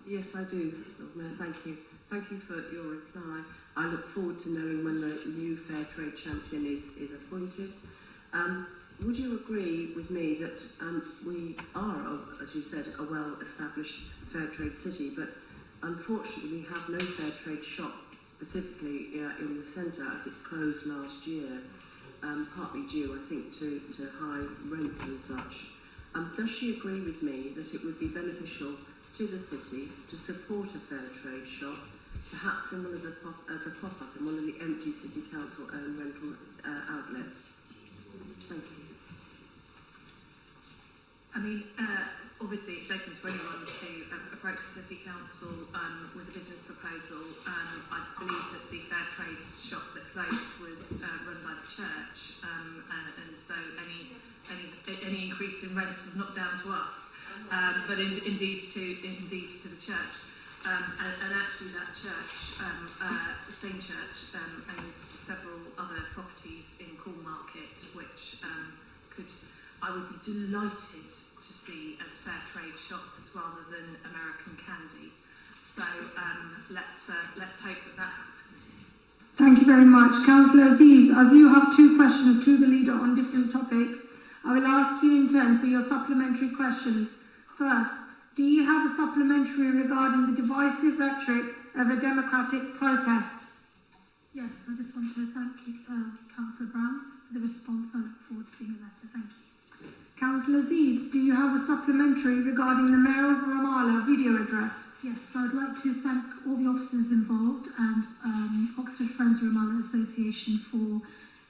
Yes, I do, Lord Mayor. Thank you. Thank you for your reply. I look forward to knowing when the new fair trade champion is appointed. Would you agree with me that we are, as you said, a well-established fair trade city, but unfortunately we have no fair trade shop specifically in the centre, as it closed last year, partly due, I think, to high rents and such. Does she agree with me that it would be beneficial to the city to support a fair trade shop, perhaps in one of the as a pop-up in one of the empty city council-owned rental outlets? Thank you. I mean, obviously it's open to anyone to approach the City Council with a business proposal. I believe that the fair trade shop that closed was run by the church, and so any increase in rents was not down to us, but indeed to the church. And actually that church, the same church, owns several other properties in Corn Market, which I would be delighted to see as fair trade shops rather than American candy. So let's hope that happens. Thank you very much. Councillor Aziz, as you have two questions to the leader on different topics, I will ask you in turn for your supplementary questions. First, do you have a supplementary regarding the divisive rhetoric of a democratic protests? Yes, I just want to thank you, Councillor Brown, for the response. I look forward to seeing the letter. Thank you. Councillor Aziz, do you have a supplementary regarding the Mayor of Ramallah video address? Yes, so I'd like to thank all the officers involved and Oxford Friends Ramallah Association for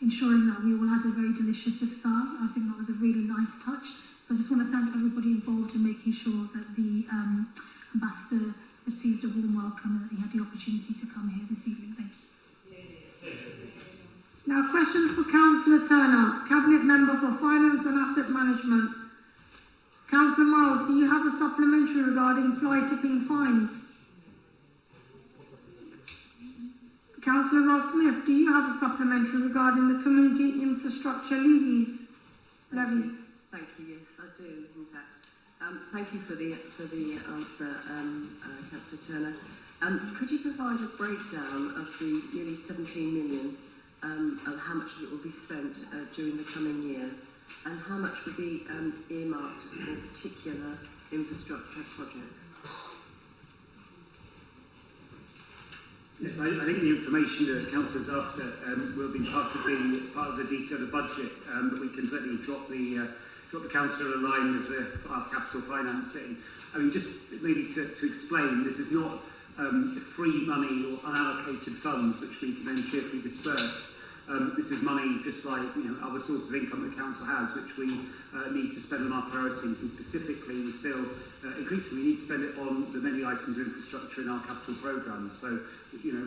ensuring that we all had a very delicious iftar. I think that was a really nice touch. So I just want to thank everybody involved in making sure that the Ambassador received a warm welcome and that he had the opportunity to come here this evening. Thank you. Now, questions for Councillor Turner, Cabinet Member for Finance and Asset Management. Councillor Miles, do you have a supplementary regarding fly tipping fines? Councillor Ross Smith, do you have a supplementary regarding the community infrastructure levies? Thank you. Yes, I do. In fact, thank you for the answer, Councillor Turner. Could you provide a breakdown of the nearly 17 million, and how much of it will be spent during the coming year, and how much will be earmarked for particular infrastructure projects? Yes, I think the information that Councillor's after will be part of the detail of the budget, but we can certainly drop the Councillor a line with our capital financing. I mean, just maybe to explain, this is not free money or unallocated funds which we can then cheerfully disperse. This is money just like other sources of income that council has, which we need to spend on our priorities, and specifically we still increasingly need to spend it on the many items of infrastructure in our capital programmes. So,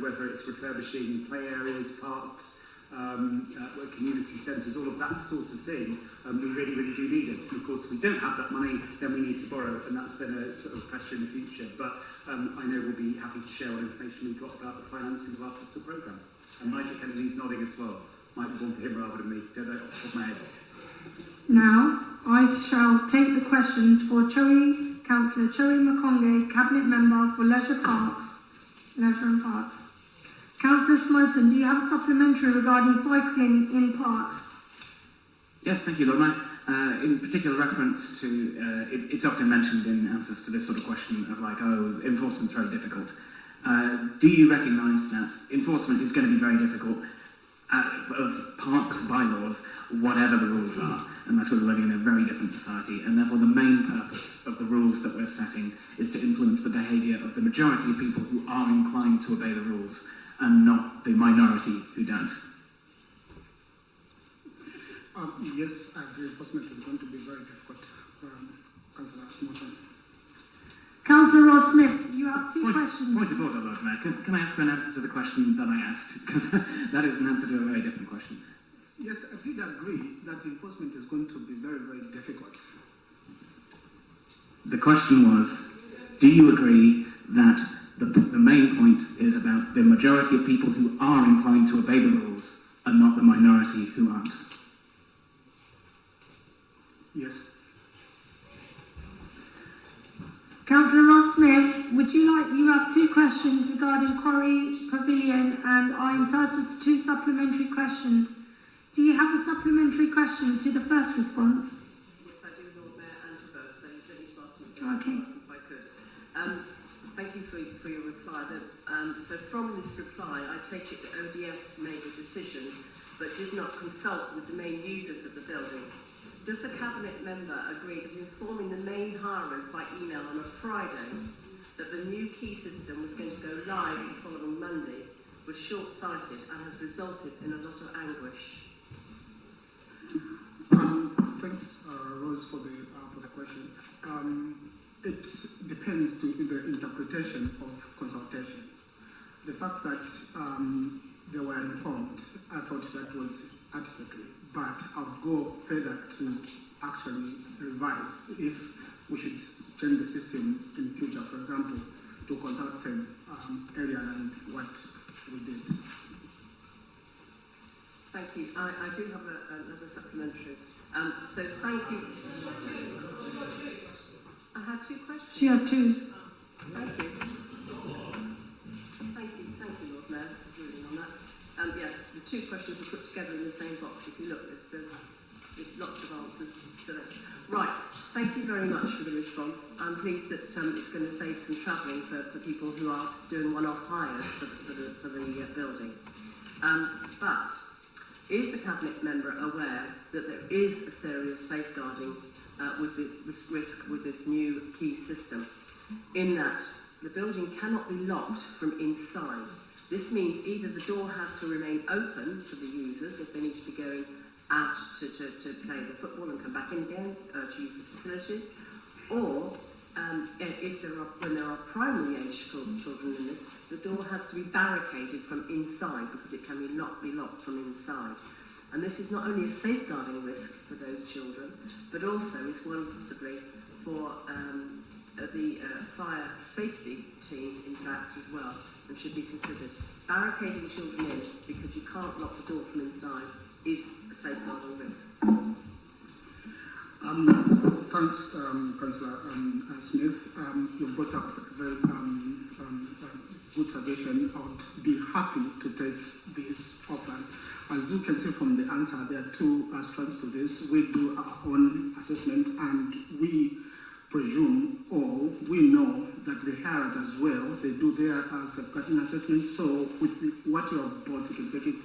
whether it's refurbishing play areas, parks, community centres, all of that sort of thing, we really, really do need it. And of course, if we don't have that money, then we need to borrow it, and that's then a sort of pressure in the future. But I know we'll be happy to share what information we've got about the financing of our capital programme. And Nigel Kennedy's nodding as well. Might be one for him rather than me. Get that off the top of my head. Now, I shall take the questions for Councillor Choe Makonge, Cabinet Member for Leisure and Parks. Councillor Smoton, do you have a supplementary regarding cycling in parks? Yes, thank you, Lord Mayor. In particular reference to, it's often mentioned in answers to this sort of question of like, oh, enforcement's very difficult. Do you recognise that enforcement is going to be very difficult of parks bylaws, whatever the rules are, and that's why we're living in a very different society, and therefore the main purpose of the rules that we're setting is to influence the behaviour of the majority of people who are inclined to obey the rules, and not the minority who don't? Yes, I agree. Enforcement is going to be very difficult. Councillor Smoton. Councillor Ross Smith, you have two questions. Point of order, Lord Mayor. Can I ask for an answer to the question that I asked? Because that is an answer to a very different question. Yes, I did agree that enforcement is going to be very, very difficult. The question was, do you agree that the main point is about the majority of people who are inclined to obey the rules and not the minority who aren't? Yes. Councillor Ross Smith, you have two questions regarding Quarry Pavilion and are entitled to two supplementary questions. Do you have a supplementary question to the first response? Yes, I do, Lord Mayor, and to both. So you said you'd ask me if I could. Thank you for your reply. So from this reply, I take it that ODS made a decision but did not consult with the main users of the building. Does the Cabinet Member agree that informing the main hirers by email on a Friday that the new key system was going to go live the following Monday was short-sighted and has resulted in a lot of anguish? Thanks, Rose, for the question. It depends to the interpretation of consultation. The fact that they were informed, I thought that was adequately, but I'll go further to actually revise if we should change the system in the future, for example, to consult them earlier than what we did. Thank you. I do have another supplementary. So thank you. I had two questions. She had two. Thank you. Thank you, Lord Mayor, for ruling on that. Yeah, the two questions were put together in the same box. If you look, there's lots of answers to that. Right. Thank you very much for the response. I'm pleased that it's going to save some travelling for people who are doing one-off hires for the building. But is the Cabinet Member aware that there is a serious safeguarding with the risk with this new key system, in that the building cannot be locked from inside, This means either the door has to remain open for the users if they need to be going out to play the football and come back in again to use the facilities, or when there are primary age children in this, the door has to be barricaded from inside because it can be locked from inside. And this is not only a safeguarding risk for those children, but also is one possibly for the fire safety team, in fact, as well, and should be considered. Barricading children in because you can't lock the door from inside is a safeguarding risk. Thanks, Councillor Smith. You brought up a very good suggestion. I would be happy to take this offline. As you can see from the answer, there are two strands to this. We do our own assessment, and we presume, or we know that the Herald as well, they do their safeguarding assessment. So with what you have brought, we can take it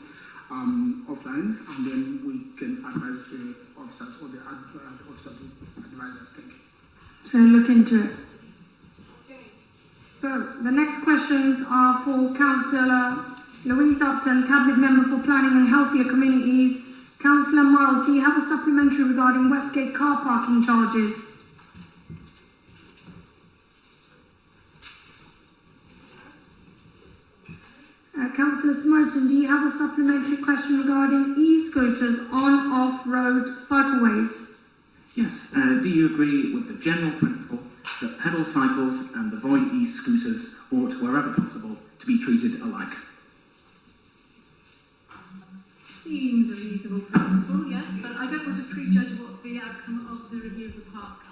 offline, and then we can advise the officers or the officers who advise us. Thank you. So look into it. So the next questions are for Councillor Louise Upton, Cabinet Member for Planning and Healthier Communities. Councillor Miles, do you have a supplementary regarding Westgate car parking charges? Councillor Smoton, do you have a supplementary question regarding e-scooters on off-road cycleways? Yes. Do you agree with the general principle that pedal cycles and the Voi e-scooters ought, wherever possible, to be treated alike? Seems a reasonable principle, yes, but I don't want to prejudge what the outcome of the review of the parks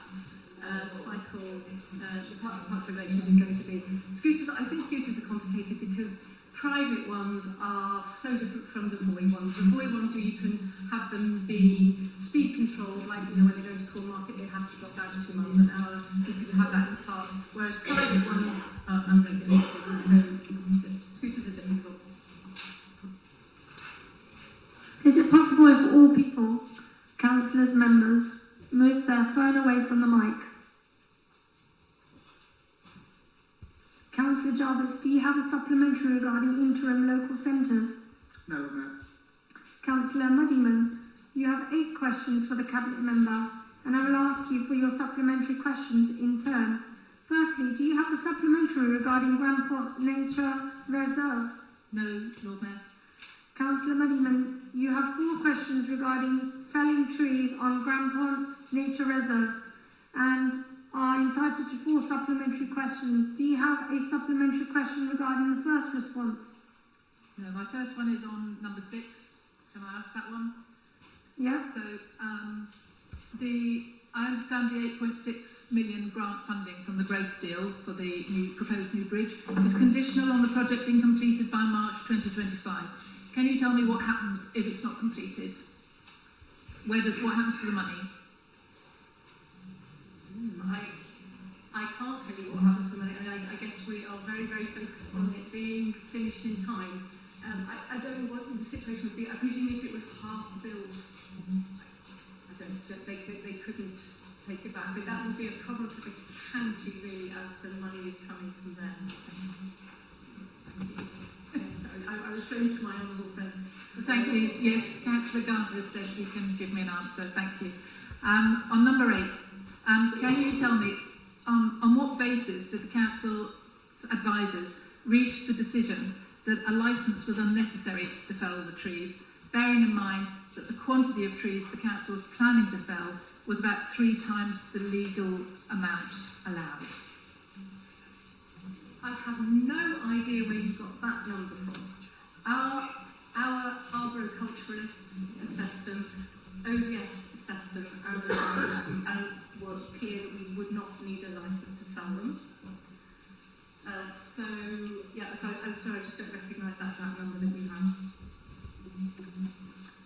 the park regulations is going to be. Scooters, I think scooters are complicated because private ones are so different from the Voi ones. The Voi ones, you can have them be speed controlled, like when they're going to Cornmarket, they have to drop down to 2 miles an hour. You can have that in the park, whereas private ones are unregulated. So scooters are difficult. Is it possible if all people, councillors, members, move their phone away from the mic? Councillor Jarvis, do you have a supplementary regarding interim local centres? No, no. Councillor Muddyman, you have 8 questions for the Cabinet Member, and I will ask you for your supplementary questions in turn. Firstly, do you have a supplementary regarding Grampont Nature Reserve? No, Lord Mayor. Councillor Muddyman, you have 4 questions regarding felling trees on Grampont Nature Reserve and are entitled to 4 supplementary questions. Do you have a supplementary question regarding the first response? No, my first one is on number 6. Can I ask that one? Yeah. So, I understand the 8.6 million grant funding from the Grace deal for the proposed new bridge is conditional on the project being completed by March 2025. Can you tell me what happens if it's not completed? What happens to the money? I can't tell you what happens to the money. I guess we are very, very focused on it being finished in time. I don't know what the situation would be. I presume if it was half built, they couldn't take it back. But that would be a problem for the county, really, as the money is coming from them. I refer you to my honourable friend. Thank you. Yes, Councillor Gardner said you can give me an answer. Thank you. On number 8, can you tell me on what basis did the council advisors reach the decision that a licence was unnecessary to fell the trees, bearing in mind that the quantity of trees the council was planning to fell was about 3 times the legal amount allowed? I have no idea where you got that number from. Our arboriculturists assessed them, ODS assessed them, and was clear that we would not need a licence to fell them. I'm sorry, I just don't recognise that number that we have.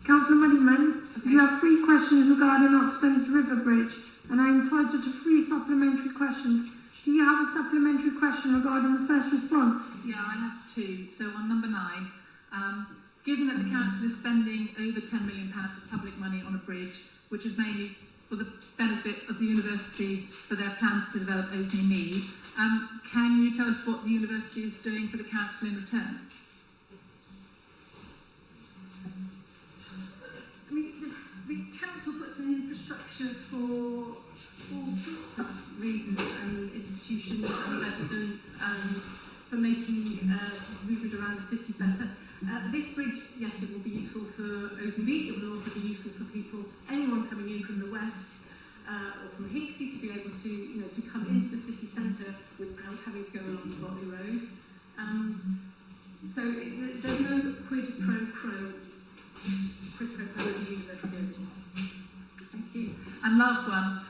Councillor Muddyman, you have 3 questions regarding Oxford's River Bridge and are entitled to 3 supplementary questions. Do you have a supplementary question regarding the first response? Yeah, I have 2. So on number 9, given that the council is spending over £10 million of public money on a bridge, which is mainly for the benefit of the university for their plans to develop Oasley Mead, can you tell us what the university is doing for the council in return? infrastructure for all sorts of reasons and institutions and residents and for making movement around the city better. This bridge, yes, it will be useful for Osenby. It will also be useful for people, anyone coming in from the west or from Hicksey, to be able to, to come into the city centre without having to go along the Botley Road. There's no quid pro quo with the university. Thank you. And last one,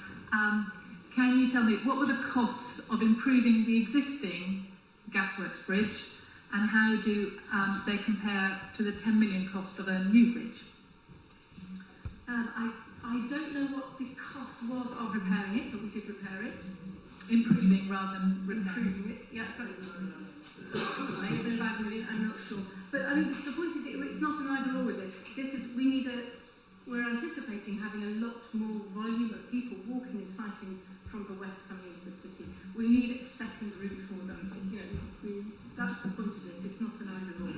can you tell me what were the costs of improving the existing Gasworks Bridge, and how do they compare to the 10 million cost of a new bridge? I don't know what the cost was of repairing it, but we did repair it. Improving rather than repairing. Improving it, yeah, sorry. Maybe been about a million, I'm not sure. But I mean, the point is, it's not an either or with this. We're anticipating having a lot more volume of people walking and cycling from the west coming into the city. We need a second route for them. That's the point of this. It's not an either or.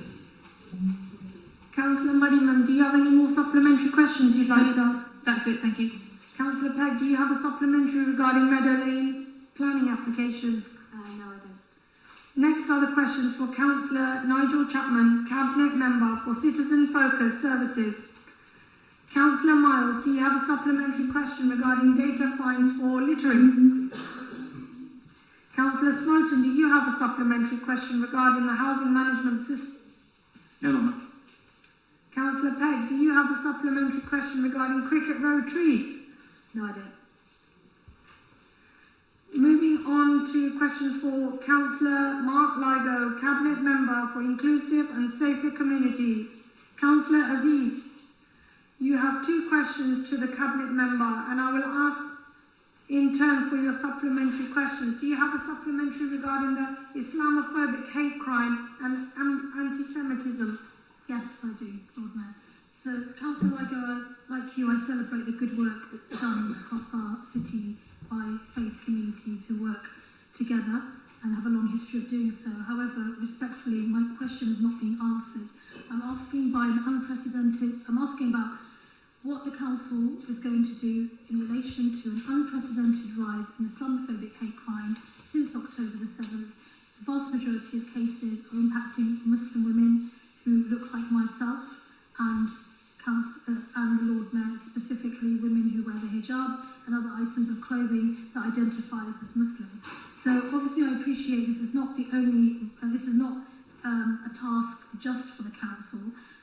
Councillor Muddyman, do you have any more supplementary questions you'd like to ask? That's it, thank you. Councillor Pegg, do you have a supplementary regarding Meadow Lane planning application? No, I don't. Next are the questions for Councillor Nigel Chapman, Cabinet Member for Citizen Focus Services. Councillor Miles, do you have a supplementary question regarding data fines for littering? Councillor Smoten, do you have a supplementary question regarding the housing management system? No, Lorna. Councillor Pegg, do you have a supplementary question regarding Cricket Road trees? No, I don't. Moving on to questions for Councillor Mark Ligo, Cabinet Member for Inclusive and Safer Communities. Councillor Aziz, you have 2 questions to the Cabinet Member, and I will ask in turn for your supplementary questions. Do you have a supplementary regarding the Islamophobic hate crime and anti-Semitism? Yes, I do, Lord Mayor. So, Councillor Ligo, like you, I celebrate the good work that's done across our city by faith communities who work together and have a long history of doing so. However, respectfully, my question is not being answered. I'm asking about what the council is going to do in relation to an unprecedented rise in Islamophobic hate crime since October the 7th. The vast majority of cases are impacting Muslim women who look like myself and the Lord Mayor, specifically women who wear the hijab and other items of clothing that identify us as Muslim. So obviously I appreciate this is not a task just for the council.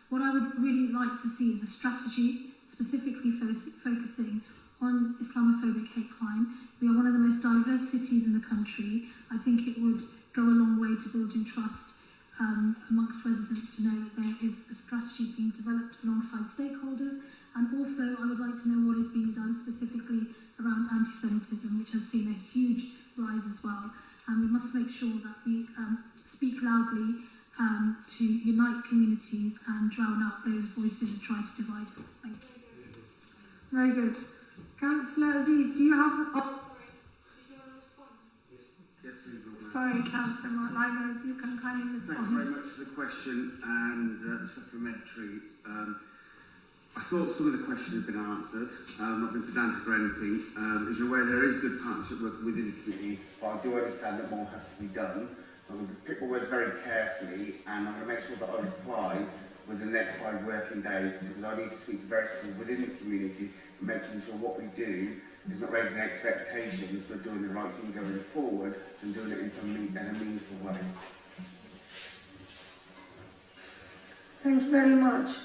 What I would really like to see is a strategy specifically focusing on Islamophobic hate crime. We are one of the most diverse cities in the country. I think it would go a long way to building trust amongst residents to know that there is a strategy being developed alongside stakeholders, and also I would like to know what is being done specifically around anti-Semitism, which has seen a huge rise as well. And we must make sure that we speak loudly to unite communities and drown out those voices that try to divide us. Thank you. Very good. Councillor Aziz, do you have... Yes, please, Lord. Sorry, Councillor Ligo, if you can kindly respond. Thank you very much for the question and the supplementary. I thought some of the questions have been answered. Not been pedantic or anything. As you're aware, there is good partnership work within the community, but I do understand that more has to be done. I'm going to pick my words very carefully, and I'm going to make sure that I reply within the next 5 working days, because I need to speak to various people within the community and making sure what we do is not raising expectations, but doing the right thing going forward and doing it in a meaningful way. Thank you very much.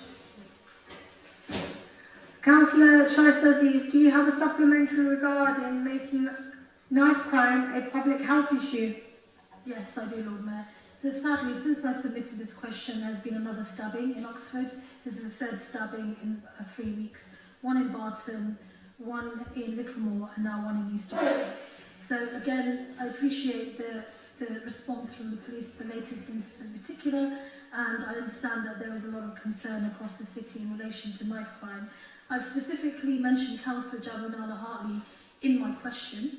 Councillor Shaista Aziz, do you have a supplementary regarding making knife crime a public health issue? Yes, I do, Lord Mayor. So sadly, since I submitted this question, there's been another stabbing in Oxford. This is the 3rd stabbing in 3 weeks. One in Barton, one in Littlemore, and now one in East Oxford. So again, I appreciate the response from the police, the latest incident in particular, and I understand that there is a lot of concern across the city in relation to knife crime. I've specifically mentioned Councillor Jabunala Hartley in my question,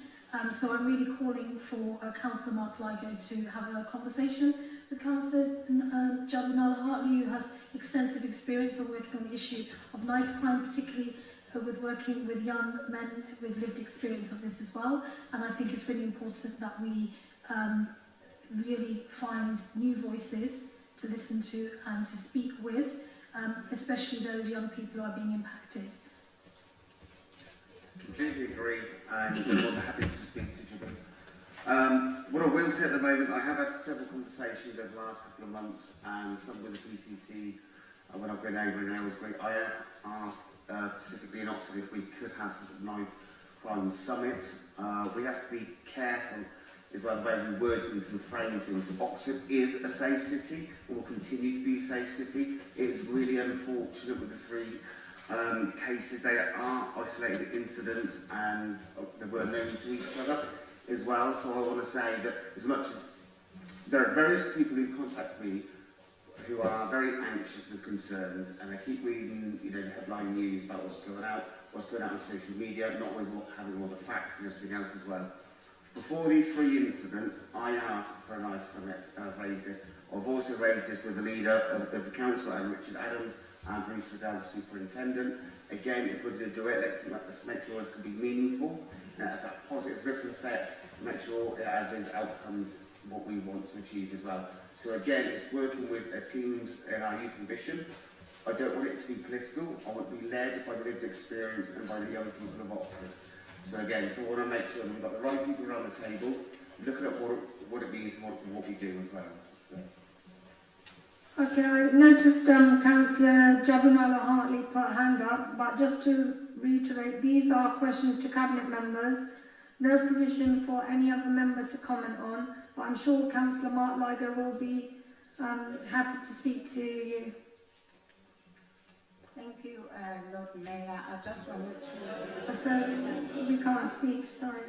so I'm really calling for Councillor Mark Ligo to have a conversation with Councillor Jabunala Hartley, who has extensive experience of working on the issue of knife crime, particularly with working with young men with lived experience of this as well. And I think it's really important that we really find new voices to listen to and to speak with, especially those young people who are being impacted. Completely agree, and I'm more than happy to speak to you. What I will say at the moment, I have had several conversations over the last couple of months, and some with the PCC when I've been over in Aylesbury. I have asked specifically in Oxford if we could have sort of live crime summits. We have to be careful as well the way we word things and frame things. Oxford is a safe city, and will continue to be a safe city. It is really unfortunate with the three cases. They are isolated incidents, and they were known to each other as well. So I want to say that as much as there are various people who contact me who are very anxious and concerned, and they keep reading, you know, the headline news about what's going out on social media, not always having all the facts and everything else as well. Before these three incidents, I asked for a live summit, and I've raised this. I've also raised this with the leader of the council, and Richard Adams, and Bruce Riddell, the superintendent. Again, if we're going to do it, let's make sure it's going to be meaningful, and it has that positive ripple effect, and make sure it has those outcomes, what we want to achieve as well. So again, it's working with teams in our youth ambition. I don't want it to be political. I want to be led by the lived experience and by the young people of Oxford. So again, so I want to make sure that we've got the right people around the table, looking at what it means and what we do as well. So. Okay, I noticed Councillor Jabunala Hartley put a hand up, but just to reiterate, these are questions to Cabinet members. No provision for any other member to comment on, but I'm sure Councillor Mark Liger will be happy to speak to you. Thank you, Lord Mayor. I just wanted to... So, we can't speak, sorry.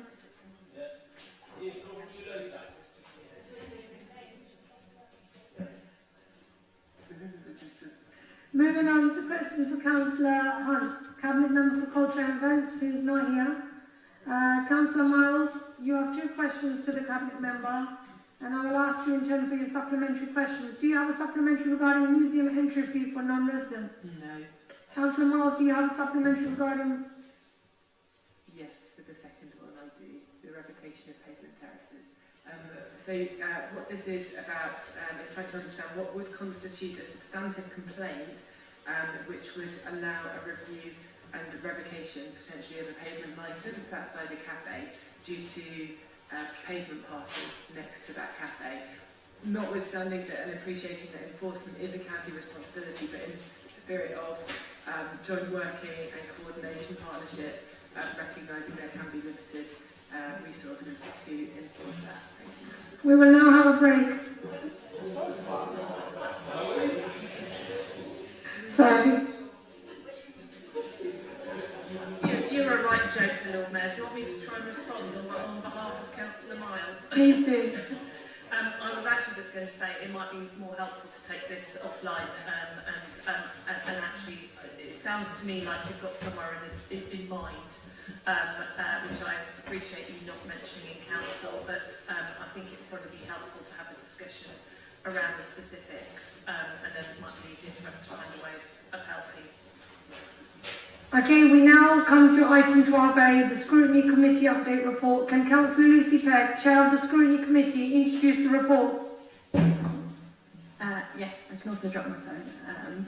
Moving on to questions for Councillor Hunt, Cabinet Member for Culture and Events, who's not here. Councillor Miles, you have two questions to the Cabinet Member, and I will ask you in turn for your supplementary questions. Do you have a supplementary regarding museum entry fee for non-residents? No. Councillor Miles, do you have a supplementary regarding... Yes, for the second one I do, the revocation of pavement terraces. What this is about is trying to understand what would constitute a substantive complaint which would allow a review and revocation potentially of a pavement licence outside a cafe due to pavement parking next to that cafe. Notwithstanding that and appreciating that enforcement is a county responsibility, but in the spirit of joint working and coordination partnership, recognising there can be limited resources to enforce that. Thank you. We will now have a break. Sorry. You're a right joker, Lord Mayor. Do you want me to try and respond on behalf of Councillor Miles? Please do. I was actually just going to say it might be more helpful to take this offline and actually it sounds to me like you've got somewhere in mind, which I appreciate you not mentioning in council, but I think it would probably be helpful to have a discussion around the specifics, and then it might be easier for us to find a way of helping. Okay, we now come to item 12A, the Scrutiny Committee Update Report. Can Councillor Lucy Pegg, Chair of the Scrutiny Committee, introduce the report? Yes, I can also drop my phone.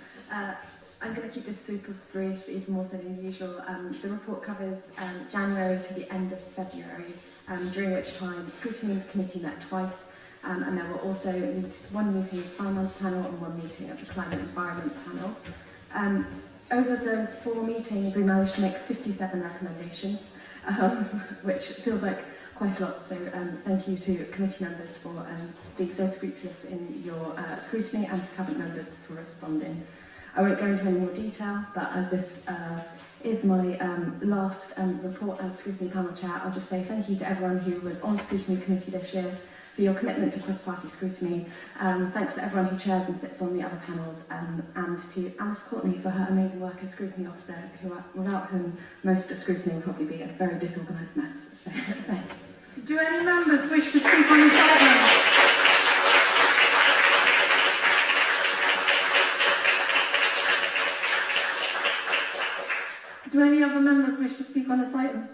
I'm going to keep this super brief, even more so than usual. The report covers January to the end of February, during which time the Scrutiny Committee met twice, and there were also one meeting of the Finance Panel and one meeting of the Climate and Environment Panel. Over those 4 meetings, we managed to make 57 recommendations, which feels like quite a lot. So thank you to committee members for being so scrupulous in your scrutiny, and to cabinet members for responding. I won't go into any more detail, but as this is my last report as Scrutiny Panel Chair, I'll just say thank you to everyone who was on Scrutiny Committee this year for your commitment to cross-party scrutiny. Thanks to everyone who chairs and sits on the other panels, and to Alice Courtney for her amazing work as Scrutiny Officer, without whom most of scrutiny would probably be a very disorganised mess. So thanks. Do any members wish to speak on this item? Do any other members wish to speak on this item?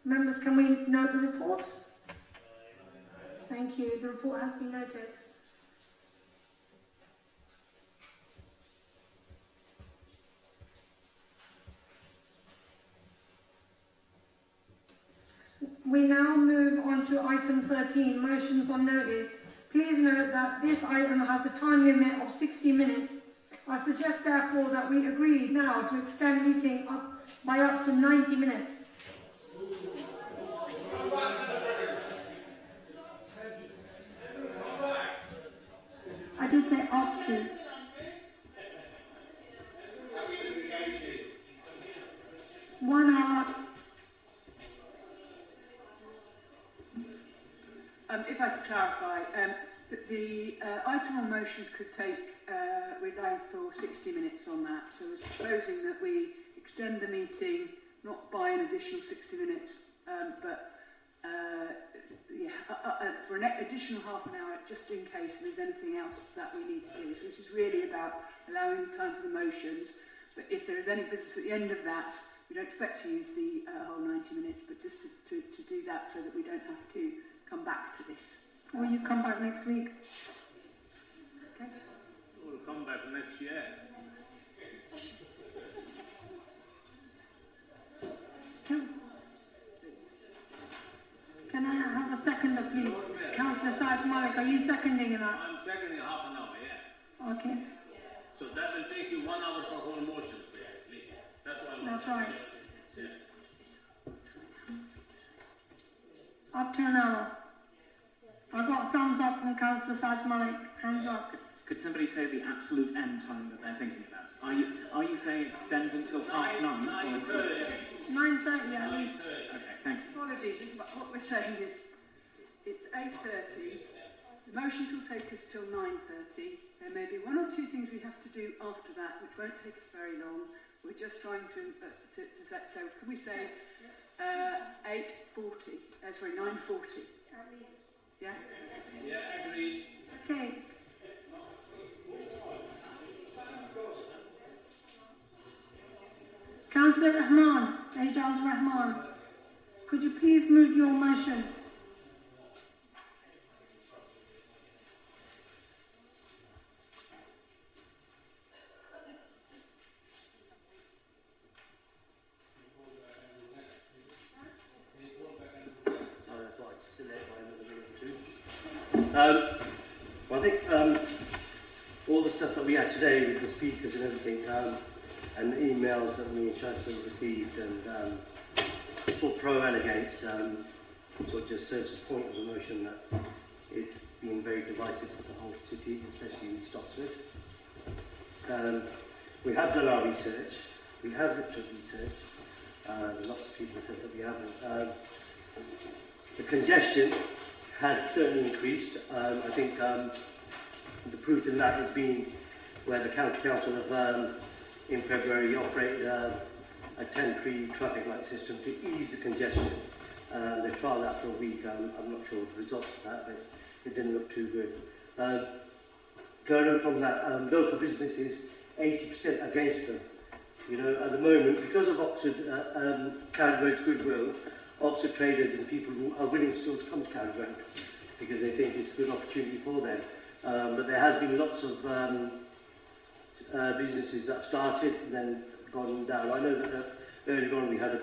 Members, can we note the report? Thank you. The report has been noted. We now move on to item 13, motions on notice. Please note that this item has a time limit of 60 minutes. I suggest therefore that we agree now to extend meeting by up to 90 minutes. I did say up to. One hour. If I could clarify, that the item on motions could take, we're down for 60 minutes on that, so I was proposing that we extend the meeting, not by an additional 60 minutes, but for an additional half an hour, just in case there's anything else that we need to do. So this is really about allowing time for the motions, but if there is any business at the end of that, we don't expect to use the whole 90 minutes, but just to do that so that we don't have to come back to this. Or you come back next week. Okay. We'll come back next year. Can I have a seconder, please? Councillor Saif Malik, are you seconding that? I'm seconding half an hour, yeah. Okay, So that will take you 1 hour for whole motions, basically. That's what I'm that's right. Yeah. Up to an hour. I got a thumbs up from Councillor Saif Malik. Hands up. Could somebody say the absolute end time that they're thinking about? Are you saying extend until 9:30? 9:30 at least. Okay, thank you. Apologies, what we're saying is it's 8:30. The motions will take us till 9:30. There may be one or two things we have to do after that, which won't take us very long. We're just trying to so can we say 8:40? Sorry, 9:40. At least. Yeah. Yeah, agreed. Okay. Councillor Rahman, Ejaz Rahman, could you please move your motion? Well, I think all the stuff that we had today with the speakers and everything, and the emails that me and Chancellor received, and for pro and against, sort of just serves as a point of the motion that it's been very divisive for the whole city, especially in Stocksford. We have done our research. We have looked at research. Lots of people said that we haven't. The congestion has certainly increased. I think the proof in that has been where the county council have in February operated a temporary traffic light system to ease the congestion. They trialled that for a week. I'm not sure of the results of that, but it didn't look too good. Going on from that, local businesses, 80% against them. You know, at the moment, because of Oxford, County Road's goodwill, Oxford traders and people who are willing to still come to County Road because they think it's a good opportunity for them. But there has been lots of businesses that started and then gone down. I know that earlier on we had a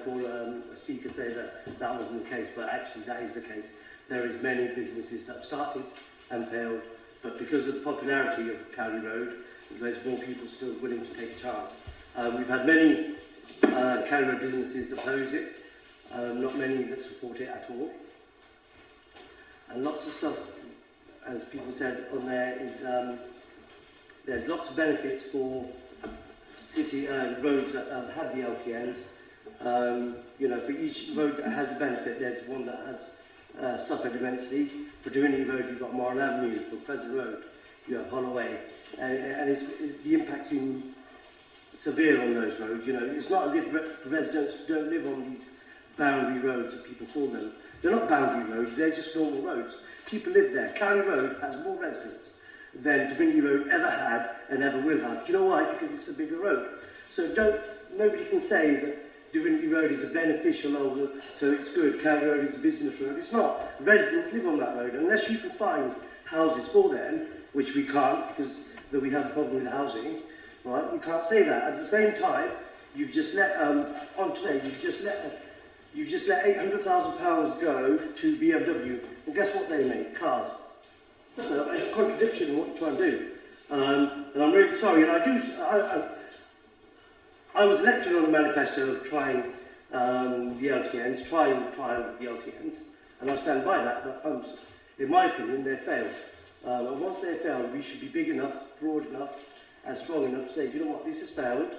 speaker say that that wasn't the case, but actually that is the case. There is many businesses that started and failed, but because of the popularity of County Road, there's more people still willing to take a chance. We've had many County Road businesses oppose it. Not many that support it at all. And lots of stuff, as people said on there, is there's lots of benefits for city roads that have had the LTNs. You know, for each road that has a benefit, there's one that has suffered immensely. For Dooney Road, you've got Moral Avenue. For Pleasant Road, you have Holloway. And the impact's been severe on those roads. You know, it's not as if residents don't live on these boundary roads, that people call them. They're not boundary roads, they're just normal roads. People live there. County Road has more residents than Divinity Road ever had and ever will have. Do you know why? Because it's a bigger road. So don't nobody can say that Divinity Road is a beneficial over, so it's good. County Road is a business road. It's not. Residents live on that road. Unless you can find houses for them, which we can't because we have a problem with housing, right? You can't say that. At the same time, you've just let you've just let £800,000 go to BMW, and guess what they make? Cars. So it's a contradiction in what you're trying to do. And I'm really sorry. And I was elected on a manifesto of trying the LTNs, trying the LTNs, and I stand by that. But in my opinion, they failed. And once they failed, we should be big enough, broad enough, and strong enough to say, you know what, this has failed,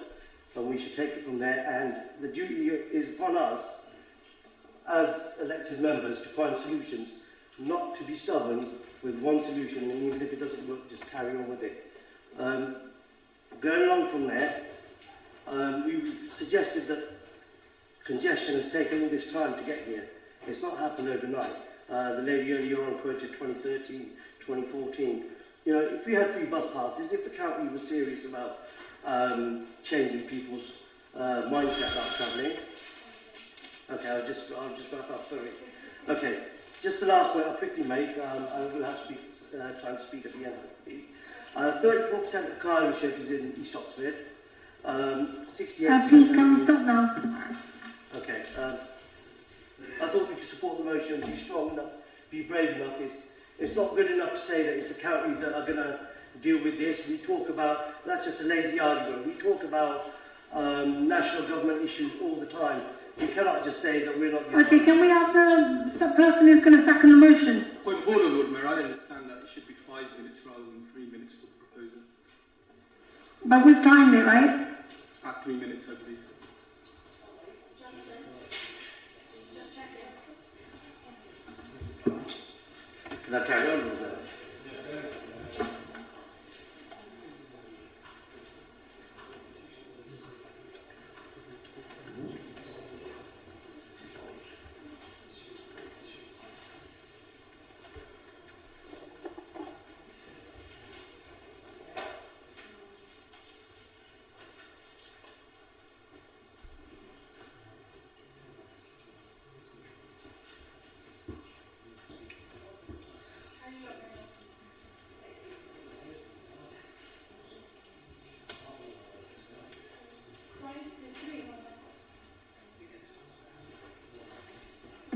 and we should take it from there. And the duty is upon us, as elected members, to find solutions, not to be stubborn with one solution, and even if it doesn't work, just carry on with it. Going along from there, we suggested that congestion has taken all this time to get here. It's not happened overnight. The lady earlier on quoted 2013, 2014. You know, if we had free bus passes, if the county was serious about changing people's mindset about travelling. Okay, I'll just wrap up, sorry. Okay, just the last point I'll quickly make. I will have time to speak at the end. 34% of car ownership is in East Oxford. 68%. Please, can we stop now? Okay. I thought we could support the motion, be strong enough, be brave enough. It's not good enough to say that it's the county that are going to deal with this. We talk about, that's just a lazy argument. We talk about national government issues all the time. We cannot just say that we're not... Okay, can we have the person who's going to second the motion? Point of order, Lord Mayor. I understand that it should be 5 minutes rather than 3 minutes for the proposal. But we've timed it, right? At 3 minutes, I believe. Can I carry on with that?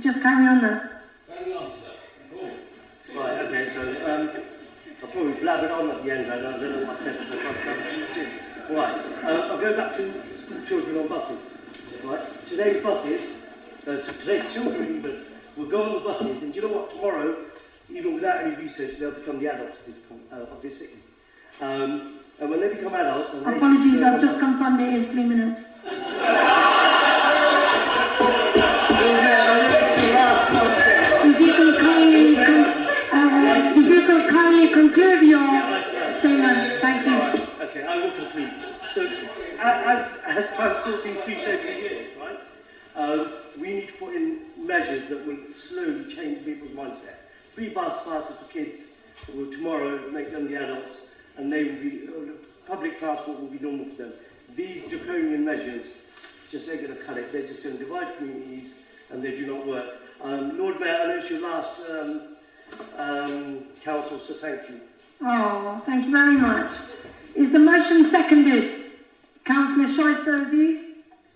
Just carry on there. Right, okay, so I'll probably blab it on at the end, I don't know what I said. Right, I'll go back to school children on buses. Right, today's buses, today's children even, will go on the buses, and do you know what, tomorrow, even without any research, they'll become the adults of this city. And when they become adults... Apologies, I've just confirmed it is 3 minutes. If you could kindly conclude your statement, thank you. Okay, I will conclude. So, as transport's increased over the years, right, we need to put in measures that will slowly change people's mindset. Free bus passes for kids will tomorrow make them the adults, and they will be, public transport will be normal for them. These draconian measures just ain't going to cut it. They're just going to divide communities, and they do not work. Lord Mayor, I know it's your last council, so thank you. Oh, thank you very much. Is the motion seconded? Councillor Shaista Aziz?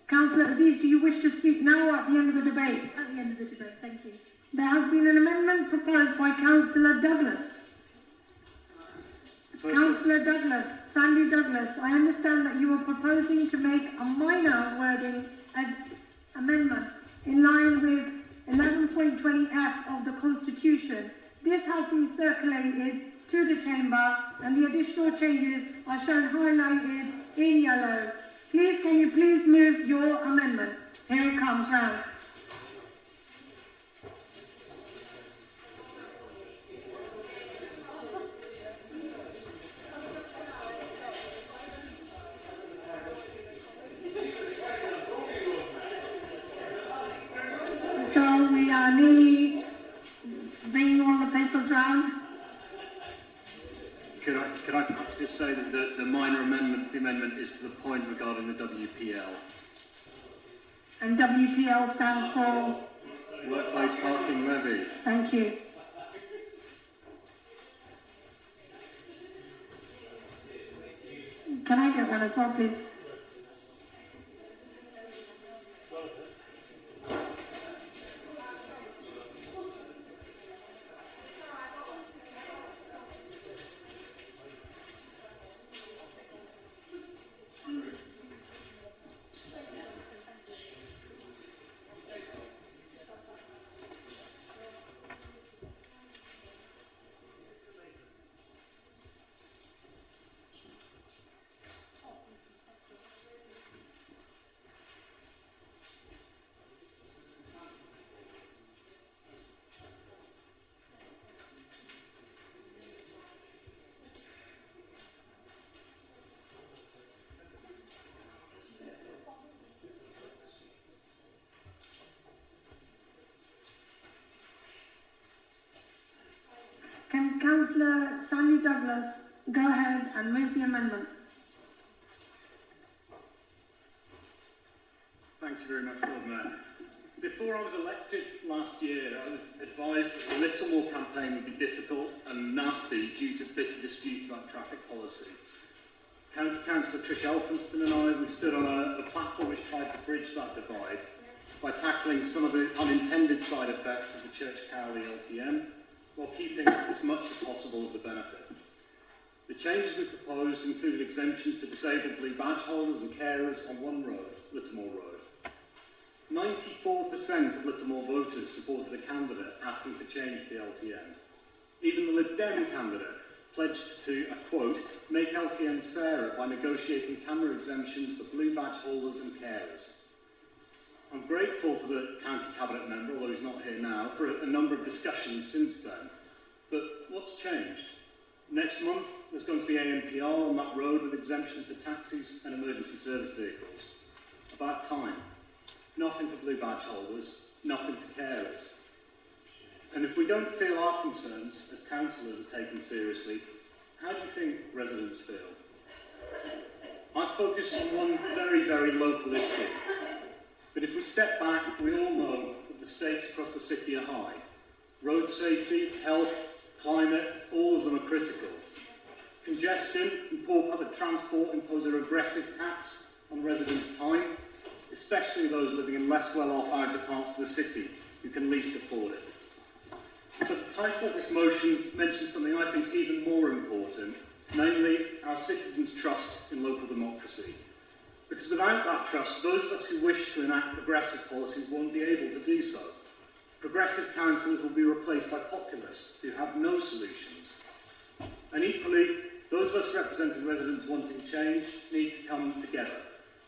Councillor Aziz, do you wish to speak now or at the end of the debate? At the end of the debate, thank you. There has been an amendment proposed by Councillor Douglas. Councillor Douglas, Sandy Douglas, I understand that you are proposing to make a minor wording amendment in line with 11.20F of the Constitution. This has been circulated to the Chamber and the additional changes are shown highlighted in yellow. Please, can you please move your amendment? Here it comes round. So we are nearly bringing all the papers round. Can I perhaps just say that the minor amendment the amendment is to the point regarding the WPL. And WPL stands for? Workplace Parking Levy. Thank you. Can I get one as well, please? Can Councillor Sandy Douglas go ahead and move the amendment? Thank you very much, Lord Mayor. Before I was elected last year, I was advised that the Littlemore campaign would be difficult and nasty due to bitter disputes about traffic policy. County Councillor Trish Elphinston and I, we stood on a platform which tried to bridge that divide by tackling some of the unintended side effects of the Church Cowley LTM, while keeping as much as possible of the benefit. The changes we proposed included exemptions for disabled blue badge holders and carers on one road, Littlemore Road. 94% of Littlemore voters supported a candidate asking for change to the LTM. Even the Lib Dem candidate pledged to, I quote, make LTMs fairer by negotiating camera exemptions for blue badge holders and carers. I'm grateful to the County Cabinet member, although he's not here now, for a number of discussions since then. But what's changed? Next month, there's going to be ANPR on that road with exemptions for taxis and emergency service vehicles. About time. Nothing for blue badge holders, nothing for carers. And if we don't feel our concerns as councillors are taken seriously, how do you think residents feel? I focus on one very, very local issue. But if we step back, we all know that the stakes across the city are high. Road safety, health, climate, all of them are critical. Congestion and poor public transport impose a regressive tax on residents' time, especially those living in less well-off outer parts of the city who can least afford it. But the title of this motion mentions something I think is even more important, namely our citizens' trust in local democracy. Because without that trust, those of us who wish to enact progressive policies won't be able to do so. Progressive councillors will be replaced by populists who have no solutions. And equally, those of us representing residents wanting change need to come together.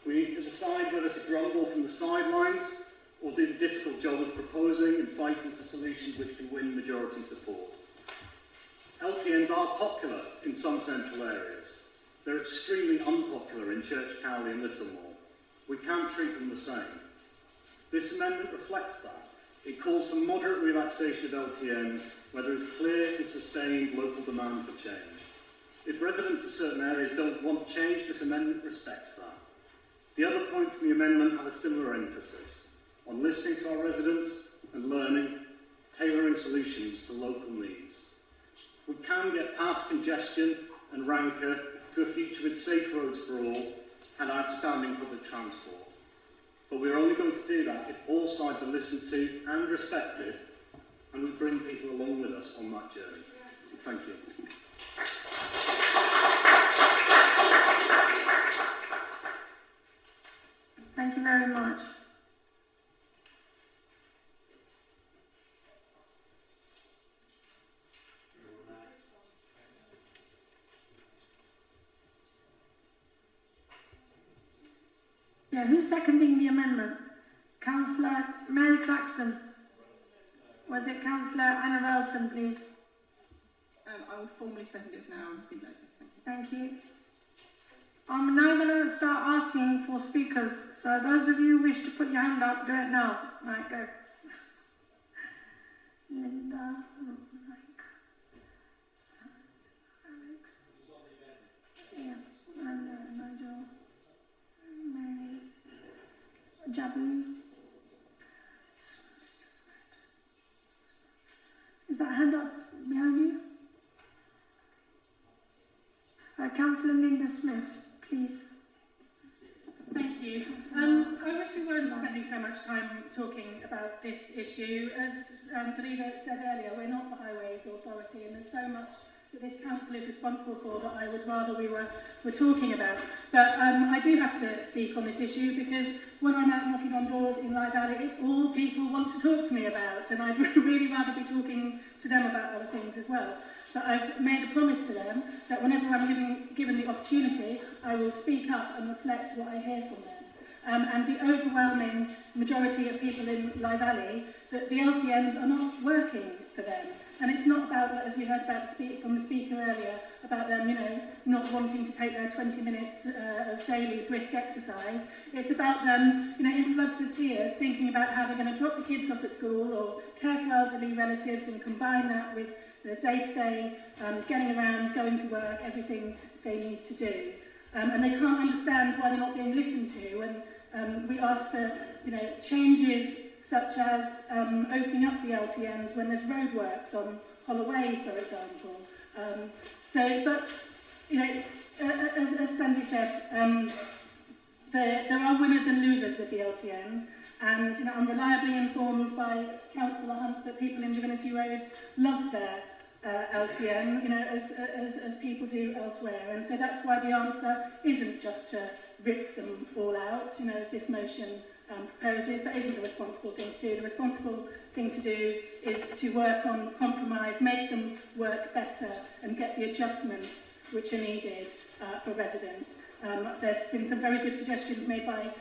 We need to decide whether to grumble from the sidelines or do the difficult job of proposing and fighting for solutions which can win majority support. LTNs are popular in some central areas. They're extremely unpopular in Church Cowley and Littlemore. We can't treat them the same. This amendment reflects that. It calls for moderate relaxation of LTNs where there is clear and sustained local demand for change. If residents of certain areas don't want change, this amendment respects that. The other points in the amendment have a similar emphasis on listening to our residents and learning, tailoring solutions to local needs. We can get past congestion and rancour to a future with safe roads for all and outstanding public transport. But we're only going to do that if all sides are listened to and respected, and we bring people along with us on that journey. Thank you. Thank you very much. Yeah, who's seconding the amendment? Councillor Mary Claxton. Was it Councillor Anna Relton, please? I will formally second it now and speak later. Thank you. I'm now going to start asking for speakers. So those of you who wish to put your hand up, do it now. Right, go. Linda, Mike, Alex. Yeah, and Nigel. Jabu. Is that hand up behind you? Councillor Linda Smith, please. Thank you. I wish we weren't spending so much time talking about this issue. As Farida said earlier, we're not the Highways Authority, and there's so much that this council is responsible for that I would rather we were talking about. But I do have to speak on this issue because when I'm out knocking on doors in Rye Valley, it's all people want to talk to me about, and I'd really rather be talking to them about other things as well. But I've made a promise to them that whenever I'm given the opportunity, I will speak up and reflect what I hear from them. And the overwhelming majority of people in Rye Valley, that the LTNs are not working for them. And it's not about, as we heard about from the speaker earlier, about them, not wanting to take their 20 minutes of daily brisk exercise. It's about them, in floods of tears, thinking about how they're going to drop the kids off at school or care for elderly relatives and combine that with the day-to-day, getting around, going to work, everything they need to do. And they can't understand why they're not being listened to. And we ask for, changes such as opening up the LTNs when there's roadworks on Holloway, for example. As Sandy said, there are winners and losers with the LTNs. And I'm reliably informed by Councillor Hunt that people in Divinity Road love their LTN, as people do elsewhere. And so that's why the answer isn't just to rip them all out, as this motion proposes. That isn't the responsible thing to do. The responsible thing to do is to work on compromise, make them work better and get the adjustments which are needed for residents. There have been some very good suggestions made by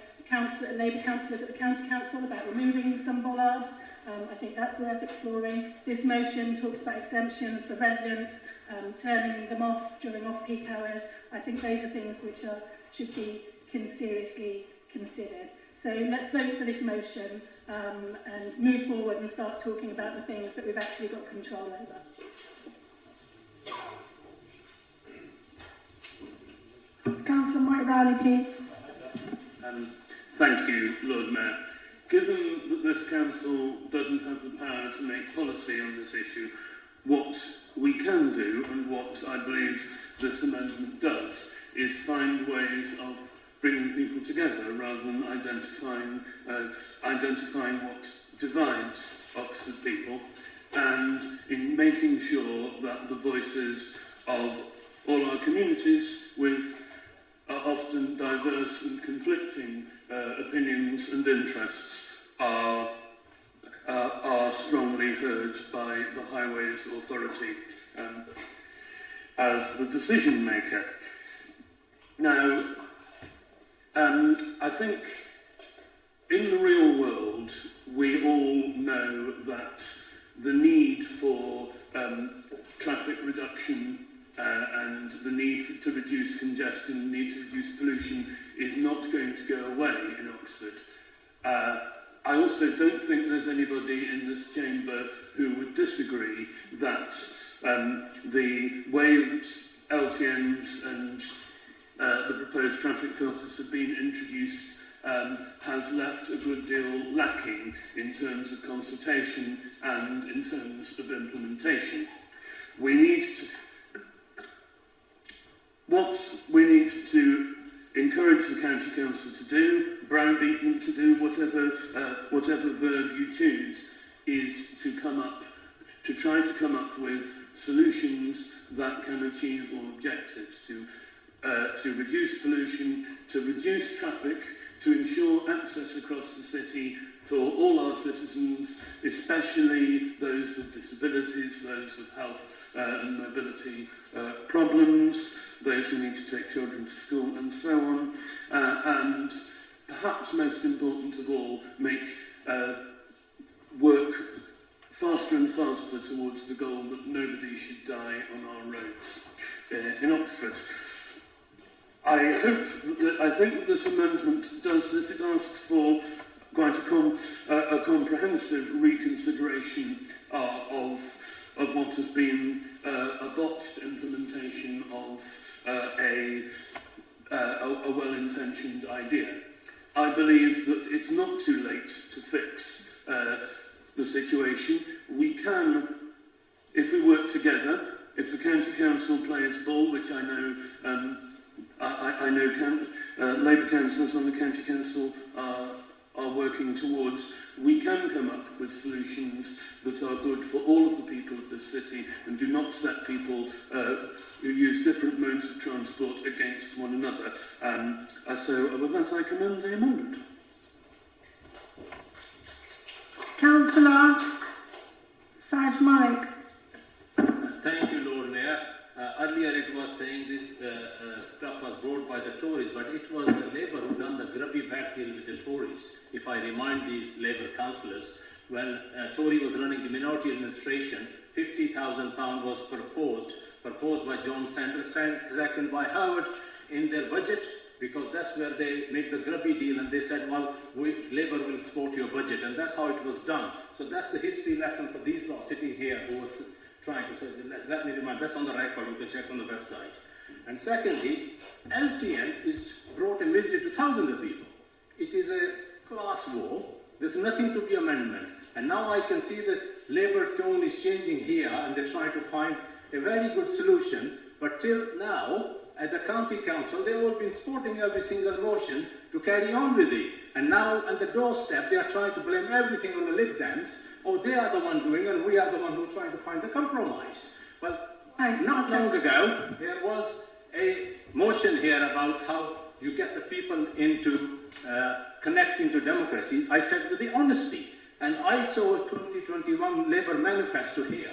Labour councillors at the County Council about removing some bollards. I think that's worth exploring. This motion talks about exemptions for residents, turning them off during off-peak hours. I think those are things which should be seriously considered. So let's vote for this motion and move forward and start talking about the things that we've actually got control over. Councillor Mike Riley, please. Thank you, Lord Mayor. Given that this council doesn't have the power to make policy on this issue, what we can do, and what I believe this amendment does, is find ways of bringing people together rather than identifying what divides Oxford people, and in making sure that the voices of all our communities with often diverse and conflicting opinions and interests are strongly heard by the Highways Authority as the decision maker. Now, I think in the real world we all know that the need for traffic reduction and the need to reduce congestion, the need to reduce pollution is not going to go away in Oxford. I also don't think there's anybody in this chamber who would disagree that the way that LTNs and the proposed traffic filters have been introduced has left a good deal lacking in terms of consultation and in terms of implementation. What we need to encourage the County Council to do, browbeat them to do, whatever verb you choose, is to try to come up with solutions that can achieve all objectives, to reduce pollution, to reduce traffic, to ensure access across the city for all our citizens, especially those with disabilities, those with health and mobility problems, those who need to take children to school and so on, and perhaps most important of all, make work faster and faster towards the goal that nobody should die on our roads in Oxford. I think that this amendment does this. It asks for quite a comprehensive reconsideration of what has been a botched implementation of a well-intentioned idea. I believe that it's not too late to fix the situation. We can, if we work together, if the County Council play its ball, which I know Labour councillors on the County Council are working towards, we can come up with solutions that are good for all of the people of this city and do not set people who use different modes of transport against one another. So with that, I commend the amendment. Councillor Saj Malik. Thank you, Lord Mayor. Earlier it was saying this stuff was brought by the Tories, but it was the Labour who done the grubby back deal with the Tories. If I remind these Labour councillors, when Tory was running the minority administration, £50,000 was proposed by John Sanders, seconded by Howard in their budget, because that's where they made the grubby deal, and they said, well, Labour will support your budget, and that's how it was done. So that's the history lesson for these lot sitting here who was trying to say, let me remind, that's on the record, you can check on the website. And secondly, LTN is brought a misery to thousands of people. It is a class war. There's nothing to be amendment. And now I can see that Labour tone is changing here, and they're trying to find a very good solution. But till now, at the County Council, they've all been supporting every single motion to carry on with it. And now, at the doorstep, they are trying to blame everything on the Lib Dems. Oh, they are the one doing, and we are the one who are trying to find the compromise. Well, not long ago, there was a motion here about how you get the people into connecting to democracy. I said with the honesty. And I saw a 2021 Labour manifesto here,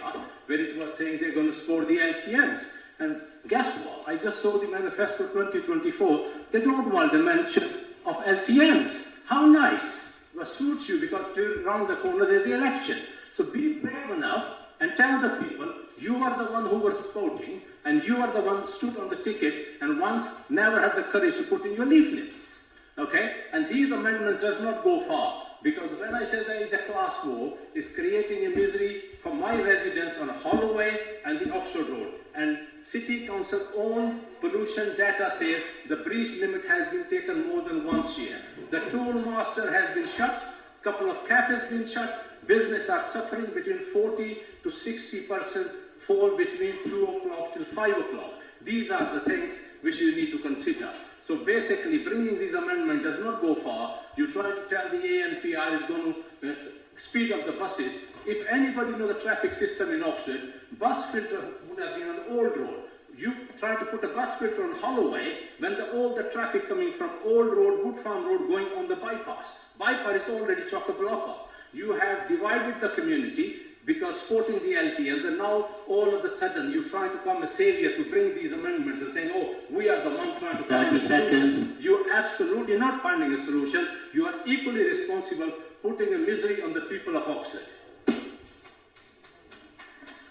where it was saying they're going to support the LTNs. And guess what? I just saw the manifesto 2024. They don't want the mention of LTNs. How nice. Well, suits you, because around the corner there's the election. So be brave enough and tell the people you are the one who was voting, and you are the one who stood on the ticket and once never had the courage to put in your leaflets. Okay? And these amendments does not go far. Because when I say there is a class war, it's creating a misery for my residents on Holloway and the Oxford Road. And City Council own pollution data says the breach limit has been taken more than once a year. The toll master has been shut, couple of cafes been shut, business are suffering between 40 to 60% fall between 2 o'clock till 5 o'clock. These are the things which you need to consider. So basically, bringing these amendments does not go far. You try to tell the ANPR is going to speed up the buses. If anybody knows the traffic system in Oxford, bus filter would have been on Old Road. You try to put a bus filter on Holloway when all the traffic coming from Old Road, Wood Farm Road going on the bypass. Bypass is already chock-a-block. You have divided the community because supporting the LTNs, and now all of a sudden you try to become a savior to bring these amendments and saying, oh, we are the one trying to find a solution. You're absolutely not finding a solution. You are equally responsible putting a misery on the people of Oxford.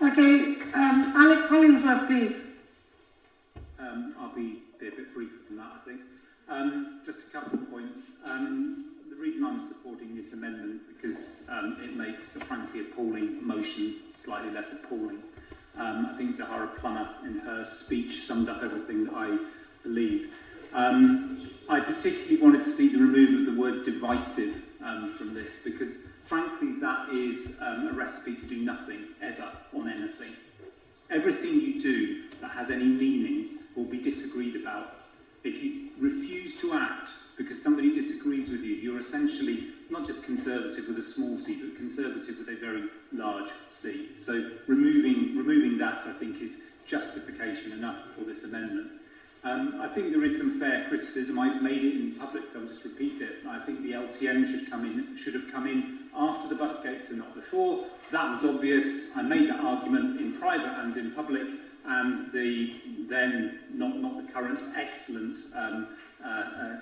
Okay, Alex Hollingsworth, please. I'll be a bit briefer than that, I think. Just a couple of points. The reason I'm supporting this amendment because it makes a frankly appalling motion slightly less appalling. I think Zahara Plummer in her speech summed up everything that I believe. I particularly wanted to see the removal of the word divisive from this because frankly that is a recipe to do nothing ever on anything. Everything you do that has any meaning will be disagreed about. If you refuse to act because somebody disagrees with you, you're essentially not just conservative with a small c, but conservative with a very large C. So removing that, I think, is justification enough for this amendment. I think there is some fair criticism. I've made it in public, so I'll just repeat it. I think the LTN should have come in after the bus gates and not before. That was obvious. I made that argument in private and in public, and the then, not the current, excellent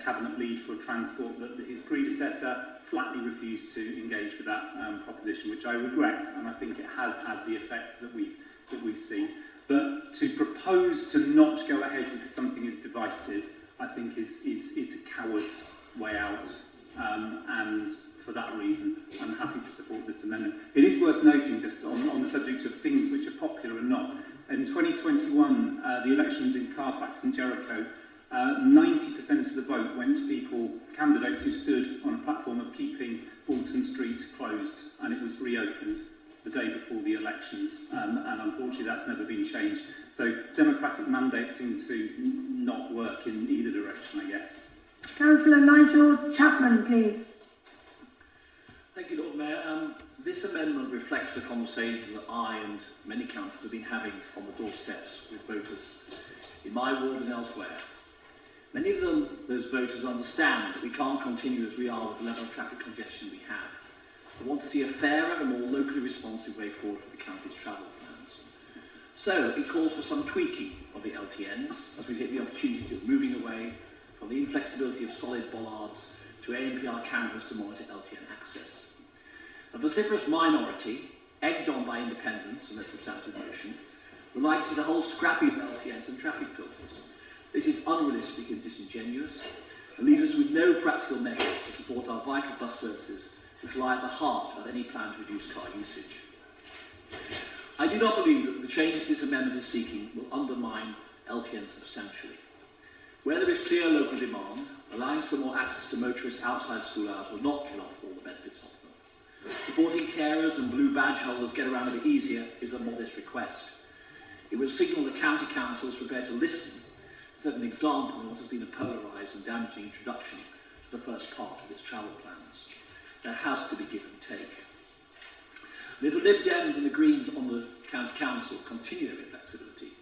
cabinet lead for transport, that his predecessor flatly refused to engage with that proposition, which I regret, and I think it has had the effects that we've seen. But to propose to not go ahead because something is divisive, I think is a coward's way out, and for that reason, I'm happy to support this amendment. It is worth noting, just on the subject of things which are popular and not, in 2021, the elections in Carfax and Jericho, 90% of the vote went to candidates who stood on a platform of keeping Bolton Street closed, and it was reopened the day before the elections, and unfortunately that's never been changed. So democratic mandates seem to not work in either direction, I guess. Councillor Nigel Chapman, please. Thank you, Lord Mayor. This amendment reflects the conversation that I and many councillors have been having on the doorsteps with voters in my ward and elsewhere. Many of them, those voters, understand that we can't continue as we are with the level of traffic congestion we have. They want to see a fairer and more locally responsive way forward for the county's travel plans. So it calls for some tweaking of the LTNs as we take the opportunity of moving away from the inflexibility of solid bollards to ANPR cameras to monitor LTN access. A vociferous minority, egged on by independents and their substantive motion, would like to see the whole scrapping of LTNs and traffic filters. This is unrealistic and disingenuous, and leaves us with no practical measures to support our vital bus services, which lie at the heart of any plan to reduce car usage. I do not believe that the changes this amendment is seeking will undermine LTN substantially. Where there is clear local demand, allowing some more access to motorists outside school hours will not kill off all the benefits of them. Supporting carers and blue badge holders get around a bit easier is a modest request. It would signal that County Council is prepared to listen, set an example of what has been a polarised and damaging introduction to the first part of its travel plans. There has to be give and take. And if the Lib Dems and the Greens on the County Council continue their inflexibility,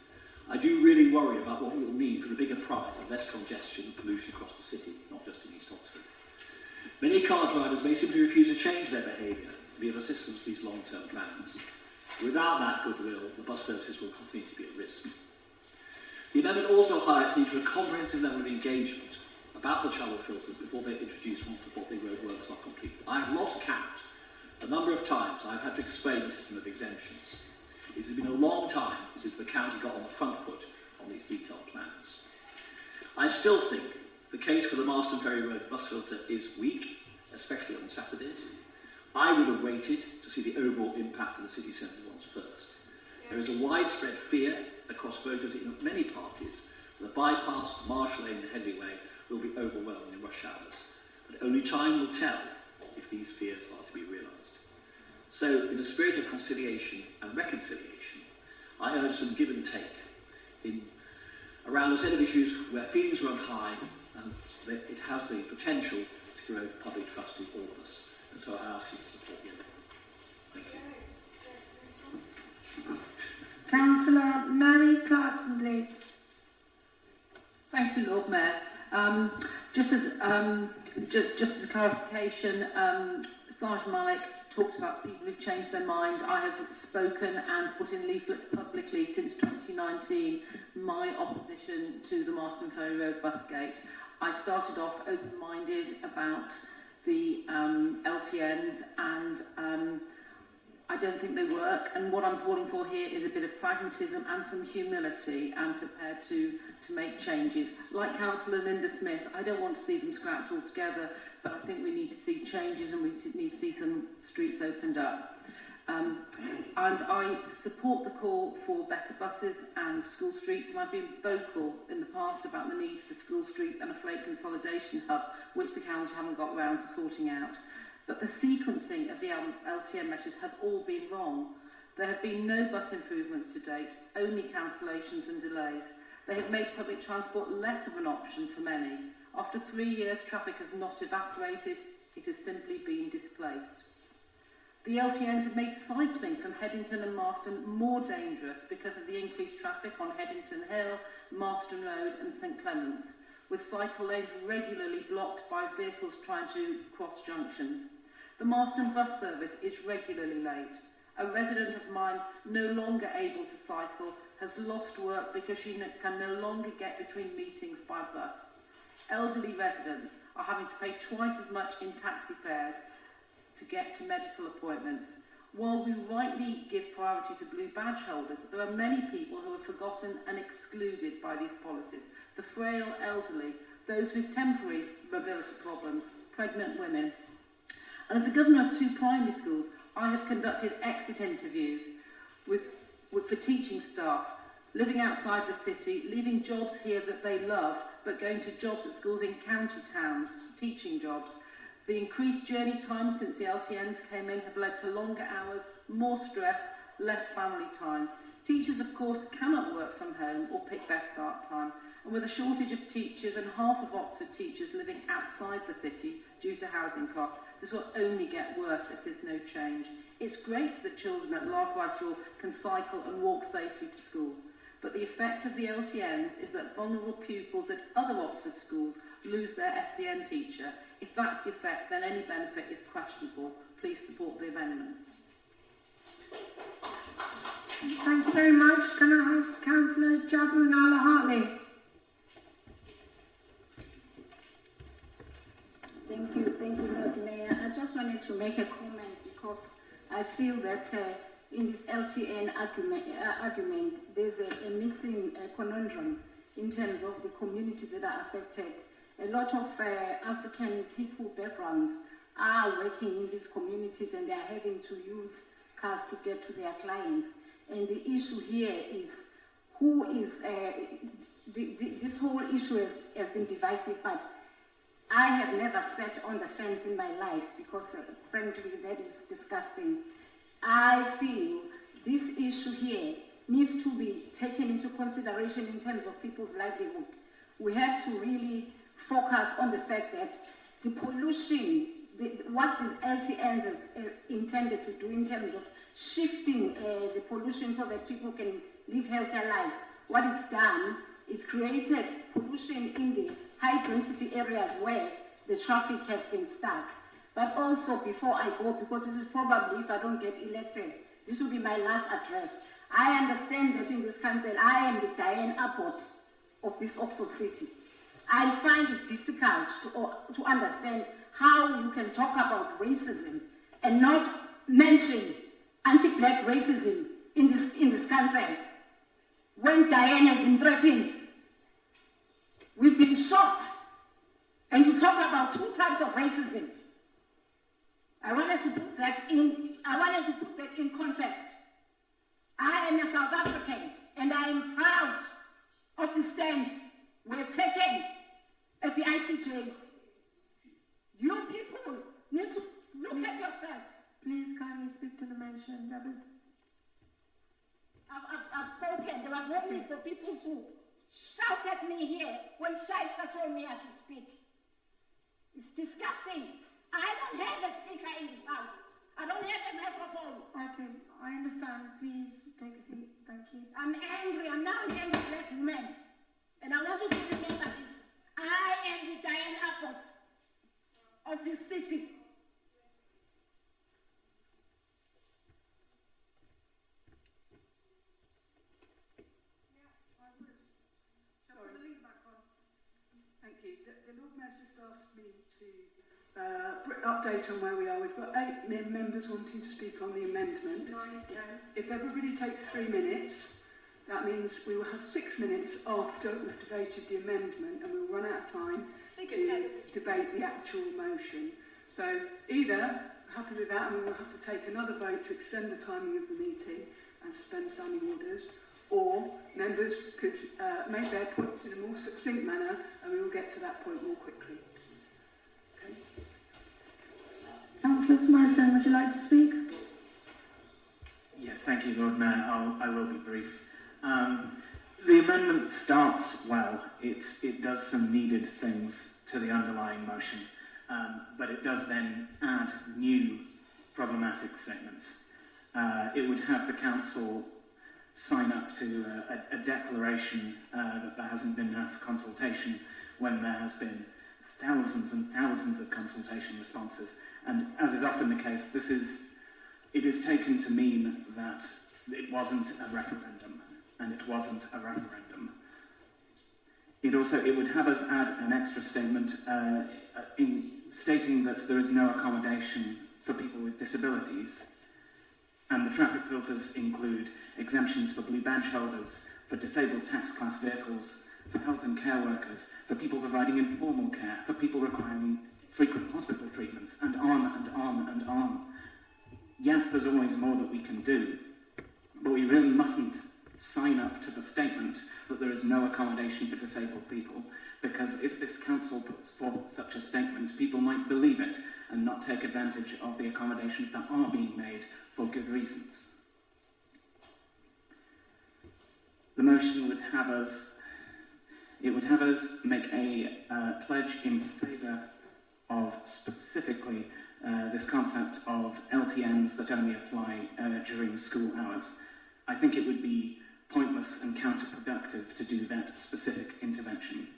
I do really worry about what it will mean for the bigger prize of less congestion and pollution across the city, not just in East Oxford. Many car drivers may simply refuse to change their behaviour via assistance to these long-term plans. Without that goodwill, the bus services will continue to be at risk. The amendment also highlights the need for a comprehensive level of engagement about the travel filters before they're introduced once the Botley Road works are completed. I have lost count a number of times I've had to explain the system of exemptions. It has been a long time since the county got on the front foot on these detailed plans. I still think the case for the Marston Ferry Road bus filter is weak, especially on Saturdays. I would have waited to see the overall impact of the city centre ones first. There is a widespread fear across voters in many parties that the bypass, Marsh Lane and Henry Way will be overwhelmed in rush hours. But only time will tell if these fears are to be realised. So, in a spirit of conciliation and reconciliation, I urge some give and take around a set of issues where feelings run high and it has the potential to erode public trust in all of us. And so I ask you to support the amendment. Thank you. Councillor Mary Clarkson, please. Thank you, Lord Mayor. Just as a clarification, Sergeant Malik talked about people who've changed their mind. I have spoken and put in leaflets publicly since 2019 my opposition to the Marston Ferry Road bus gate. I started off open-minded about the LTNs and I don't think they work, and what I'm calling for here is a bit of pragmatism and some humility and prepared to make changes. Like Councillor Linda Smith, I don't want to see them scrapped altogether, but I think we need to see changes and we need to see some streets opened up. And I support the call for better buses and school streets, and I've been vocal in the past about the need for school streets and a freight consolidation hub, which the county haven't got round to sorting out. But the sequencing of the LTN measures have all been wrong. There have been no bus improvements to date, only cancellations and delays. They have made public transport less of an option for many. After 3 years, traffic has not evaporated, it has simply been displaced. The LTNs have made cycling from Headington and Marston more dangerous because of the increased traffic on Headington Hill, Marston Road and St Clements, with cycle lanes regularly blocked by vehicles trying to cross junctions. The Marston bus service is regularly late. A resident of mine, no longer able to cycle, has lost work because she can no longer get between meetings by bus. Elderly residents are having to pay twice as much in taxi fares to get to medical appointments. While we rightly give priority to blue badge holders, there are many people who are forgotten and excluded by these policies. The frail elderly, those with temporary mobility problems, pregnant women. And as a governor of 2 primary schools, I have conducted exit interviews for teaching staff living outside the city, leaving jobs here that they love, but going to jobs at schools in county towns, teaching jobs. The increased journey times since the LTNs came in have led to longer hours, more stress, less family time. Teachers, of course, cannot work from home or pick their start time. And with a shortage of teachers and half of Oxford teachers living outside the city due to housing costs, this will only get worse if there's no change. It's great that children at Larkweisel can cycle and walk safely to school, but the effect of the LTNs is that vulnerable pupils at other Oxford schools lose their SEN teacher. If that's the effect, then any benefit is questionable. Please support the amendment. Thank you very much. Can I have Councillor Jabunala Hartley? Thank you, Lord Mayor. I just wanted to make a comment because I feel that in this LTN argument there's a missing conundrum in terms of the communities that are affected. A lot of African people backgrounds are working in these communities and they are having to use cars to get to their clients. And the issue here is who is, this whole issue has been divisive, but I have never sat on the fence in my life because frankly that is disgusting. I feel this issue here needs to be taken into consideration in terms of people's livelihood. We have to really focus on the fact that the pollution, what the LTNs are intended to do in terms of shifting the pollution so that people can live healthier lives. What it's done is created pollution in the high density areas where the traffic has been stuck. But also, before I go, because this is probably, if I don't get elected, this will be my last address. I understand that in this council, I am the Diane Abbott of this Oxford City. I find it difficult to understand how you can talk about racism and not mention anti-black racism in this council. When Diane has been threatened, we've been shot, and you talk about two types of racism. I wanted to put that in context. I am a South African, and I am proud of the stand we have taken at the ICJ. You people need to look at yourselves. Please kindly speak to the motion, David. I've spoken. There was no need for people to shout at me here when Shaista told me I should speak. It's disgusting. I don't have a speaker in this house. I don't have a microphone. Okay, I understand. Please take a seat. Thank you. I'm angry. I'm now an angry black woman. And I want you to remember this. I am the Diane Abbott of this city. Thank you. The Lord Mayor's just asked me to update on where we are. We've got 8 members wanting to speak on the amendment. 9, 10. If everybody takes 3 minutes, that means we will have 6 minutes after we've debated the amendment and we'll run out of time to debate the actual motion. So either happy with that and we will have to take another vote to extend the timing of the meeting and suspend standing orders, or members could make their points in a more succinct manner and we will get to that point more quickly. Okay. Councillor Smarton, would you like to speak? Yes, thank you, Lord Mayor. I will be brief. The amendment starts well. It does some needed things to the underlying motion, but it does then add new problematic statements. It would have the council sign up to a declaration that there hasn't been enough consultation when there has been thousands and thousands of consultation responses. And as is often the case, it is taken to mean that it wasn't a referendum, and it wasn't a referendum. It would have us add an extra statement in stating that there is no accommodation for people with disabilities, and the traffic filters include exemptions for blue badge holders, for disabled tax class vehicles, for health and care workers, for people providing informal care, for people requiring frequent hospital treatments, and on and on and on. Yes, there's always more that we can do, but we really mustn't sign up to the statement that there is no accommodation for disabled people, because if this council puts forward such a statement, people might believe it and not take advantage of the accommodations that are being made for good reasons. The motion would have us, make a pledge in favour of specifically this concept of LTNs that only apply during school hours. I think it would be pointless and counterproductive to do that specific intervention.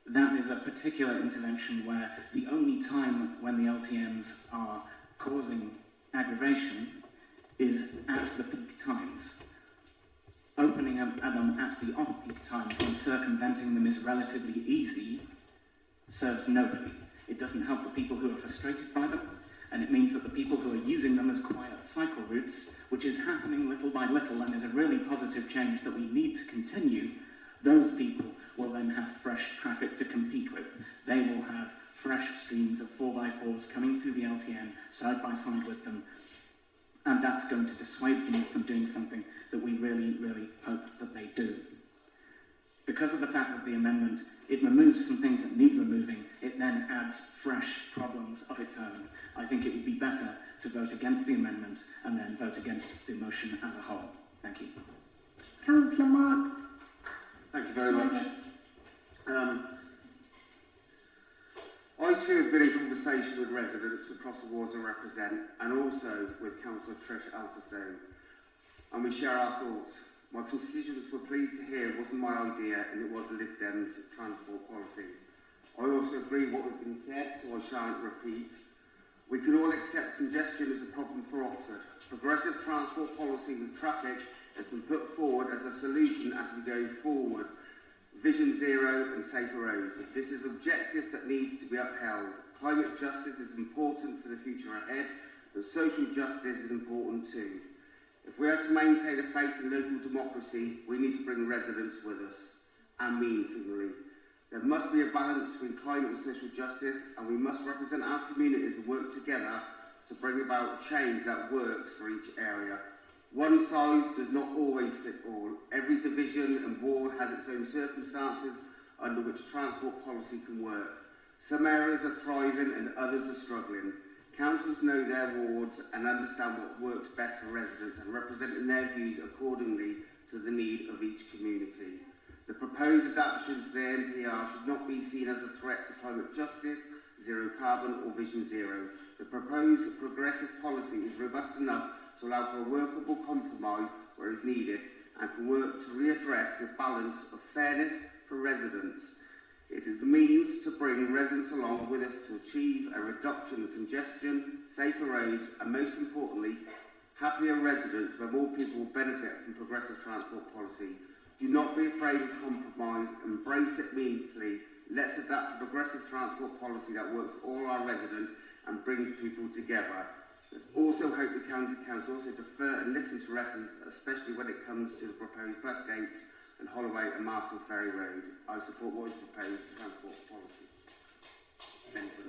That is a particular intervention where the only time when the LTNs are causing aggravation is at the peak times. Opening them at the off-peak times and circumventing them is relatively easy, serves nobody. It doesn't help the people who are frustrated by them, and it means that the people who are using them as quiet cycle routes, which is happening little by little and is a really positive change that we need to continue, those people will then have fresh traffic to compete with. They will have fresh streams of 4x4s coming through the LTN side by side with them, and that's going to dissuade them from doing something that we really, really hope that they do. Because of the fact that the amendment, it removes some things that need removing, it then adds fresh problems of its own. I think it would be better to vote against the amendment and then vote against the motion as a whole. Thank you. Councillor Mark. Thank you very much. I too have been in conversation with residents across the wards I represent, and also with Councillor Trish Alfrestone, and we share our thoughts. My constituents were pleased to hear it wasn't my idea and it was the Lib Dems transport policy. I also agree with what has been said, so I shan't repeat. We can all accept congestion as a problem for Oxford. Progressive transport policy with traffic has been put forward as a solution as we go forward. Vision Zero and safer roads. This is an objective that needs to be upheld. Climate justice is important for the future ahead, but social justice is important too. If we are to maintain a faith in local democracy, we need to bring residents with us, and meaningfully. There must be a balance between climate and social justice, and we must represent our communities and work together to bring about change that works for each area. One size does not always fit all. Every division and ward has its own circumstances under which transport policy can work. Some areas are thriving and others are struggling. Councils know their wards and understand what works best for residents and representing their views accordingly to the need of each community. The proposed adaptations to the NPR should not be seen as a threat to climate justice, zero carbon or Vision Zero. The proposed progressive policy is robust enough to allow for a workable compromise where it's needed and can work to readdress the balance of fairness for residents. It is the means to bring residents along with us to achieve a reduction in congestion, safer roads, and most importantly, happier residents where more people will benefit from progressive transport policy. Do not be afraid of compromise, embrace it meaningfully. Let's adapt a progressive transport policy that works for all our residents and brings people together. Let's also hope the County Council also defer and listen to residents, especially when it comes to the proposed bus gates and Holloway and Marston Ferry Road. I support what is proposed transport policy. Thank you.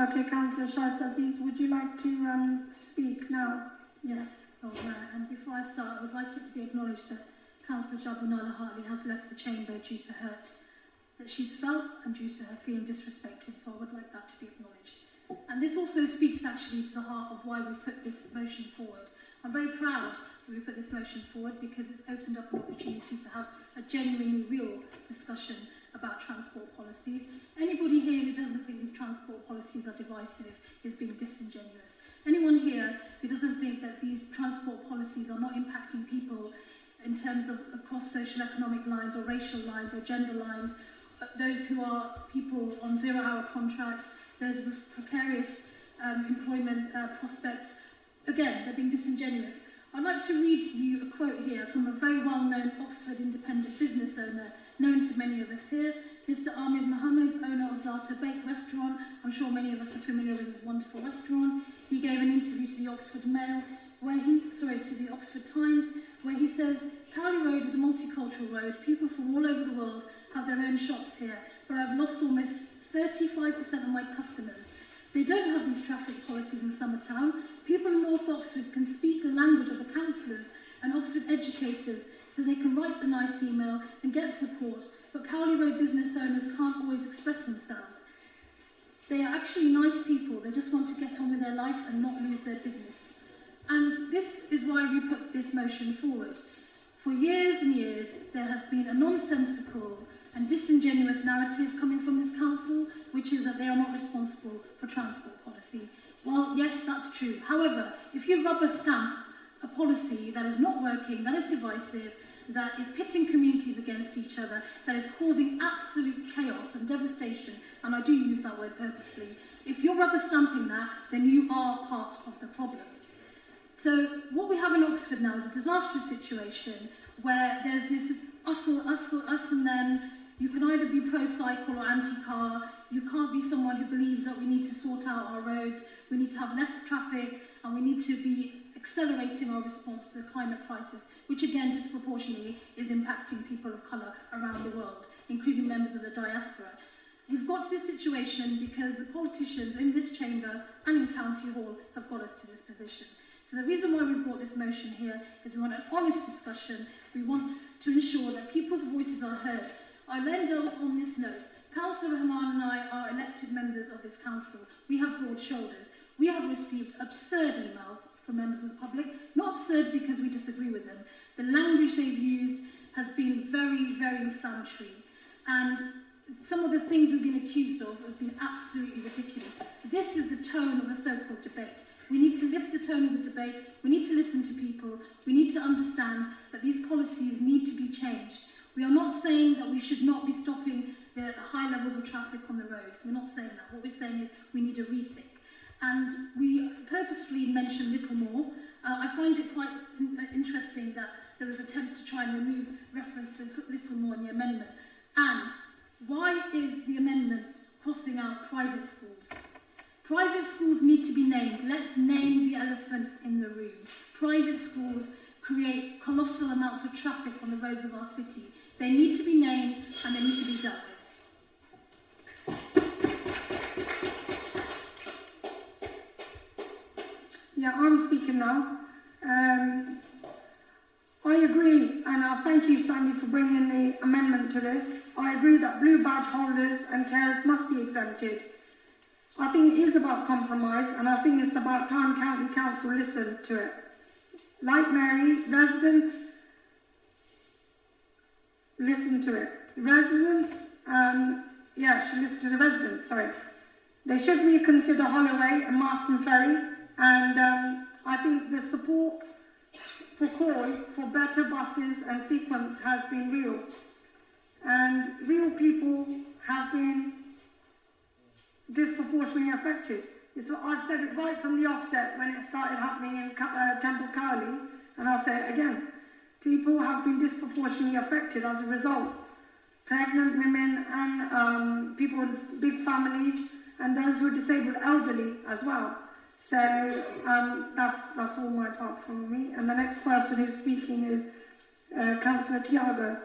Okay, Councillor Shasta Aziz, would you like to speak now? Yes, Lord Mayor. And before I start, I would like it to be acknowledged that Councillor Jabunala Hartley has left the chamber due to hurt that she's felt and due to her feeling disrespected, so I would like that to be acknowledged. And this also speaks actually to the heart of why we put this motion forward. I'm very proud that we put this motion forward because it's opened up an opportunity to have a genuinely real discussion about transport policies. Anybody here who doesn't think these transport policies are divisive is being disingenuous. Anyone here who doesn't think that these transport policies are not impacting people in terms of across social economic lines or racial lines or gender lines, those who are people on zero-hour contracts, those with precarious employment prospects, again, they're being disingenuous. I'd like to read you a quote here from a very well-known Oxford independent business owner, known to many of us here, Mr. Ahmed Mohammed, owner of Zata Bake Restaurant. I'm sure many of us are familiar with this wonderful restaurant. He gave an interview to the Oxford Mail, to the Oxford Times, where he says, Cowley Road is a multicultural road. People from all over the world have their own shops here, but I've lost almost 35% of my customers. They don't have these traffic policies in Summertown. People in North Oxford can speak the language of the councillors and Oxford educators, so they can write a nice email and get support, but Cowley Road business owners can't always express themselves. They are actually nice people, they just want to get on with their life and not lose their business. And this is why we put this motion forward. For years and years, there has been a nonsensical and disingenuous narrative coming from this council, which is that they are not responsible for transport policy. Well, yes, that's true. However, if you rubber stamp a policy that is not working, that is divisive, that is pitting communities against each other, that is causing absolute chaos and devastation, and I do use that word purposefully, if you're rubber stamping that, then you are part of the problem. So what we have in Oxford now is a disastrous situation where there's this us and them. You can either be pro-cycle or anti-car. You can't be someone who believes that we need to sort out our roads, we need to have less traffic, and we need to be accelerating our response to the climate crisis, which again disproportionately is impacting people of colour around the world, including members of the diaspora. We've got to this situation because the politicians in this chamber and in County Hall have got us to this position. So the reason why we brought this motion here is we want an honest discussion. We want to ensure that people's voices are heard. I'll end on this note. Councillor Rahman and I are elected members of this council. We have broad shoulders. We have received absurd emails from members of the public, not absurd because we disagree with them. The language they've used has been very, very inflammatory. And some of the things we've been accused of have been absolutely ridiculous. This is the tone of a so-called debate. We need to lift the tone of the debate. We need to listen to people. We need to understand that these policies need to be changed. We are not saying that we should not be stopping the high levels of traffic on the roads. We're not saying that. What we're saying is we need a rethink. And we purposefully mentioned Littlemore. I find it quite interesting that there was attempts to try and remove reference to Littlemore in the amendment. And why is the amendment crossing out private schools? Private schools need to be named. Let's name the elephants in the room. Private schools create colossal amounts of traffic on the roads of our city. They need to be named and they need to be dealt with. Yeah, I'm speaking now. I agree, and I thank you, Sandy, for bringing the amendment to this. I agree that blue badge holders and carers must be exempted. I think it is about compromise, and I think it's about time County Council listen to it. Like Mary, residents listen to it. Residents, should listen to the residents, sorry. They should reconsider Holloway and Marston Ferry, and I think the support for call for better buses and sequence has been real. And real people have been disproportionately affected. I've said it right from the offset when it started happening in Temple Cowley, and I'll say it again. People have been disproportionately affected as a result. Pregnant women and people with big families, and those who are disabled elderly as well. So that's all my part from me. And the next person who's speaking is Councillor Tiago.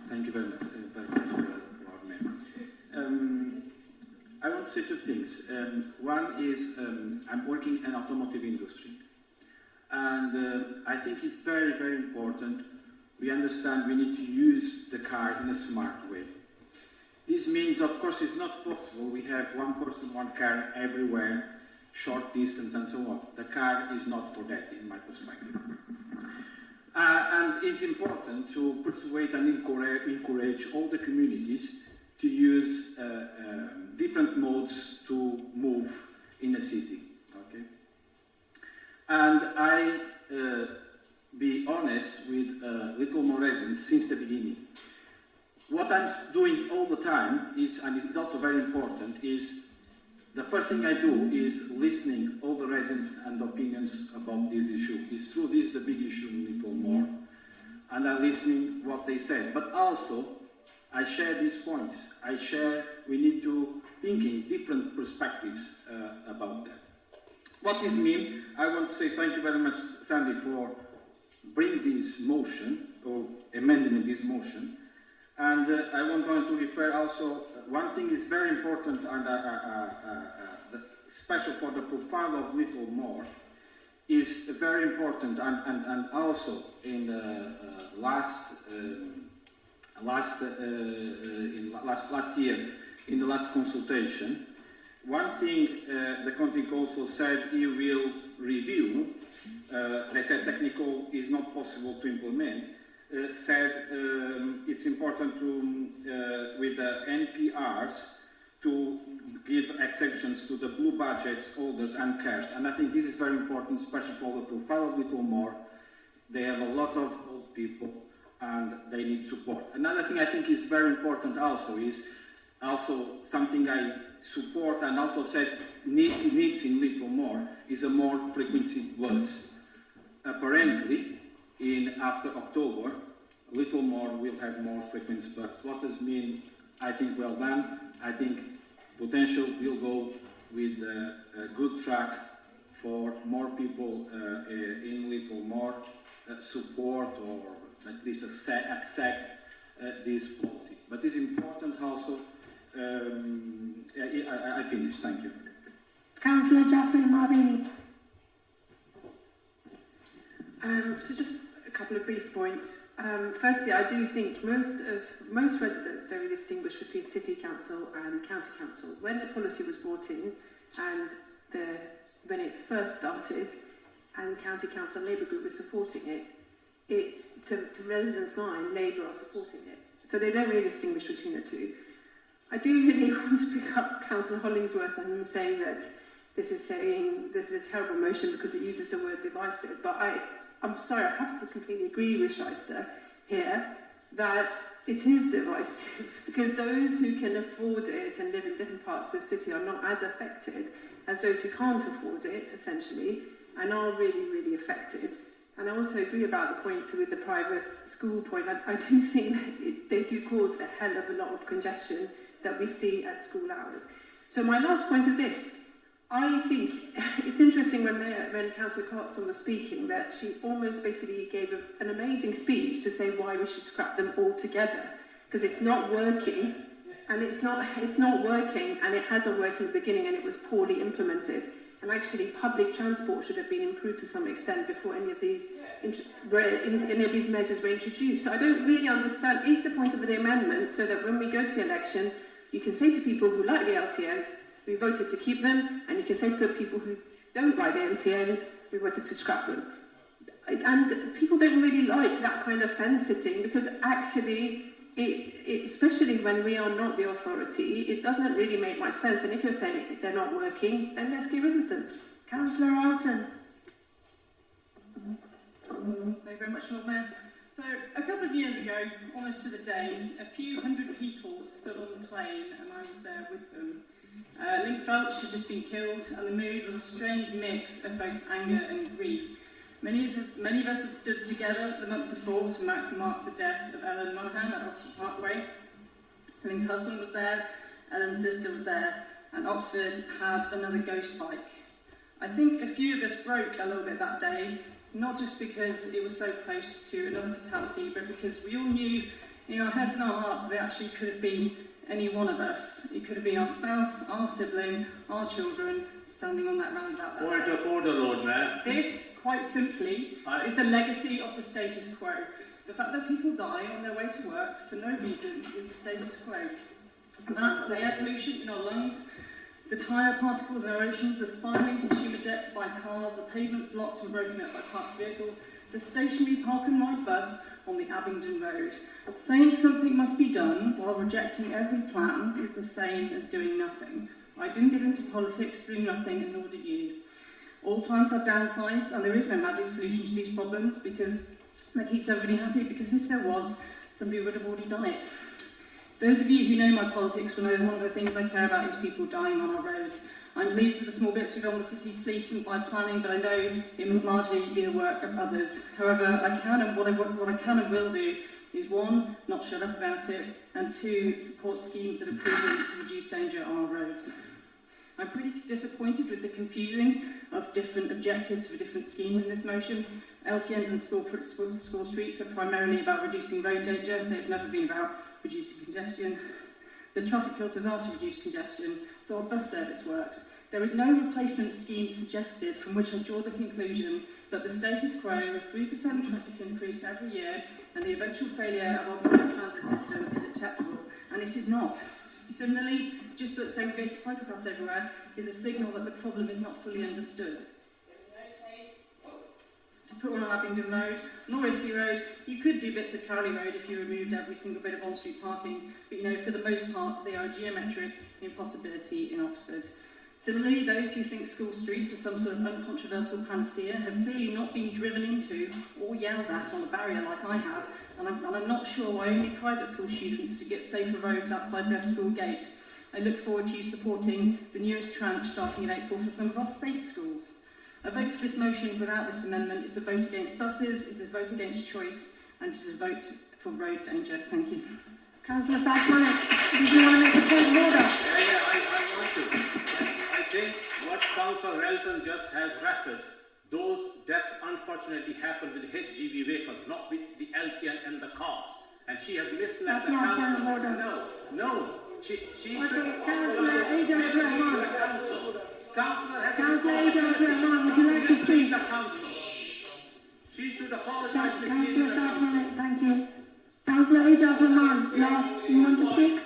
Thank you very much, Lord Mayor. I want to say two things. One is I'm working in automotive industry, and I think it's very, very important we understand we need to use the car in a smart way. This means, of course, it's not possible. We have one person, one car everywhere, short distance and so on. The car is not for that, in my perspective. And it's important to persuade and encourage all the communities to use different modes to move in a city. Okay? And I be honest with Littlemore residents since the beginning. What I'm doing all the time is, and it's also very important, is the first thing I do is listening all the residents and opinions about this issue. It's true, this is a big issue in Littlemore, and I'm listening what they say. But also, I share these points. I share we need to think in different perspectives about that. What this means, I want to say thank you very much, Sandy, for bringing this motion, or amending this motion. And I want to refer also, one thing is very important and special for the profile of Little More is very important and also in last year in the last consultation, one thing the County Council said he will review. They said technical is not possible to implement. Said it's important to with the NPRs to give exemptions to the blue budgets holders and cares, and I think this is very important, especially for the profile of Little More. They have a lot of old people and they need support. Another thing I think is very important also is also something I support and also said needs in Little More is a more frequency bus. Apparently, after October, Little More will have more frequency bus. What does mean? I think well done. I think potential will go with a good track for more people in Little More support or at least accept this policy. But it's important also. I finished. Thank you. Councillor Jaffrey Marbini. So just a couple of brief points. Firstly, I do think most residents don't really distinguish between City Council and County Council. When the policy was brought in and when it first started and County Council and Labour Group were supporting it, to residents' mind, Labour are supporting it. So they don't really distinguish between the two. I do really want to pick up Councillor Hollingsworth and him saying that this is a terrible motion because it uses the word divisive, but I'm sorry, I have to completely agree with Shyster here that it is divisive because those who can afford it and live in different parts of the city are not as affected as those who can't afford it, essentially, and are really, really affected. And I also agree about the point with the private school point. I do think that they do cause a hell of a lot of congestion that we see at school hours. So my last point is this. I think it's interesting when Councillor Clarkson was speaking that she almost basically gave an amazing speech to say why we should scrap them all together because it's not working and it's not working and it hasn't worked in the beginning and it was poorly implemented. And actually public transport should have been improved to some extent before any of these measures were introduced. So I don't really understand, is the point of the amendment so that when we go to election, you can say to people who like the LTNs, we voted to keep them, and you can say to the people who don't like the LTNs, we voted to scrap them. And people don't really like that kind of fence sitting because actually, especially when we are not the authority, it doesn't really make much sense. And if you're saying they're not working, then let's get rid of them. Councillor Alton. Thank you very much, Lord Mayor. So, a couple of years ago, almost to the day, a few hundred people stood on the plane and I was there with them. Link Felch had just been killed and the mood was a strange mix of both anger and grief. Many of us had stood together the month before to mark the death of Ellen Monaghan at Oxford Parkway. Link's husband was there, Ellen's sister was there, and Oxford had another ghost bike. I think a few of us broke a little bit that day, not just because it was so close to another fatality, but because we all knew in our heads and our hearts that it actually could have been any one of us. It could have been our spouse, our sibling, our children, standing on that roundabout. Point of order, Lord Mayor. This, quite simply, is the legacy of the status quo. The fact that people die on their way to work for no reason is the status quo. That's the air pollution in our lungs, the tyre particles in our oceans, the spiraling consumer debt by cars, the pavements blocked and broken up by parked vehicles, the stationary park and ride bus on the Abingdon Road. Saying something must be done while rejecting every plan is the same as doing nothing. I didn't get into politics to do nothing, and nor did you. All plans have downsides, and there is no magic solution to these problems because that keeps everybody happy, because if there was, somebody would have already done it. Those of you who know my politics will know one of the things I care about is people dying on our roads. I'm pleased with the small bits we've done with the city's police and by planning, but I know it must largely be the work of others. However, what I can and will do is 1, not shut up about it, and 2, support schemes that are proven to reduce danger on our roads. I'm pretty disappointed with the confusion of different objectives for different schemes in this motion. LTNs and school streets are primarily about reducing road danger. They've never been about reducing congestion. The traffic filters are to reduce congestion, so our bus service works. There is no replacement scheme suggested from which I draw the conclusion that the status quo of 3% traffic increase every year and the eventual failure of our public transit system is acceptable, and it is not. Similarly, just that segregated psychopaths everywhere is a signal that the problem is not fully understood. There is no space to put one on Abingdon Road, nor Iffley Road. You could do bits of Cowley Road if you removed every single bit of on-street parking, but for the most part, they are a geometric impossibility in Oxford. Similarly, those who think school streets are some sort of uncontroversial panacea have clearly not been driven into or yelled at on a barrier like I have, and I'm not sure why only private school students should get safer roads outside their school gate. I look forward to you supporting the newest tranche starting in April for some of our state schools. A vote for this motion without this amendment is a vote against buses, it is a vote against choice, and it is a vote for road danger. Thank you. Councillor Southwick, did you want to make a point of order? I want to. I think what Councillor Relton just has referred, those deaths unfortunately happened with HGV vehicles, not with the LTN and the cars. And she has misled That's the not point of council. order. No. She Okay, should Councillor Adams Rahman. Councillor Adams Rahman, would you like to speak? The council. She should apologize to the Councillor Southwick, thank you. Councillor Adams Rahman, last, you want to speak?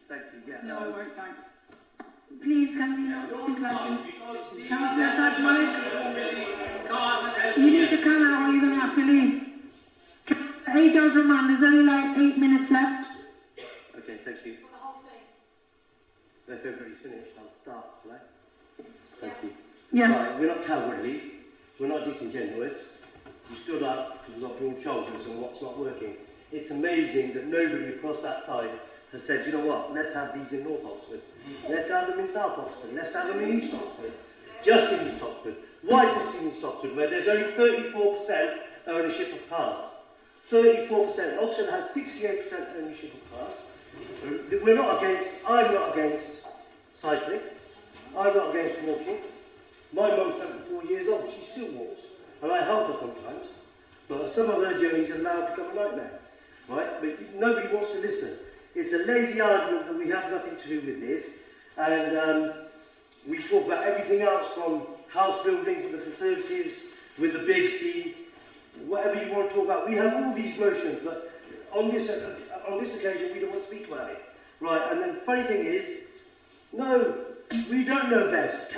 Thank you, yeah. No, I won't, thanks. Please, can we not speak like this? Councillor Southwick, you need to come out or you're going to have to leave. Adams Rahman, there's only like 8 minutes left. Okay, thank you. No, if everybody's finished, I'll start, shall I? Thank you. Yes. Right, we're not cowardly, we're not disingenuous. We stood up because we've got broad shoulders on what's not working. It's amazing that nobody across that side has said, you know what, let's have these in North Oxford. Let's have them in South Oxford. Let's have them in East Oxford. Just in East Oxford. Why just in East Oxford, where there's only 34% ownership of cars? 34%. Oxford has 68% ownership of cars. We're not against, I'm not against cycling. I'm not against walking. My mum's 74 years old. She still walks. And I help her sometimes. But some of her journeys are now become a nightmare. Right? But nobody wants to listen. It's a lazy argument that we have nothing to do with this. And we talk about everything else from house building for the Conservatives, with the big C, whatever you want to talk about. We have all these motions, but on this occasion, we don't want to speak about it. Right, and then the funny thing is, no, we don't know best.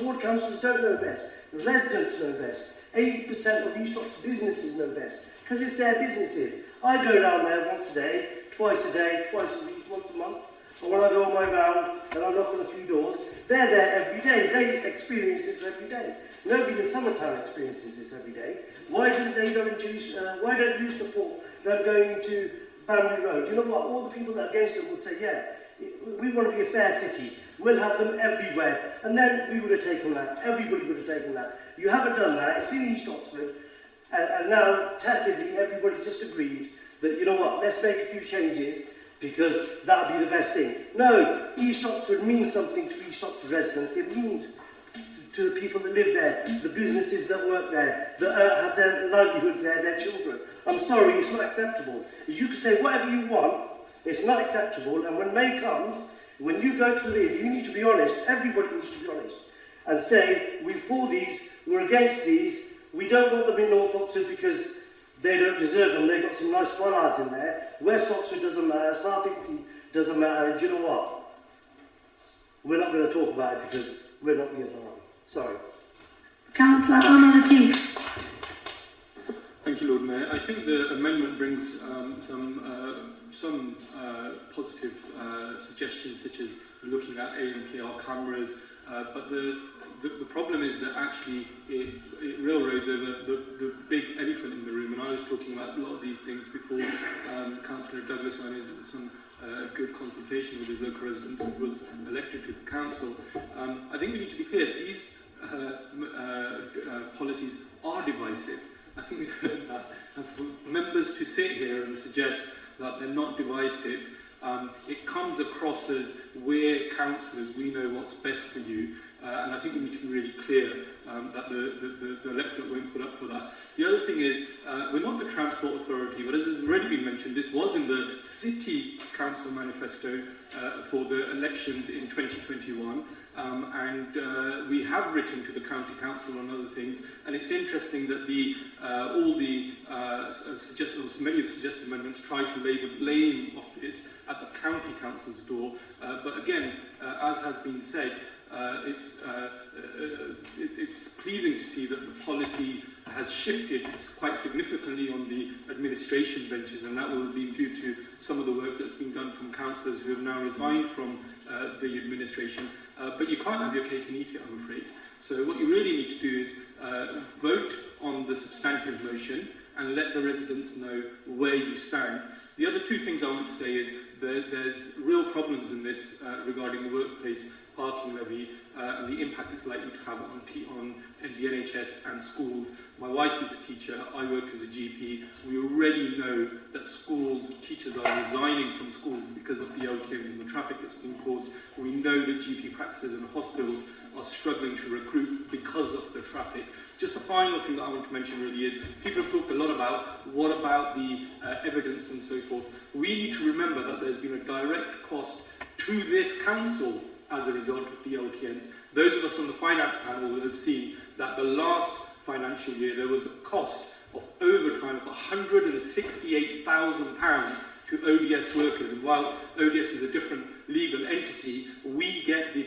Ward councillors don't know best. The residents know best. 80% of East Oxford businesses know best, because it's their businesses. I go down there once a day, twice a day, twice a week, once a month. But when I go on my round and I knock on a few doors, they're there every day. They experience this every day. Nobody in Summertown experiences this every day. Why don't they go into? Why don't you support them going into Banbury Road? You know what? All the people that are against it would say, yeah, we want to be a fair city. We'll have them everywhere. And then we would have taken that. Everybody would have taken that. You haven't done that. It's in East Oxford. And now, tacitly, everybody just agreed that, you know what, let's make a few changes because that would be the best thing. No, East Oxford means something to East Oxford residents. It means to the people that live there, the businesses that work there, that have their livelihoods there, their children. I'm sorry, it's not acceptable. You can say whatever you want, it's not acceptable, and when May comes, when you go to live, you need to be honest, everybody needs to be honest, and say, we're for these, we're against these, we don't want them in North Oxford because they don't deserve them, they've got some nice bollards in there, West Oxford doesn't matter, South Ixley doesn't matter, and do you know what? We're not going to talk about it because we're not years on. Sorry. Councillor Ahmed Latif. Thank you, Lord Mayor. I think the amendment brings some positive suggestions, such as looking at ANPR cameras, but the problem is that actually it railroads over the big elephant in the room, and I was talking about a lot of these things before Councillor Douglas. I know there was some good consultation with his local residents and was elected to the council. I think we need to be clear, these policies are divisive. I think we've heard that. And for members to sit here and suggest that they're not divisive it comes across as we're councillors, we know what's best for you, and I think we need to be really clear that the electorate won't put up for that. The other thing is, we're not the Transport Authority, but as has already been mentioned, this was in the City Council manifesto for the elections in 2021. And we have written to the County Council on other things, and it's interesting that many of the suggested amendments try to lay the blame of this at the County Council's door, but again, as has been said, it's pleasing to see that the policy has shifted quite significantly on the administration benches, and that will be due to some of the work that's been done from councillors who have now resigned from the administration. But you can't have your cake and eat it, I'm afraid. So what you really need to do is vote on the substantive motion and let the residents know where you stand. The other two things I want to say is there's real problems in this regarding the workplace parking levy and the impact it's likely to have on the NHS and schools. My wife is a teacher, I work as a GP. We already know that teachers are resigning from schools because of the LTMs and the traffic that's being caused. We know that GP practices and hospitals are struggling to recruit because of the traffic. Just the final thing that I want to mention really is, people have talked a lot about what about the evidence and so forth. We need to remember that there's been a direct cost to this council as a result of the LTNs. Those of us on the finance panel will have seen that the last financial year there was a cost of overtime of £168,000 to ODS workers, and whilst ODS is a different legal entity, we get the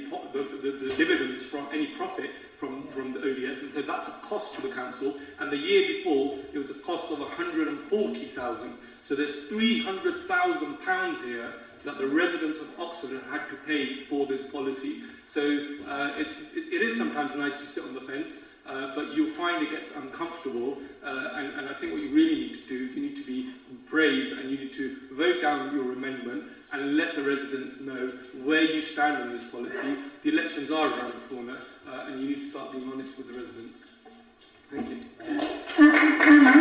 dividends from any profit from the ODS, and so that's a cost to the council, and the year before it was a cost of £140,000. So there's £300,000 here that the residents of Oxford have had to pay for this policy. So it is sometimes nice to sit on the fence, but you'll find it gets uncomfortable, and I think what you really need to do is you need to be brave and you need to vote down your amendment and let the residents know where you stand on this policy. The elections are around the corner, and you need to start being honest with the residents. Thank you. Emma,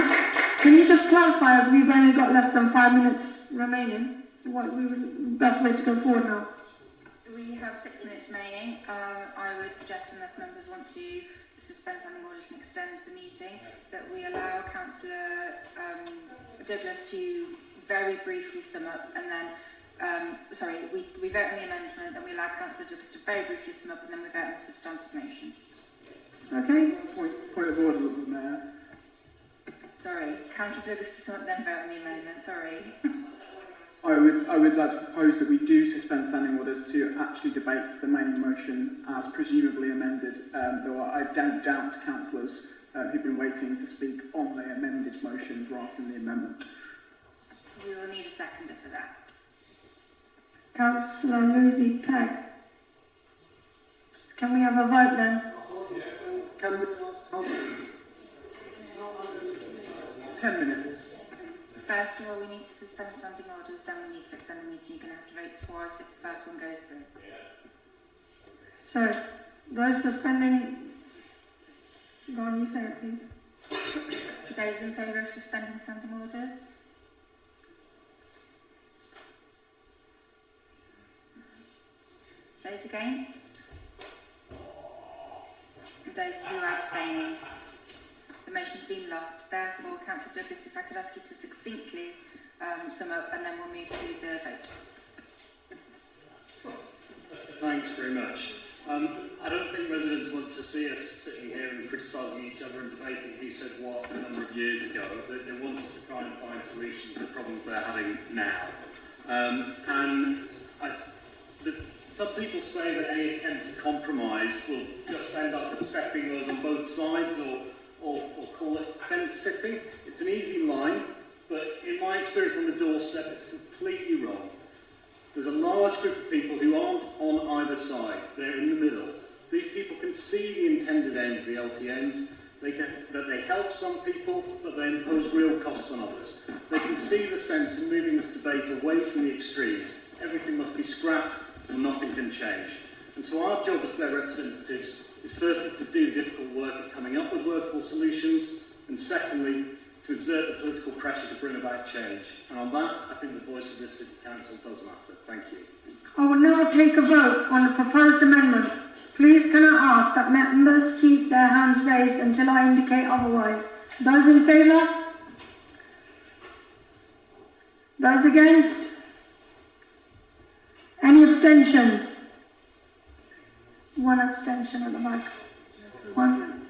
can you just clarify, as we've only got less than 5 minutes remaining, what we would best way to go forward now? We have 6 minutes remaining. I would suggest, unless members want to suspend standing orders and extend the meeting, that we allow Councillor Douglas to very briefly sum up, and then we vote on the amendment, then we allow Councillor Douglas to very briefly sum up, and then we vote on the substantive motion. Okay. Point of order, Lord Mayor. Sorry, Councillor Douglas to sum up, then vote on the amendment. Sorry. I would like to propose that we do suspend standing orders to actually debate the main motion as presumably amended, though I don't doubt councillors who've been waiting to speak on the amended motion rather than the amendment. We will need a seconder for that. Councillor Lucy Pegg. Can we have a vote then? Can we ask 10 minutes. First of all, we need to suspend standing orders, then we need to extend the meeting. You're going to have to vote twice if the first one goes through. So, those suspending... Go on, you say it, please. Those in favour of suspending standing orders? Those against? Those who are abstaining? The motion's been lost. Therefore, Councillor Douglas, if I could ask you to succinctly sum up, and then we'll move to the vote. Thanks very much. I don't think residents want to see us sitting here and criticising each other and debating who said what a number of years ago. They want us to try and find solutions to the problems they're having now. Some people say that any attempt to compromise will just end up upsetting us on both sides, or call it fence sitting. It's an easy line, but in my experience on the doorstep, it's completely wrong. There's a large group of people who aren't on either side. They're in the middle. These people can see the intended end of the LTNs, that they help some people, but they impose real costs on others. They can see the sense in moving this debate away from the extremes. Everything must be scrapped and nothing can change. And so our job as their representatives is firstly to do the difficult work of coming up with workable solutions, and secondly, to exert the political pressure to bring about change. And on that, I think the voice of this City Council does matter. Thank you. I will now take a vote on the proposed amendment. Please can I ask that members keep their hands raised until I indicate otherwise. Those in favour? Those against? Any abstentions? One abstention at the back. One.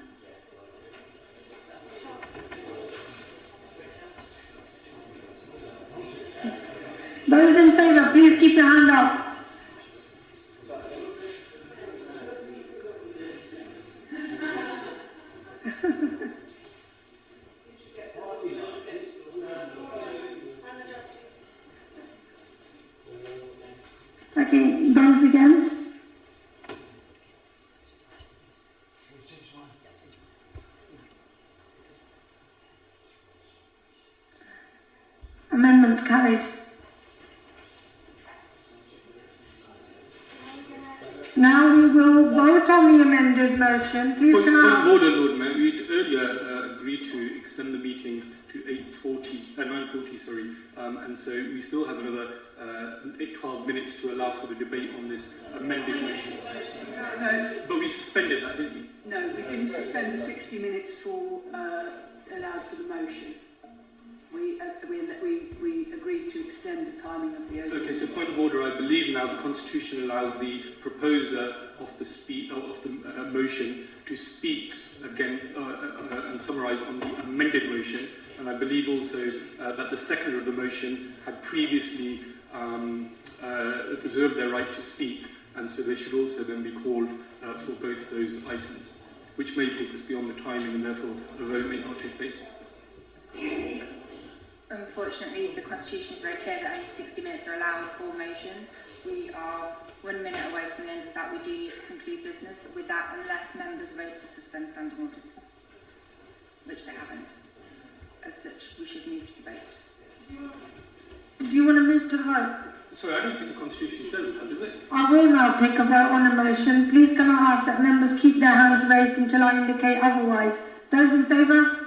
Those in favour, please keep your hand up. Okay, those against? Amendments carried. Now we will vote on the amended motion. Please Point can of I... order, Lord Mayor. We earlier agreed to extend the meeting to 9:40, sorry, and so we still have another 12 minutes to allow for the debate on this amended motion. No. But we suspended that, didn't we? No, we didn't suspend the 60 minutes for allowed for the motion. We agreed to extend the timing of the open. Okay, so point of order. I believe now the Constitution allows the proposer of the motion to speak again and summarise on the amended motion. And I believe also that the seconder of the motion had previously reserved their right to speak, and so they should also then be called for both those items, which may take us beyond the timing, and therefore the vote may not take place. Unfortunately, the Constitution is very clear that only 60 minutes are allowed for motions. We are 1 minute away from the end of that. We do need to conclude business with that, unless members vote to suspend standing orders, which they haven't. As such, we should move to debate. Do you want to move to the vote? Sorry, I don't think the Constitution says that, does it? I will now take a vote on the motion. Please can I ask that members keep their hands raised until I indicate otherwise. Those in favour?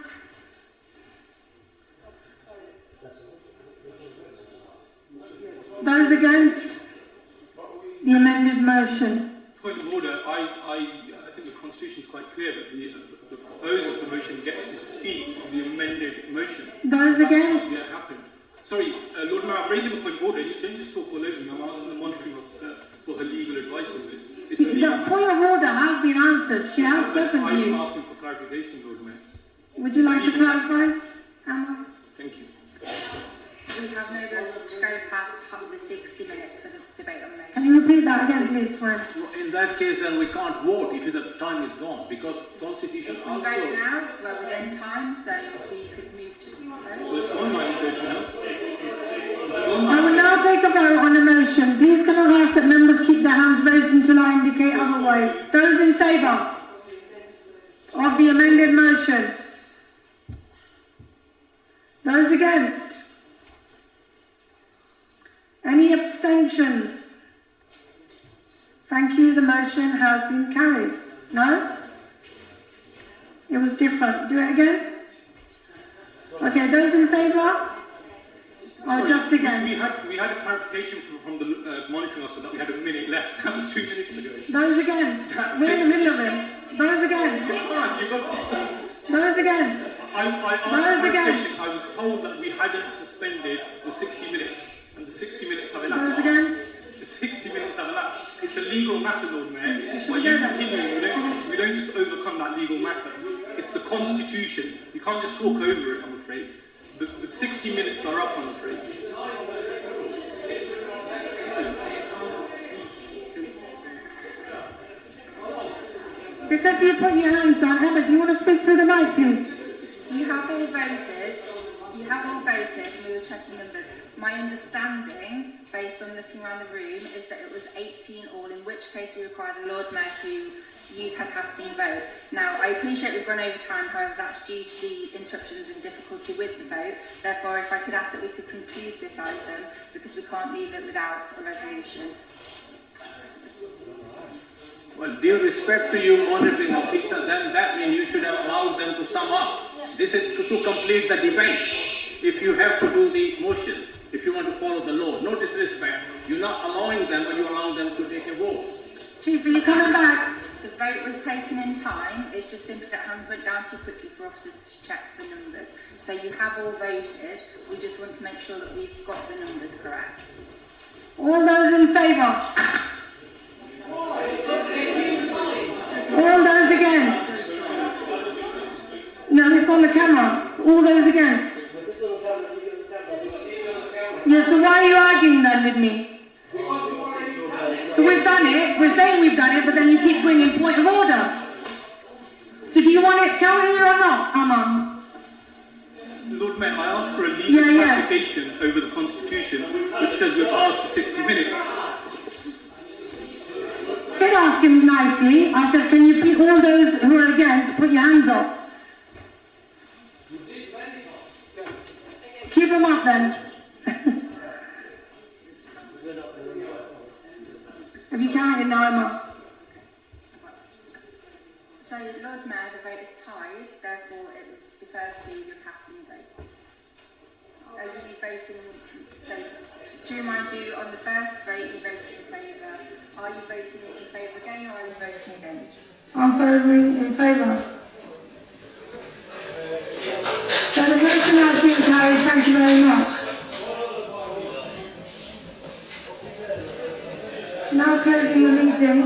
Those against? The amended motion. Point of order. I think the Constitution is quite clear that the proposer of the motion gets to speak on the amended motion. Those against? That's not yet happened. Sorry, Lord Mayor, I'm raising a point of order. You don't just talk all over me. I'm asking the monitoring officer for her legal advice on this. It's The point of order has been answered. She has spoken to I'm you. asking for clarification, Lord Mayor. Would you like to clarify, Emma? Thank you. We have no vote to go past the 60 minutes for the debate on the motion. Can you repeat that again, please, Fred? In that case, then we can't vote if the time is gone, because Constitution If we vote now, well, within time, so we could move to the vote. Well, it's online vote now. I will now take a vote on the motion. Please can I ask that members keep their hands raised until I indicate otherwise. Those in favour of the amended motion? Those against? Any abstentions? Thank you, the motion has been carried. No? It was different. Do it again? Okay, those in favour? Or Sorry, just against? We had a clarification from the monitoring officer that we had a minute left. That was 2 minutes ago. Those against? We're in the middle of it. Those against? Those against? I asked for clarification. I was told that we hadn't suspended the 60 minutes, and the 60 minutes have elapsed. Those against? The 60 minutes have elapsed. It's a legal matter, Lord Mayor. When you continue, we don't just overcome that legal matter. It's the Constitution. You can't just talk over it, I'm afraid. The 60 minutes are up, I'm afraid. Because you put your hands down, Emma, do you want to speak through the mic, please? You have all voted, and we were checking numbers. My understanding, based on looking around the room, is that it was 18 all, in which case we require the Lord Mayor to use her casting vote. Now, I appreciate we've gone over time, however, that's due to the interruptions and difficulty with the vote. Therefore, if I could ask that we could conclude this item, because we can't leave it without a resolution. well, due respect to you monitoring officer, then that means you should have allowed them to sum up. This is to to complete the debate. If you have to do the motion, if you want to follow the law, no disrespect, you're not allowing them, or you allow them to take a vote. Chief, are you coming back? The vote was taken in time. It's just simply that hands went down too quickly for officers to check the numbers. So you have all voted. We just want to make sure that we've got the numbers correct. All those in favour? All those against? No, it's on the camera. All those against? Yeah, so why are you arguing then with me? So we've done it, we're saying we've done it, but then you keep bringing point of order. So do you want it counted or not, Aman? Lord Mayor, I asked for a legal clarification over the Constitution, which says we're past the 60 minutes. I did ask him nicely. I said, can you please, all those who are against, put your hands up. Keep them up then. Have you counted now, Emma? So, Lord Mayor, the vote is tied, therefore it refers to your passing vote. Are you voting, so to remind you, on the first vote you voted in favour. Are you voting in favour again, or are you voting against? I'm voting in favour. So the motion has been carried. Thank you very much. Now closing the meeting.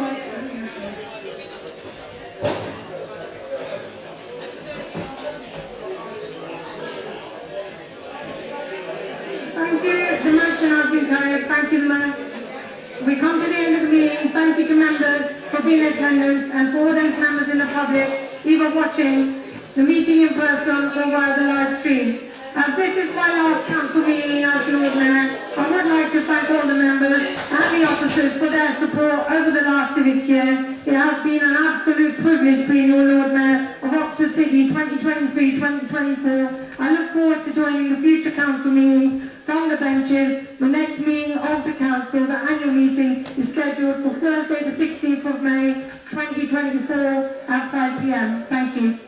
Thank you. The motion has been carried. Thank you, Mayor. We come to the end of the meeting. Thank you to members for being in attendance and for all those members in the public, either watching the meeting in person or via the live stream. As this is my last council meeting as Lord Mayor, I would like to thank all the members and the officers for their support over the last civic year. It has been an absolute privilege being your Lord Mayor of Oxford City 2023-2024. I look forward to joining the future council meetings from the benches. The next meeting of the council, the annual meeting, is scheduled for Thursday the 16th of May 2024 at 5 p.m. Thank you.